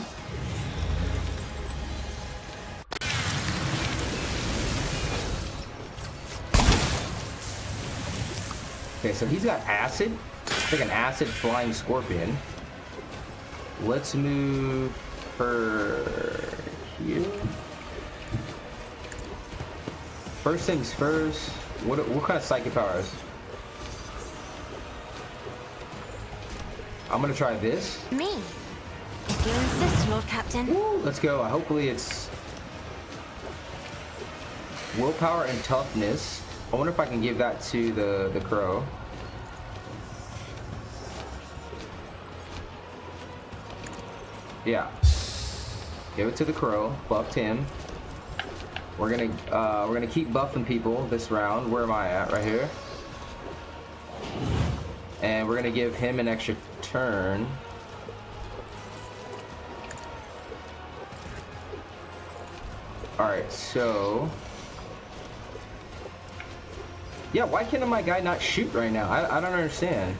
Okay, so he's got acid. It's like an acid flying scorpion. Let's move her here. First things first. What kind of psychic powers? I'm gonna try this. Me. If you insist, Lord Captain. Woo, let's go. Hopefully it's willpower and toughness. I wonder if I can give that to the crow. Yeah. Give it to the crow. Buffed him. We're gonna keep buffing people this round. Where am I at? Right here. And we're gonna give him an extra turn. Alright, so... Yeah, why can't my guy not shoot right now? I don't understand.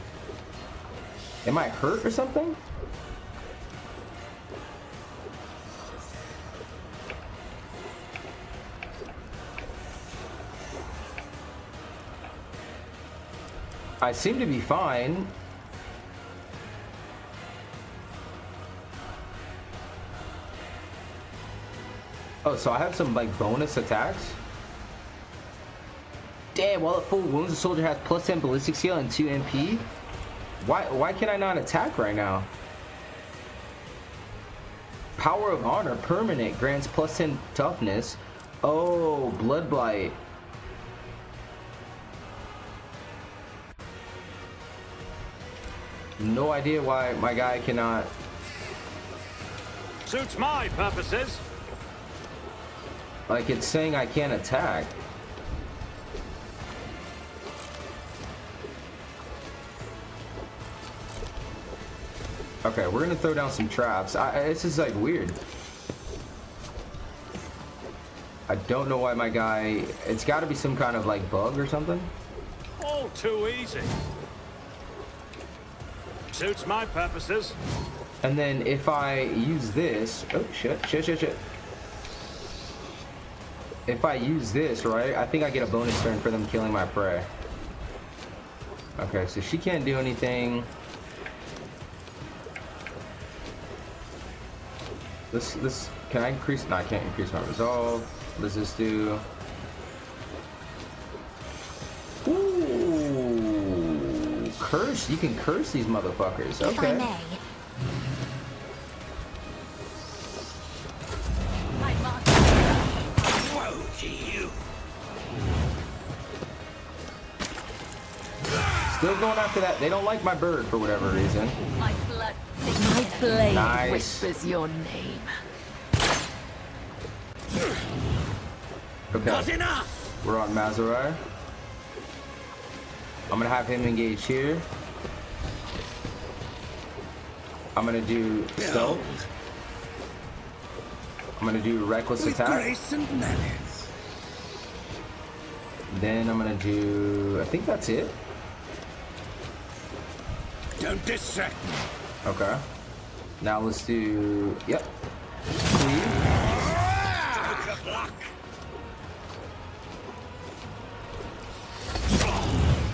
Am I hurt or something? I seem to be fine. Oh, so I have some like bonus attacks? Damn, while at full wounds, the soldier has plus 10 ballistic skill and 2 MP. Why can I not attack right now? Power of Honor, permanent, grants plus 10 toughness. Oh, Blood Blight. No idea why my guy cannot. Suits my purposes. Like, it's saying I can't attack. Okay, we're gonna throw down some traps. This is like weird. I don't know why my guy. It's got to be some kind of like bug or something. All too easy. Suits my purposes. And then if I use this, oh shit. If I use this, right, I think I get a bonus turn for them killing my prey. Okay, so she can't do anything. This can I increase? No, I can't increase my resolve. What does this do? Ooh, curse! You can curse these motherfuckers. If I Okay. may. Woe to you. Still going after that. They don't like my bird for whatever reason. My blood My blade Nice. whispers your name. Okay. Enough. We're on Mazurai. I'm gonna have him engage here. I'm gonna do stealth. I'm gonna do reckless attack. and manners. Then I'm gonna do. I think that's it. Don't distract me. Okay. Now let's do. Yep. Cleave. Stroke of luck.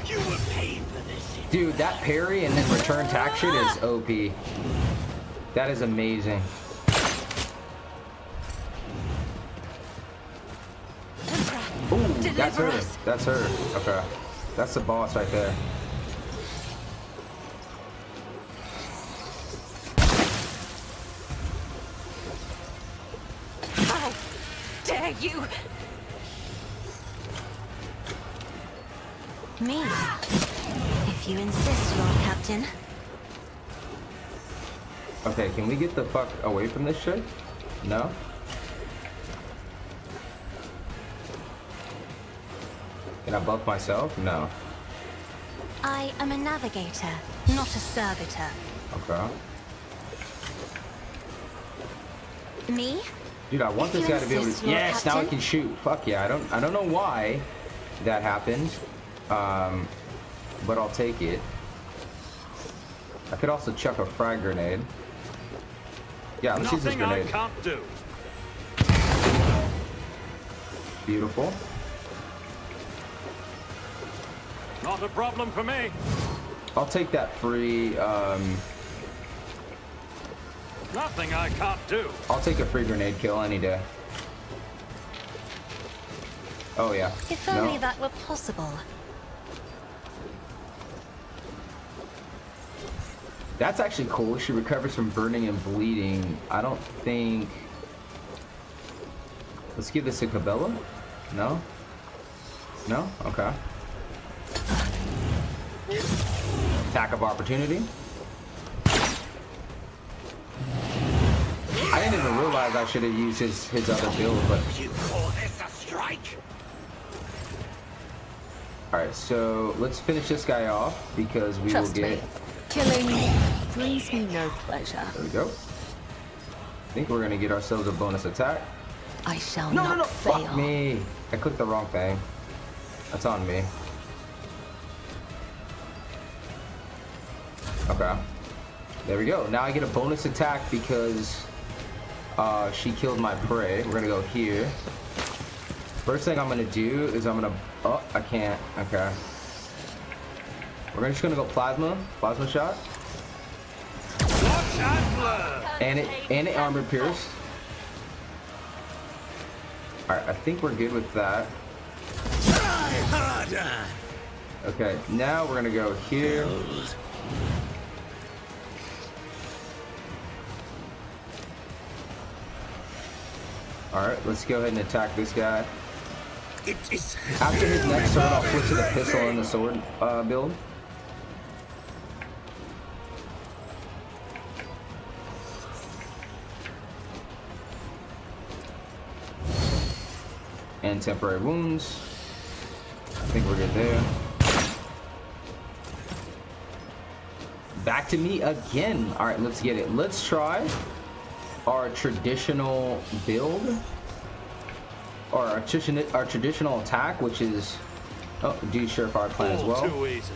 You will pay for this. Dude, that parry and then return tack shit is OP. That is amazing. Ooh, that's her. That's her. Okay. That's the boss right there. How dare you? Me? If you insist, Lord Captain. Okay, can we get the fuck away from this shit? No? Can I buff myself? No. I am a navigator, not a servitor. Okay. Me? Dude, I want If this you guy to be able insist, to. Lord Yes, now I Captain. can shoot. Fuck yeah! I don't know why that happened, but I'll take it. I could also chuck a frag grenade. Yeah, let's use this Nothing I grenade. can't do. Beautiful. Not a problem for me. I'll take that free. Nothing I can't do. I'll take a free grenade kill any day. Oh yeah. If only No. that were possible. That's actually cool. She recovers from burning and bleeding. I don't think. Let's give this to Cabela. No? No? Okay. Attack of opportunity. I didn't even realize I should have used his other build, but You call this a strike? alright, so let's finish this guy off because we Trust will me, get. killing brings me no pleasure. There we go. I think we're gonna get ourselves a bonus attack. I shall No, not no, no! fail. Fuck me! I clicked the wrong thing. That's on me. Okay. There we go. Now I get a bonus attack because she killed my prey. We're gonna go here. First thing I'm gonna do is I'm gonna. Oh, I can't. Okay. We're just gonna go plasma shot, Watch and learn. and it armor pierce. All right, I think we're good with that. Try harder. Okay, now we're gonna go here. Alright, let's go ahead and attack this guy. It is. After his next turn, I'll switch to the pistol and the sword build. And temporary wounds. I think we're good there. Back to me again. All right, let's get it. Let's try our traditional build, or our traditional attack, which is do surefire plan as well. Too easy.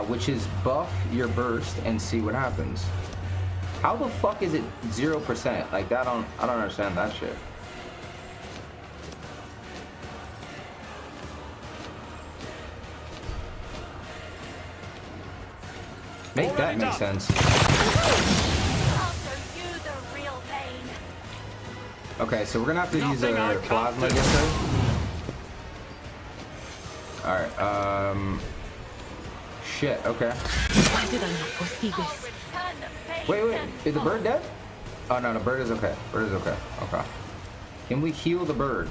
Which is buff your burst and see what happens. How the fuck is it 0%? Like that, I don't understand that shit. Make that make sense. Okay, so we're gonna have to use a plasma against her. Alright, shit, okay. Why did I not foresee this? Wait, is the bird dead? Oh no, the bird is okay. Bird is okay. Okay. Can we heal the bird?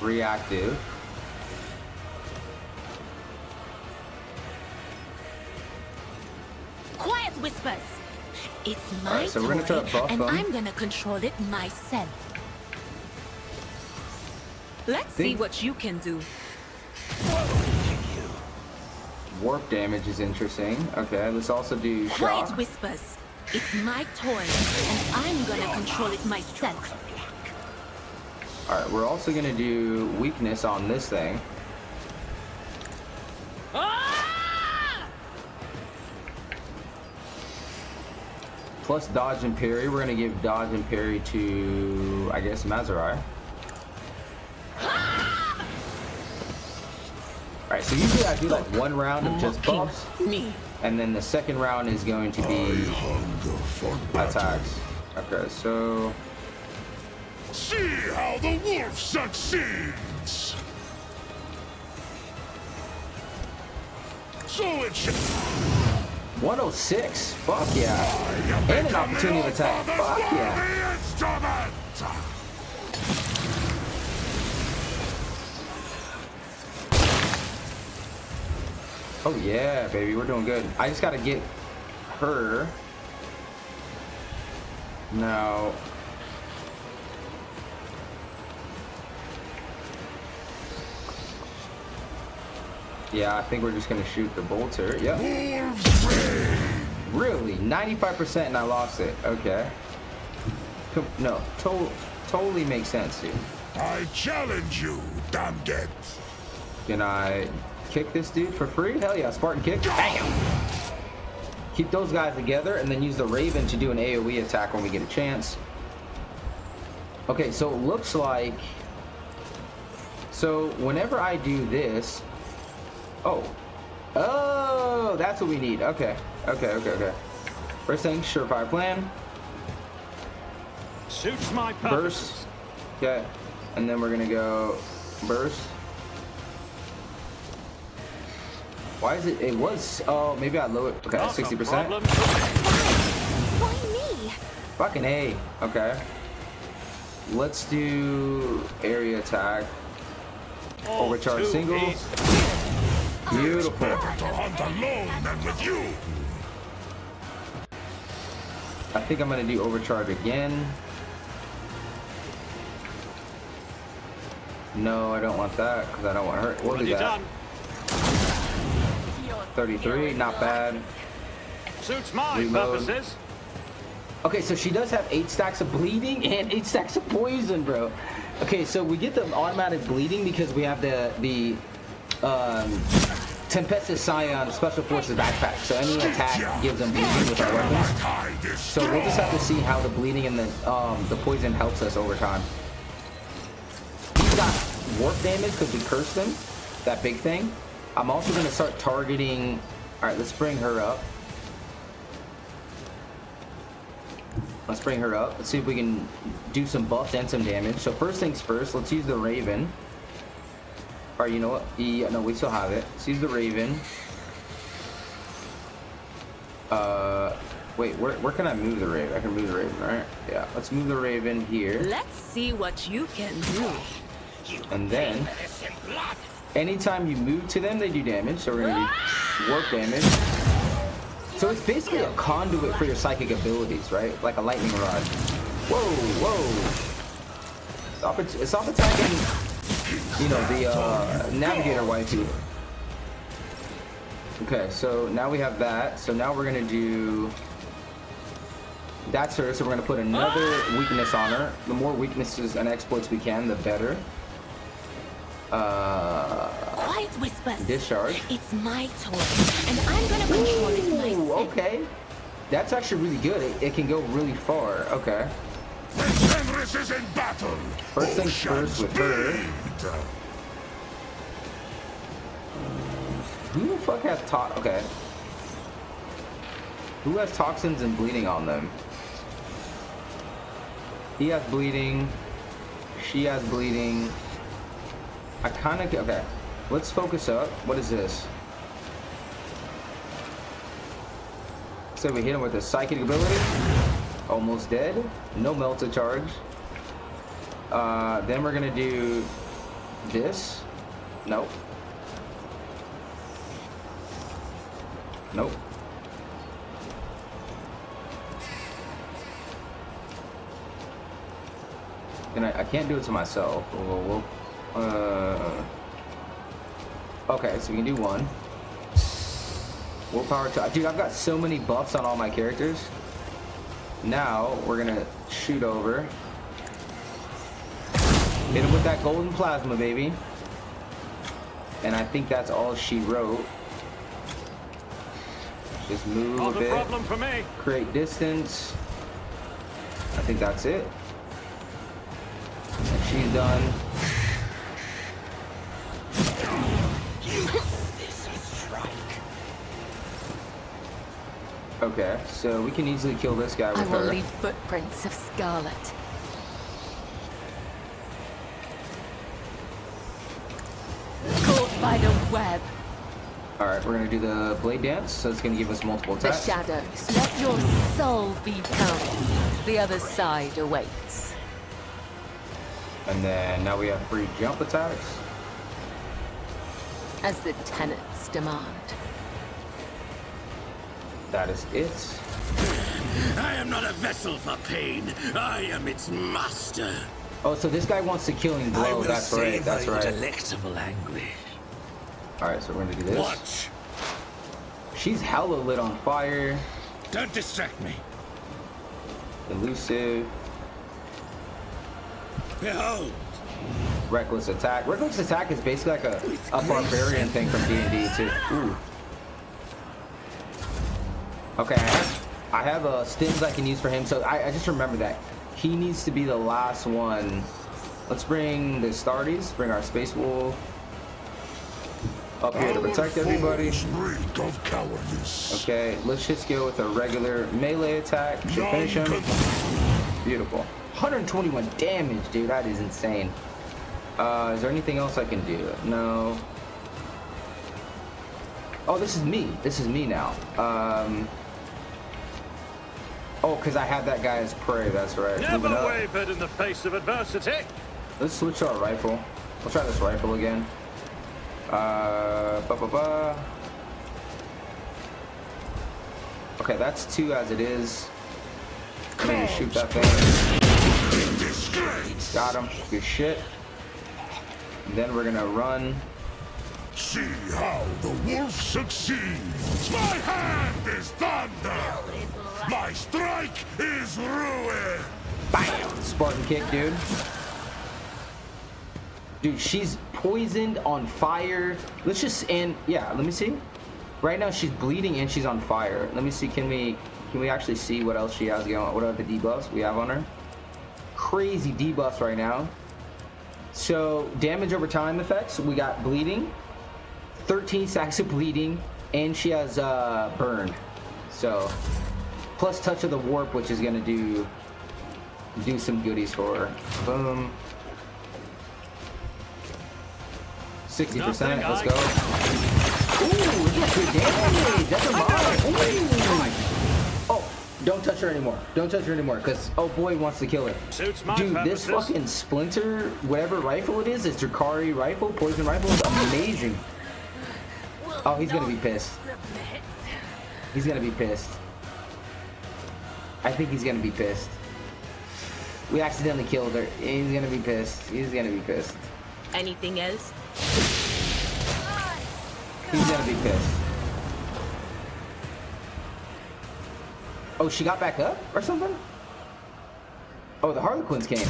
Reactive. Quiet, Whispers. It's my Alright, so we're gonna try to buff and them. I'm gonna control it myself. Let's see what you can do. Warp damage is interesting. Okay, let's also do Quiet, shock. Whispers. It's my toy, and I'm gonna control it myself. Alright, we're also gonna do weakness on this thing. Plus dodge and parry. We're gonna give dodge and parry to, I guess, Mazurai. Alright, so usually I do like one round of just buffs, Me. and then the second round is going to be Hunger for battle. attacks. Okay, so See how the wolf succeeds. So it should. 106. Fuck yeah. And an opportunity to attack. Fuck yeah. Instrument. Oh yeah, baby, we're doing good. I just gotta get her. Now. Yeah, I think we're just gonna shoot the bolter. Yep. Wolves reign. Really? 95% and I lost it. Okay. No, totally makes sense, dude. I challenge you, Damget. Can I kick this dude for free? Hell yeah, Spartan kick. Bam! Keep those guys together and then use the Raven to do an AoE attack when we get a chance. Okay, so it looks like... So whenever I do this... Oh, that's what we need. Okay. First thing, surefire plan. Suits my Burst. purposes. Okay. And then we're gonna go burst. Why is it? It was. Oh, maybe I lowered. Okay, Not a 60%. problem. Why me? Fucking A. Okay. Let's do area attack. All Overcharge too single. easy. Beautiful. Better to hunt alone than with you. I think I'm gonna do overcharge again. No, I don't want that because I don't want her. We'll do Already that. done. 33, not bad. Suits my Reload. purposes. Okay, so she does have 8 stacks of bleeding and 8 stacks of poison, bro. Okay, so we get the automatic bleeding because we have the Tempestus Scion Special Forces backpack. So any attack gives them bleeding with our weapons. So we'll just have to see how the bleeding and the poison helps us over time. He's got warp damage because we cursed him, that big thing. I'm also going to start targeting. All right, let's bring her up. Let's bring her up. Let's see if we can do some buffs and some damage. So first things first, let's use the Raven. Alright, you know what? Yeah, no, we still have it. Sees the Raven. Wait, where can I move the Raven? I can move the Raven, right? Yeah, let's move the Raven here. Let's see what you can do. And then, anytime you move to them, they do damage. So we're gonna do warp damage. So it's basically a conduit for your psychic abilities, right? Like a lightning rod. Whoa, whoa. Stop attacking, you know, the navigator waifu. Okay, so now we have that. So now we're gonna do. That's her, so we're gonna put another weakness on her. The more weaknesses and exploits we can, the better. Quiet whispers. Discharge. It's my turn, and I'm gonna control it Ooh, myself. okay. That's actually really good. It can go really far. Okay. When Fenris is in battle, First things first with her. Who the fuck has okay. Who has toxins and bleeding on them? He has bleeding. She has bleeding. I kind of okay. Let's focus up. What is this? So we hit him with a psychic ability. Almost dead. No melted charge. Then we're gonna do this. Nope. Nope. And I can't do it to myself. Okay, so we can do one. Willpower to dude, I've got so many buffs on all my characters. Now we're gonna shoot over. Hit him with that golden plasma, baby. And I think that's all she wrote. Just move Not a a bit. problem for me. Create distance. I think that's it. And she's done. Okay, so we can easily kill this guy I with will her. leave footprints of scarlet. Caught by the web. Alright, we're gonna do the blade dance, so it's gonna give us multiple The attacks. shadows. Let your soul be counted. The other side awaits. And then now we have free jump attacks. As the tenets demand. That is it. I am not a vessel for pain. I am its master. Oh, so this guy wants the killing blow. That's right. That's right. Delectable anguish. Alright, so we're gonna do this. Watch. She's hella lit on fire. Don't distract me. Elusive. Behold. Reckless attack. Reckless attack is basically like a barbarian thing from D&D too. Ooh. Okay, I have stims I can use for him, so I just remember that. He needs to be the last one. Let's bring the Astartes, bring our Space Wolf up here to protect everybody. Reek of cowardice. Okay, let's just go with a regular melee attack. Should finish him. Beautiful. 121 damage, dude. That is insane. Is there anything else I can do? No. Oh, this is me. This is me now. Oh, because I have that guy as prey. That's right. Never Moving up. wavered in the face of adversity. Let's switch to our rifle. We'll try this rifle again. Okay, that's 2 as it is. I'm gonna shoot that thing. Got him. Good shit. Then we're gonna run. See how the wolf succeeds. My hand is thunder. My strike is ruin. Bam! Spartan kick, dude. Dude, she's poisoned, on fire. Let's just, and yeah, let me see. Right now she's bleeding and she's on fire. Let me see, can we actually see what else she has going on? What are the debuffs we have on her? Crazy debuffs right now. So, damage over time effects, we got bleeding, 13 stacks of bleeding, and she has burn. So, plus touch of the warp, which is gonna do some goodies for her. Boom. 60%. Let's go. Ooh, we get good damage. That's a mod. Oh, don't touch her anymore. Don't touch her anymore, because oh boy wants to kill her. Suits my Dude, purposes. this fucking Splinter, whatever rifle it is, this Drakari rifle, poison rifle, is amazing. Oh, he's gonna be pissed. He's gonna be pissed. I think he's gonna be pissed. We accidentally killed her. He's gonna be pissed. He's gonna be pissed. Anything else? He's gonna be pissed. Oh, she got back up or something? Oh, the Harlequins came.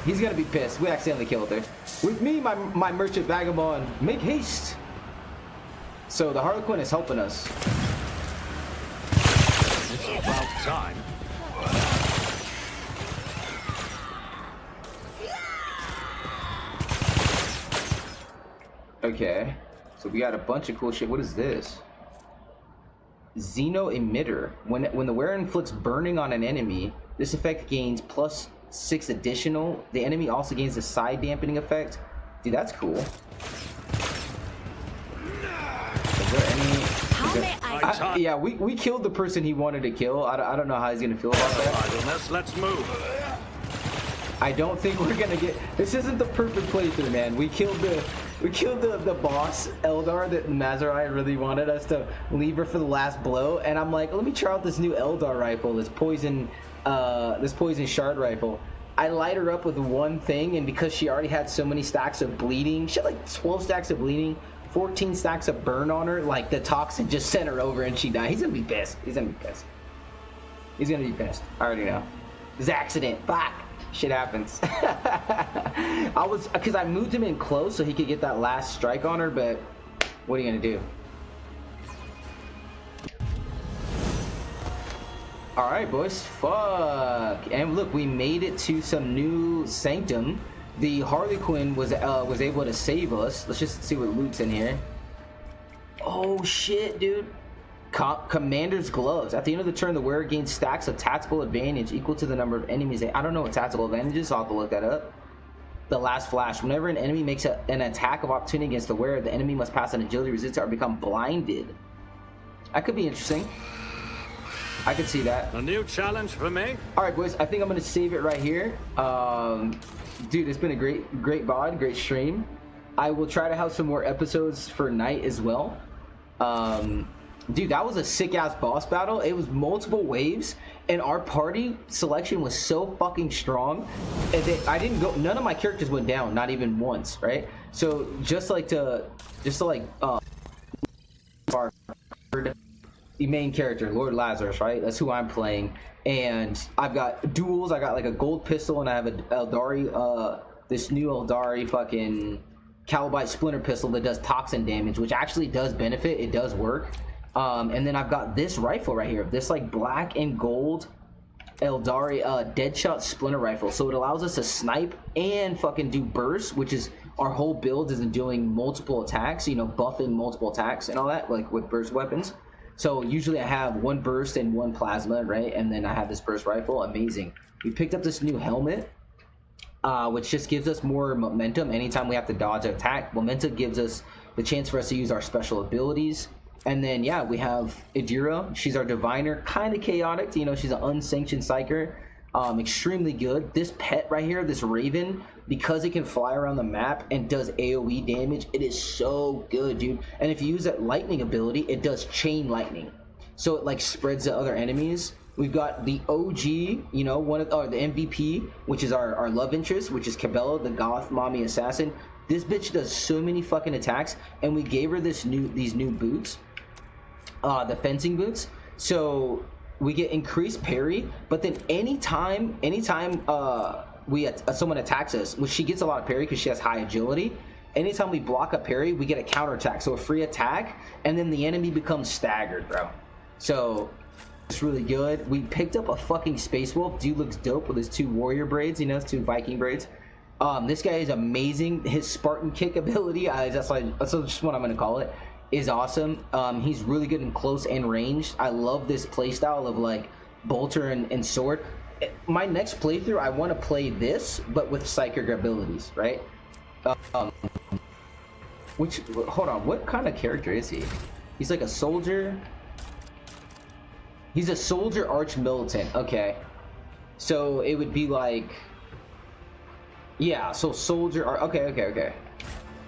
He's gonna be pissed. We accidentally killed her. With me, my merchant vagabond, make haste. So the Harlequin is helping us. It's about time. Okay, so we got a bunch of cool shit. What is this? Xeno emitter. When the wearer inflicts burning on an enemy, this effect gains +6 additional. The enemy also gains a side dampening effect. Dude, that's cool. Is there any? How may I? Yeah, we killed the person he wanted to kill. I don't know how he's gonna feel about that. Idleness, let's move. I don't think we're gonna get. This isn't the perfect playthrough, man. We killed the boss Eldar that Mazarai really wanted us to leave her for the last blow, and I'm like, let me try out this new Eldar rifle, this poison shard rifle. I light her up with one thing, and because she already had so many stacks of bleeding, she had like 12 stacks of bleeding, 14 stacks of burn on her. Like the toxin just sent her over, and she died. He's gonna be pissed. He's gonna be pissed. He's gonna be pissed. I already know. It's an accident. Fuck. Shit happens. Because I moved him in close so he could get that last strike on her, but what are you gonna do? All right, boys. Fuck. And look, we made it to some new sanctum. The Harlequin was able to save us. Let's just see what loot's in here. Oh shit, dude. Commander's gloves. At the end of the turn, the wearer gains stacks of tactical advantage equal to the number of enemies. I don't know what tactical advantage is, so I'll have to look that up. The last flash. Whenever an enemy makes an attack of opportunity against the wearer, the enemy must pass an agility resistance or become blinded. That could be interesting. I could see that. A new challenge for me? All right, boys. I think I'm gonna save it right here. Dude, it's been a great VOD, great stream. I will try to have some more episodes for night as well. Dude, that was a sick ass boss battle. It was multiple waves, and our party selection was so fucking strong. And I didn't go. None of my characters went down, not even once, right? So just to the main character, Lord Lazarus, right? That's who I'm playing, and I've got duels. I got like a gold pistol, and I have a Eldari, this new Eldari fucking Calibite splinter pistol that does toxin damage, which actually does benefit. It does work. And then I've got this rifle right here, this like black and gold Eldari Deadshot splinter rifle. So it allows us to snipe and fucking do burst, which is our whole build is in doing multiple attacks, you know, buffing multiple attacks and all that, like with burst weapons. So usually I have one burst and one plasma, right? And then I have this burst rifle. Amazing. We picked up this new helmet, which just gives us more momentum anytime we have to dodge an attack. Momentum gives us the chance for us to use our special abilities. And then, yeah, we have Idira. She's our diviner, kind of chaotic. You know, she's an unsanctioned psyker. Extremely good. This pet right here, this raven, because it can fly around the map and does AoE damage, it is so good, dude. And if you use that lightning ability, it does chain lightning. So it like spreads to other enemies. We've got the OG, you know, the MVP, which is our love interest, which is Cabela, the goth mommy assassin. This bitch does so many fucking attacks, and we gave her these new boots. The fencing boots, so we get increased parry, but then anytime someone attacks us, which she gets a lot of parry because she has high agility, anytime we block a parry, we get a counter attack, so a free attack, and then the enemy becomes staggered, bro. So it's really good. We picked up a fucking Space Wolf. Dude looks dope with his 2 warrior braids, you know, his 2 Viking braids. This guy is amazing. His Spartan kick ability, that's just what I'm gonna call it, is awesome. He's really good in close and ranged. I love this playstyle of like bolter and sword. My next playthrough, I want to play this, but with psychic abilities, right? Which, hold on, what kind of character is he? He's like a soldier. He's a soldier arch militant. Okay. So it would be like, yeah, so soldier, okay.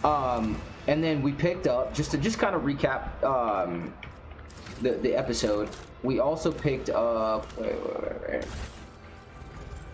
And then we picked up, just to kind of recap the episode, we also picked up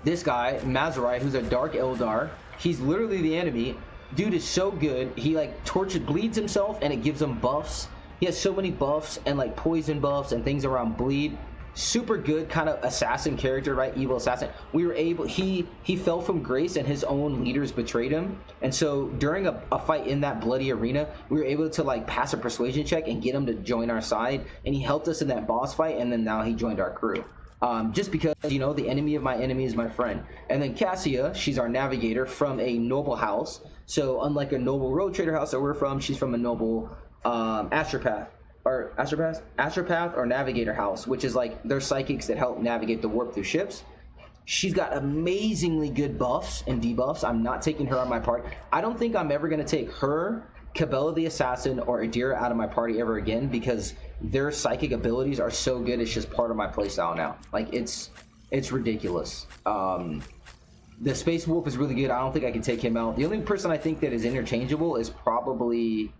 this guy, Mazurai, who's a Dark Eldar. He's literally the enemy. Dude is so good. He like bleeds himself and it gives him buffs. He has so many buffs and like poison buffs and things around bleed. Super good kind of assassin character, right? Evil assassin. We were able, he fell from grace and his own leaders betrayed him. And so during a fight in that bloody arena, we were able to like pass a persuasion check and get him to join our side. And he helped us in that boss fight. And then now he joined our crew. Just because, you know, the enemy of my enemy is my friend. And then Cassia, she's our navigator from a noble house. So unlike a noble road trader house that we're from, she's from a noble astropath or navigator house, which is like they're psychics that help navigate the warp through ships. She's got amazingly good buffs and debuffs. I'm not taking her on my party. I don't think I'm ever going to take her, Cabela the Assassin, or Adira out of my party ever again, because their psychic abilities are so good. It's just part of my playstyle now. Like it's ridiculous. The Space Wolf is really good. I don't think I can take him out. The only person I think that is interchangeable is probably,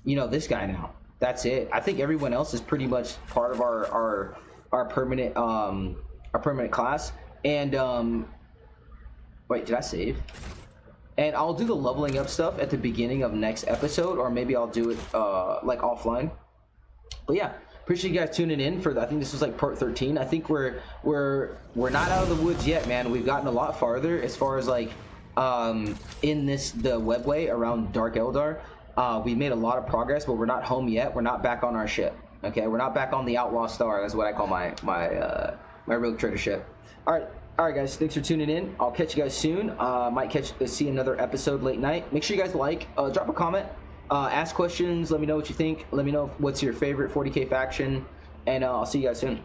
you know, this guy now. That's it. I think everyone else is pretty much part of our permanent class. And wait, did I save? And I'll do the leveling up stuff at the beginning of next episode, or maybe I'll do it like offline. But yeah, appreciate you guys tuning in for I think this was like part 13. I think we're not out of the woods yet, man. We've gotten a lot farther as far as like in the webway around Dark Eldar. We made a lot of progress, but we're not home yet. We're not back on our ship. Okay, we're not back on the Outlaw Star. That's what I call my rogue trader ship. All right, guys. Thanks for tuning in. I'll catch you guys soon. Might see another episode late night. Make sure you guys drop a comment, ask questions. Let me know what you think. Let me know what's your favorite 40k faction, and I'll see you guys soon.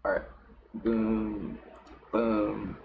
All right. Boom. Boom.